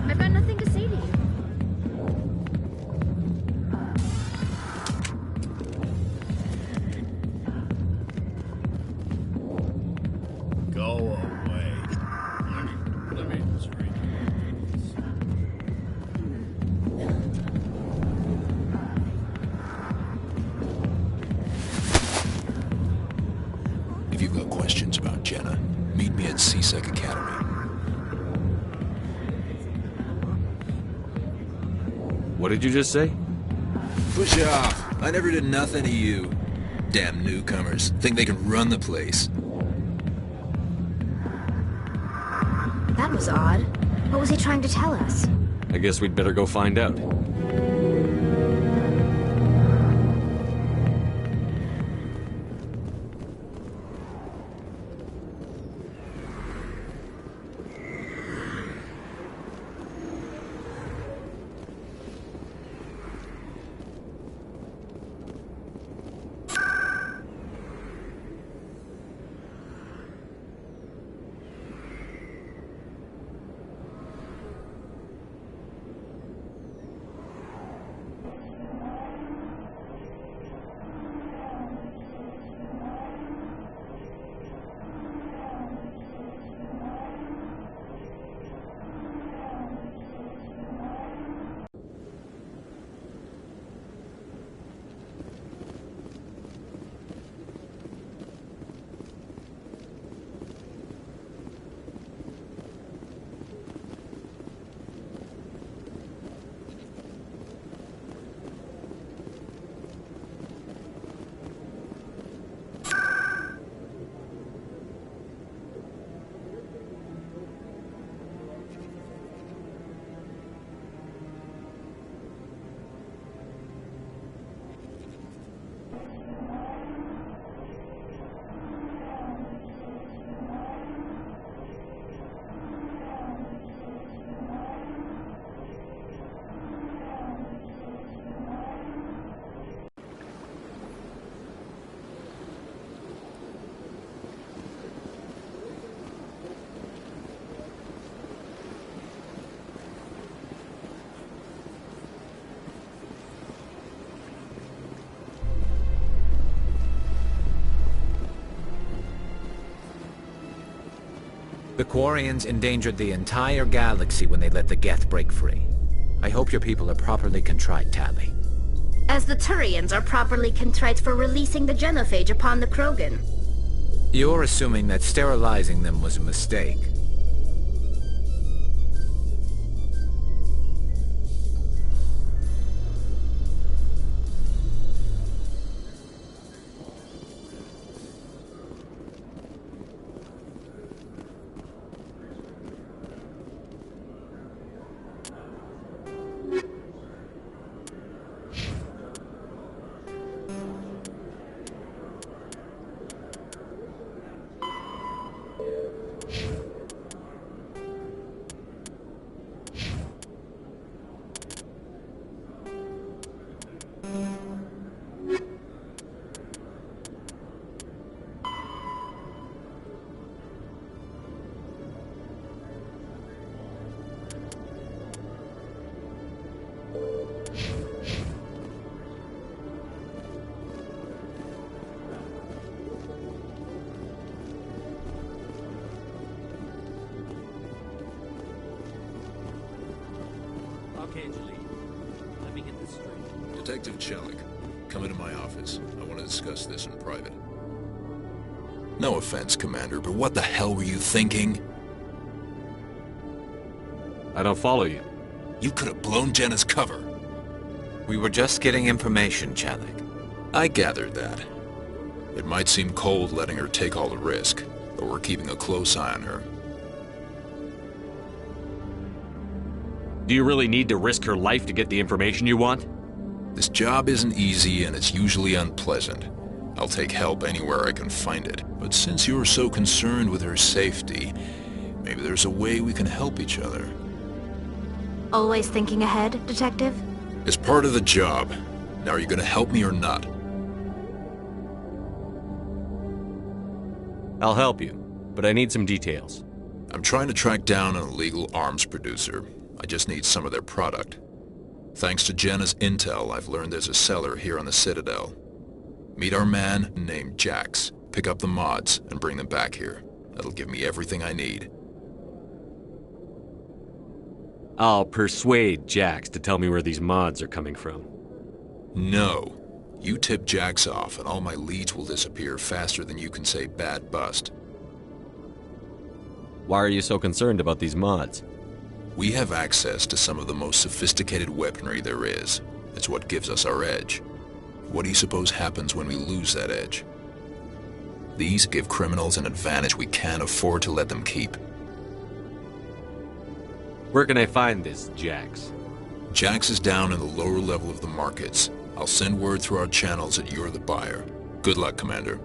I've got nothing to say to you. Go away. Let me just read this. If you've got questions about Jenna, meet me at CSEC Academy. What did you just say? Push off. I never did nothing to you. Damn newcomers. Think they can run the place. That was odd. What was he trying to tell us? I guess we'd better go find out. The Quarians endangered the entire galaxy when they let the Geth break free. I hope your people are properly contrite, Tally. As the Turians are properly contrite for releasing the genophage upon the Krogan. You're assuming that sterilizing them was a mistake. Okay, Jaleel. Let me get this straight. Detective Chelik, come into my office. I want to discuss this in private. No offense, Commander, but what the hell were you thinking? I don't follow you. You could have blown Jenna's cover. We were just getting information, Chelik. I gathered that. It might seem cold letting her take all the risk, but we're keeping a close eye on her. Do you really need to risk her life to get the information you want? This job isn't easy and it's usually unpleasant. I'll take help anywhere I can find it. But since you're so concerned with her safety, maybe there's a way we can help each other. Always thinking ahead, Detective? It's part of the job. Now, are you gonna help me or not? I'll help you, but I need some details. I'm trying to track down an illegal arms producer. I just need some of their product. Thanks to Jenna's intel, I've learned there's a seller here on the Citadel. Meet our man named Jax. Pick up the mods and bring them back here. That'll give me everything I need. I'll persuade Jax to tell me where these mods are coming from. No. You tip Jax off and all my leads will disappear faster than you can say bad bust. Why are you so concerned about these mods? We have access to some of the most sophisticated weaponry there is. It's what gives us our edge. What do you suppose happens when we lose that edge? These give criminals an advantage we can't afford to let them keep. Where can I find this Jax? Jax is down in the lower level of the markets. I'll send word through our channels that you're the buyer. Good luck, Commander.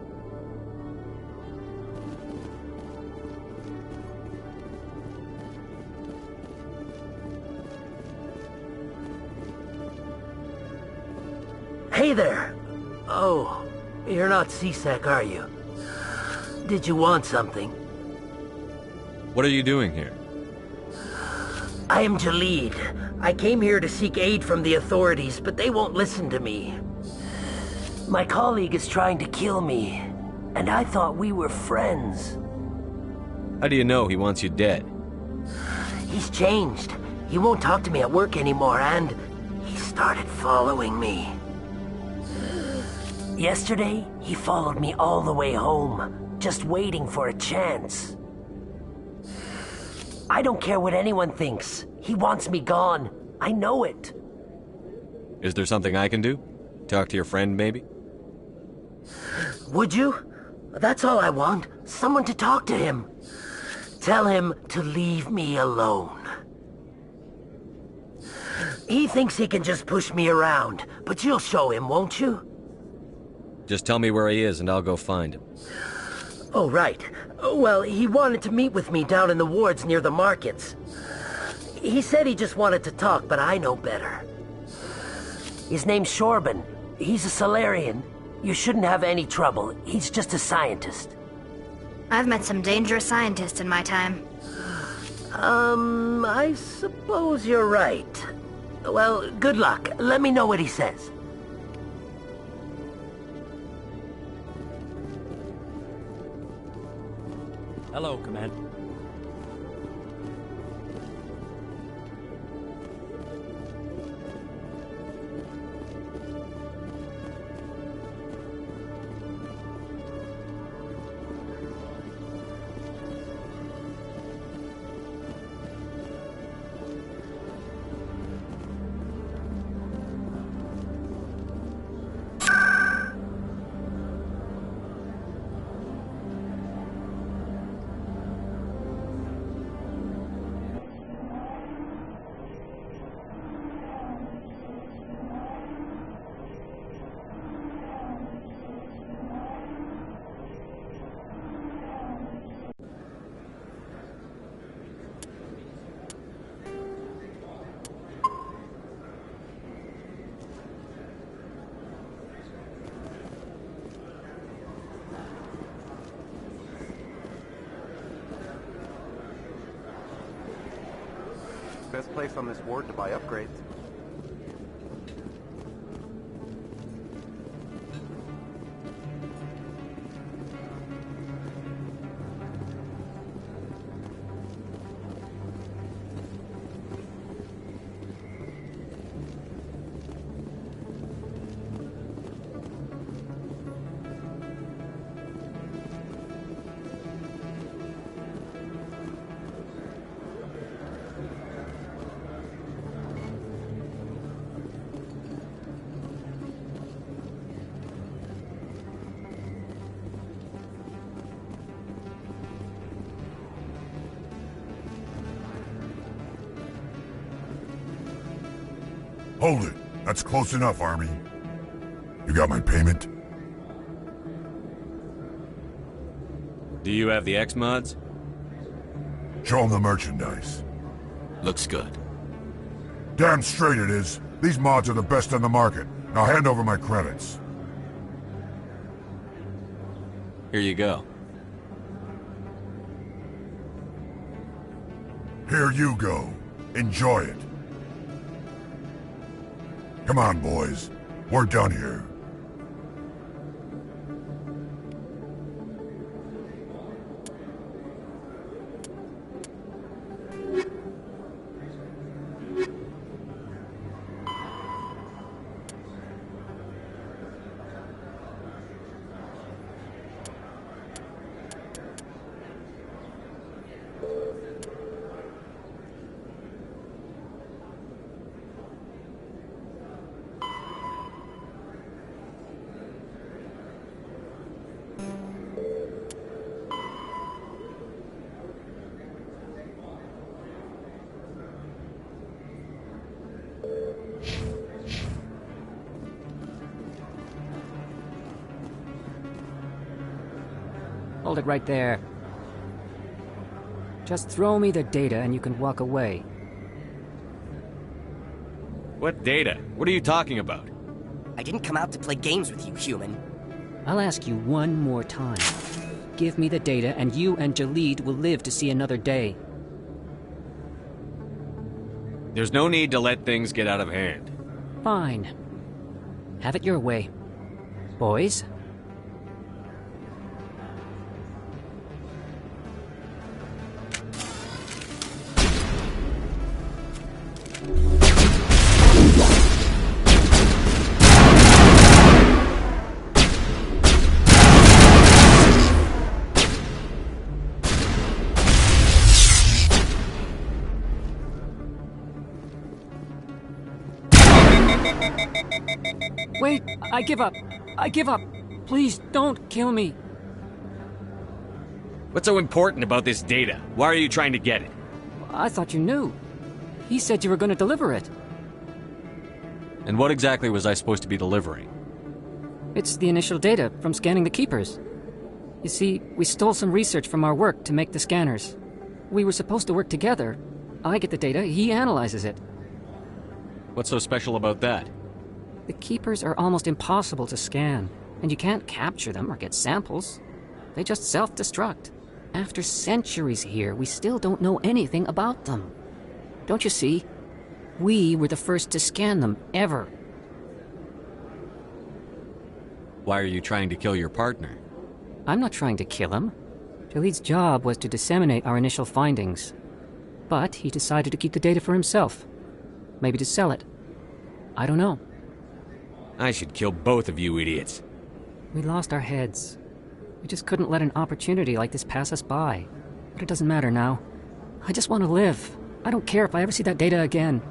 Hey there! Oh, you're not C-Sec, are you? Did you want something? What are you doing here? I am Jalid. I came here to seek aid from the authorities, but they won't listen to me. My colleague is trying to kill me, and I thought we were friends. How do you know he wants you dead? He's changed. He won't talk to me at work anymore, and he started following me. Yesterday, he followed me all the way home, just waiting for a chance. I don't care what anyone thinks. He wants me gone. I know it. Is there something I can do? Talk to your friend, maybe? Would you? That's all I want. Someone to talk to him. Tell him to leave me alone. He thinks he can just push me around, but you'll show him, won't you? Just tell me where he is and I'll go find him. Oh, right. Well, he wanted to meet with me down in the wards near the markets. He said he just wanted to talk, but I know better. His name's Shorban. He's a Solarian. You shouldn't have any trouble. He's just a scientist. I've met some dangerous scientists in my time. I suppose you're right. Well, good luck. Let me know what he says. Hello, Commander. Best place on this ward to buy upgrades. Hold it. That's close enough, Army. You got my payment? Do you have the X-Mods? Show them the merchandise. Looks good. Damn straight it is. These mods are the best on the market. Now hand over my credits. Here you go. Here you go. Enjoy it. Come on, boys. We're done here. Hold it right there. Just throw me the data and you can walk away. What data? What are you talking about? I didn't come out to play games with you, human. I'll ask you one more time. Give me the data and you and Jalid will live to see another day. There's no need to let things get out of hand. Fine. Have it your way. Boys? Wait, I give up. I give up. Please don't kill me. What's so important about this data? Why are you trying to get it? I thought you knew. He said you were going to deliver it. And what exactly was I supposed to be delivering? It's the initial data from scanning the Keepers. You see, we stole some research from our work to make the scanners. We were supposed to work together. I get the data, he analyzes it. What's so special about that? The Keepers are almost impossible to scan, and you can't capture them or get samples. They just self-destruct. After centuries here, we still don't know anything about them. Don't you see? We were the first to scan them, ever. Why are you trying to kill your partner? I'm not trying to kill him. Jalid's job was to disseminate our initial findings. But he decided to keep the data for himself. Maybe to sell it. I don't know. I should kill both of you idiots. We lost our heads. We just couldn't let an opportunity like this pass us by. But it doesn't matter now. I just want to live. I don't care if I ever see that data again.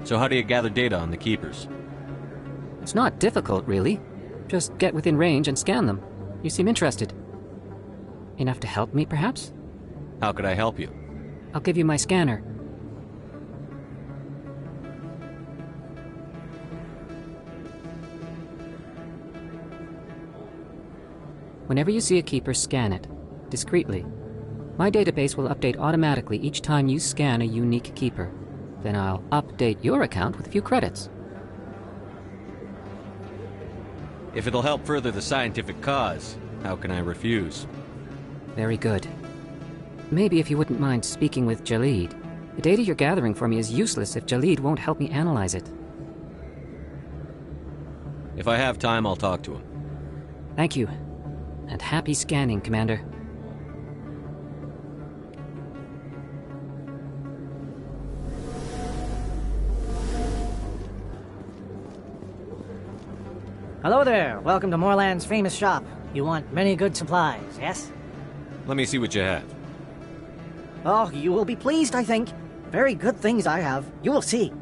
So how do you gather data on the Keepers? It's not difficult, really. Just get within range and scan them. You seem interested. Enough to help me, perhaps? How could I help you? I'll give you my scanner. Whenever you see a Keeper, scan it. Discreetly. My database will update automatically each time you scan a unique Keeper. Then I'll update your account with a few credits. If it'll help further the scientific cause, how can I refuse? Very good. Maybe if you wouldn't mind speaking with Jalid. The data you're gathering for me is useless if Jalid won't help me analyze it. If I have time, I'll talk to him. Thank you. And happy scanning, Commander. Hello there. Welcome to Moorland's famous shop. You want many good supplies, yes? Let me see what you have. Oh, you will be pleased, I think. Very good things I have. You will see.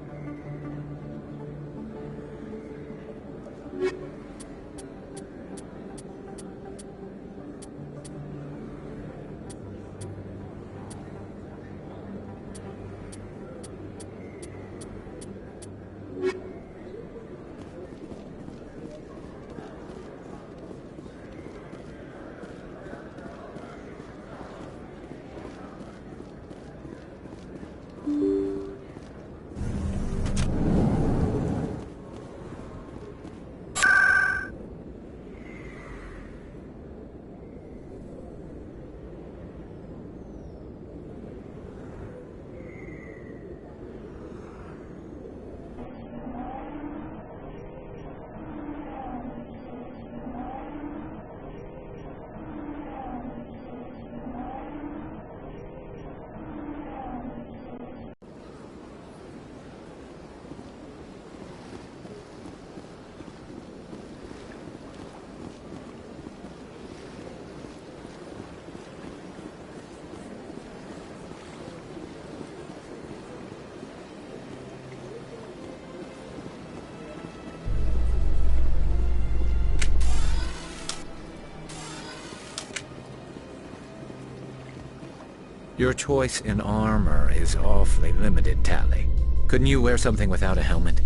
Your choice in armor is awfully limited, Tally. Couldn't you wear something without a helmet?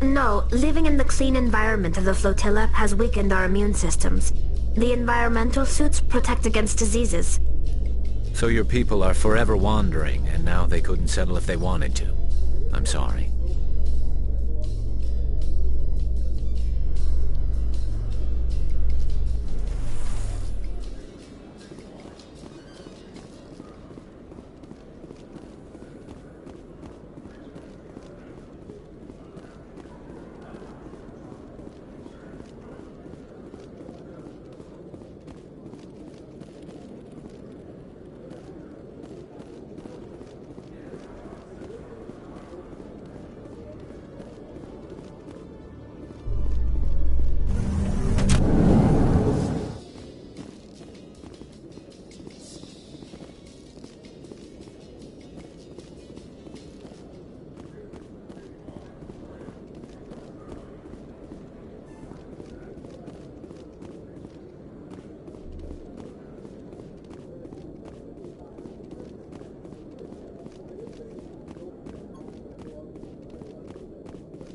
No, living in the clean environment of the flotilla has weakened our immune systems. The environmental suits protect against diseases. So your people are forever wandering, and now they couldn't settle if they wanted to. I'm sorry.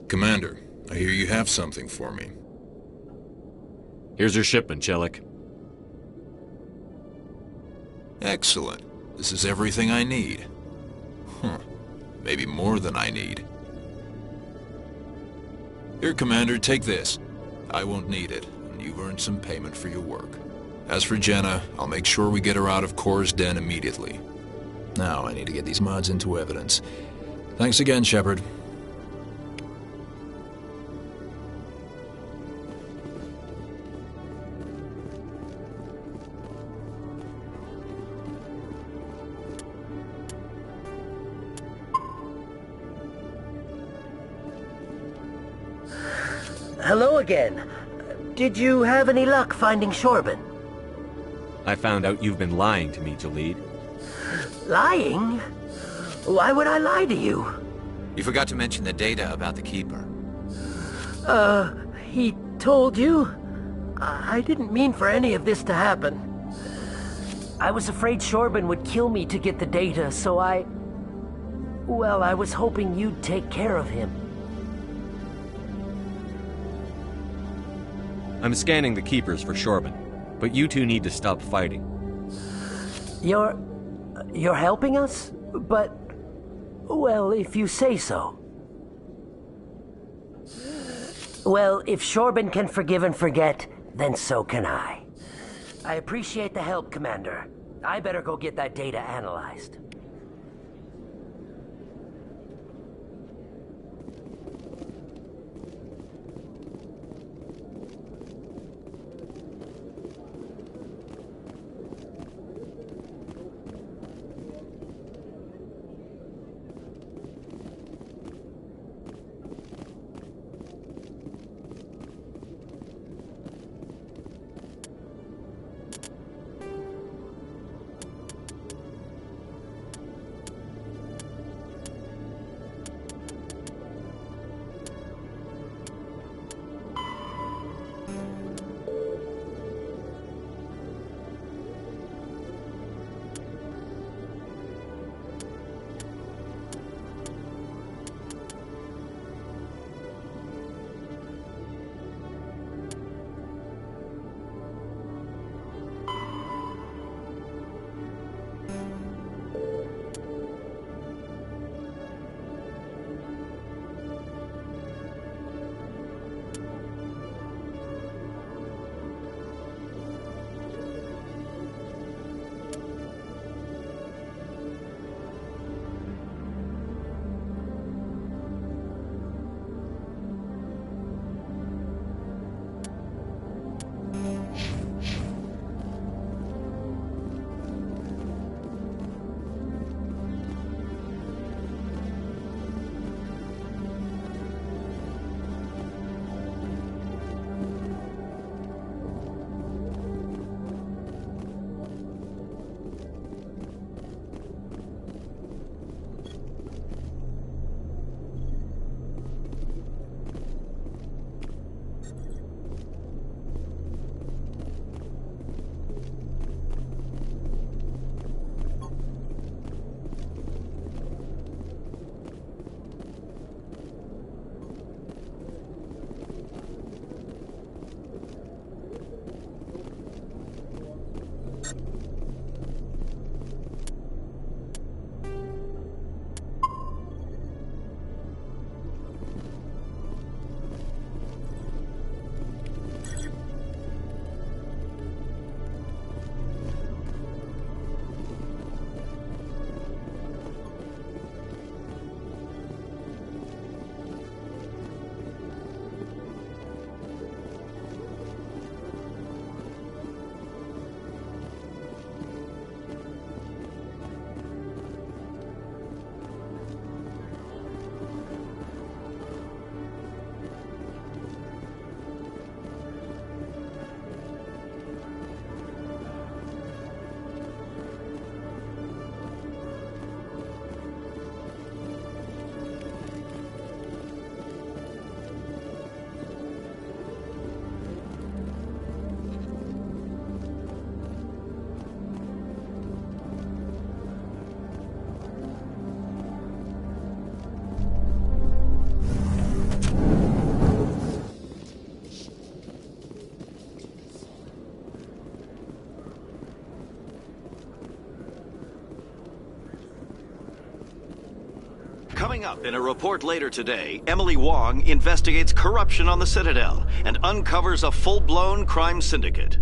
Commander, I hear you have something for me. Here's your shipment, Chelik. Excellent. This is everything I need. Maybe more than I need. Here, Commander, take this. I won't need it, and you've earned some payment for your work. As for Jenna, I'll make sure we get her out of Kor's den immediately. Now, I need to get these mods into evidence. Thanks again, Shepard. Hello again. Did you have any luck finding Shorban? I found out you've been lying to me, Jalid. Lying? Why would I lie to you? You forgot to mention the data about the Keeper. He told you? I didn't mean for any of this to happen. I was afraid Shorban would kill me to get the data, so well, I was hoping you'd take care of him. I'm scanning the Keepers for Shorban, but you two need to stop fighting. You're helping us? But, well, if you say so. Well, if Shorban can forgive and forget, then so can I. I appreciate the help, Commander. I better go get that data analyzed. Coming up in a report later today, Emily Wong investigates corruption on the Citadel and uncovers a full-blown crime syndicate.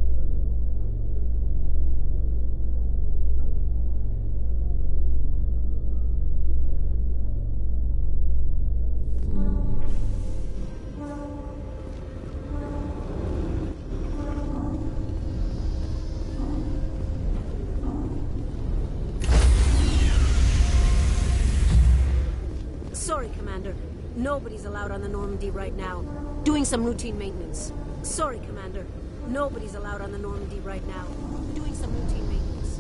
Sorry, Commander. Nobody's allowed on the Normandy right now. Doing some routine maintenance. Sorry, Commander. Nobody's allowed on the Normandy right now. Doing some routine maintenance.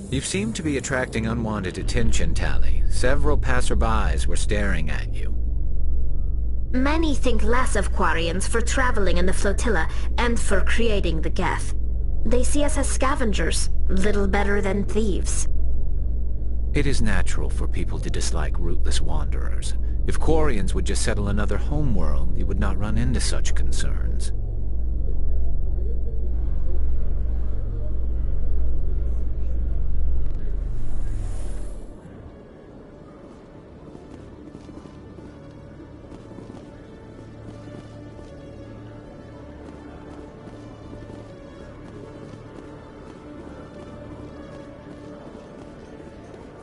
You seem to be attracting unwanted attention, Tally. Several passerbys were staring at you. Many think less of Quarians for traveling in the flotilla and for creating the Geth. They see us as scavengers, little better than thieves. It is natural for people to dislike rootless wanderers. If Quarians would just settle another homeworld, you would not run into such concerns.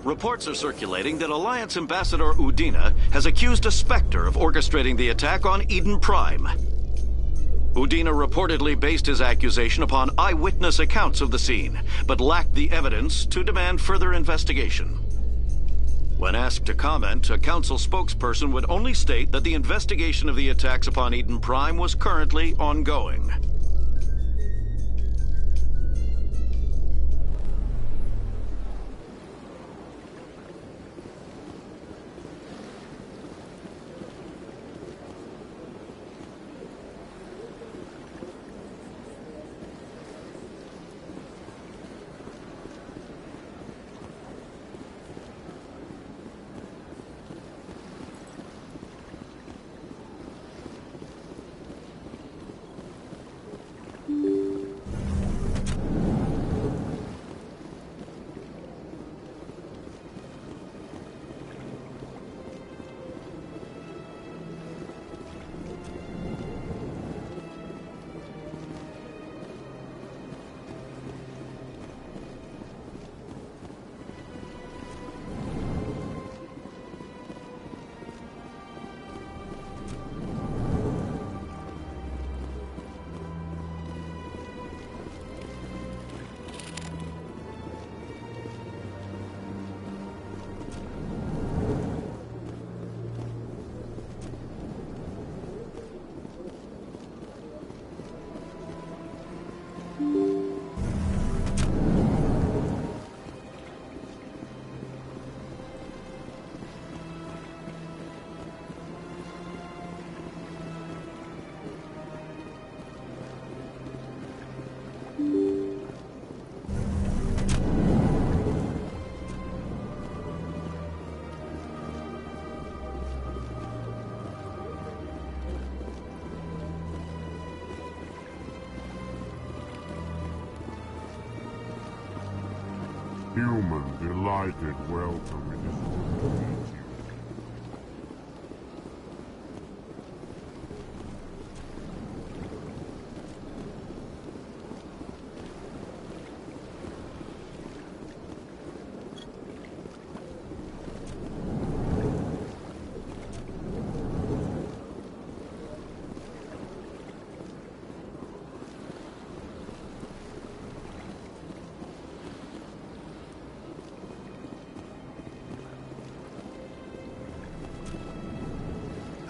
Reports are circulating that Alliance Ambassador Udina has accused a Spectre of orchestrating the attack on Eden Prime. Udina reportedly based his accusation upon eyewitness accounts of the scene, but lacked the evidence to demand further investigation. When asked to comment, a council spokesperson would only state that the investigation of the attacks upon Eden Prime was currently ongoing. Human, delighted welcome. It is good to meet you.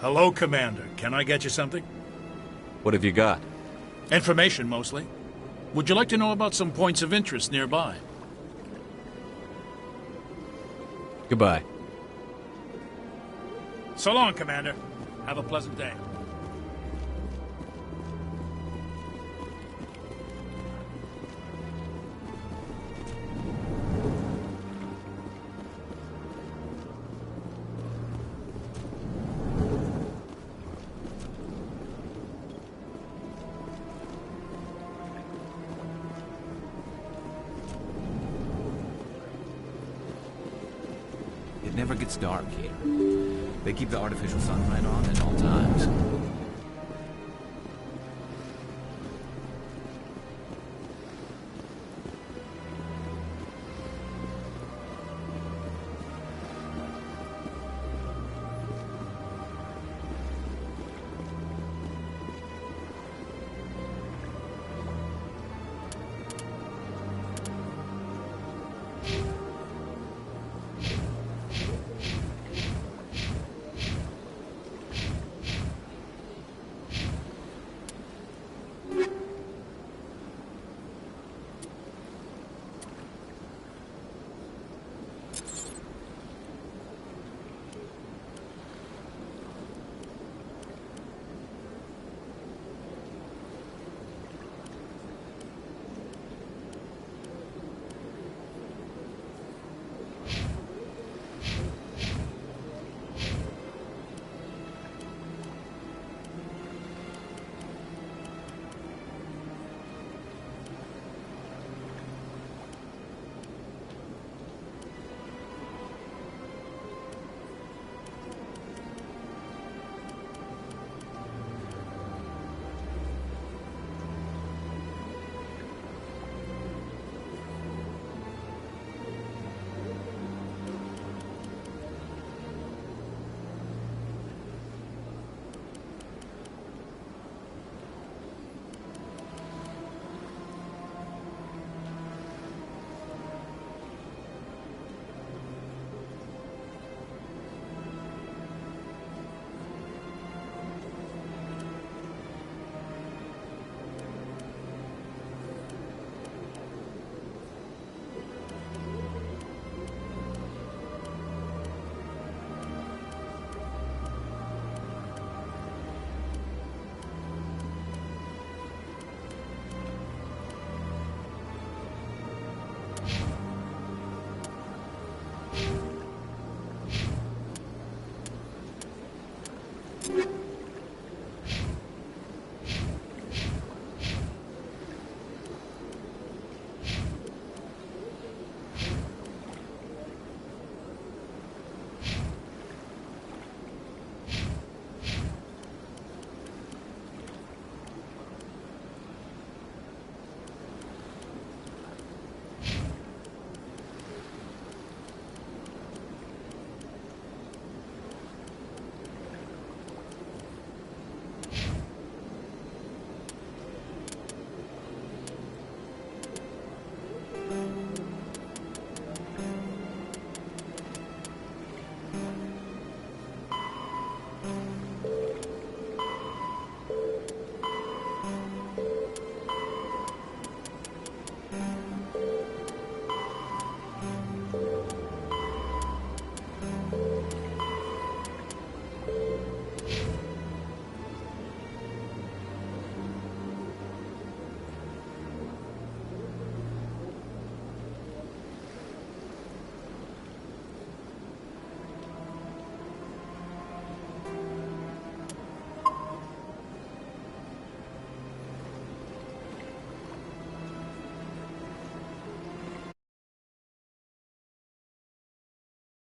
Hello, Commander. Can I get you something? What have you got? Information, mostly. Would you like to know about some points of interest nearby? Goodbye. So long, Commander. Have a pleasant day. never gets dark here. They keep the artificial sunlight on at all times.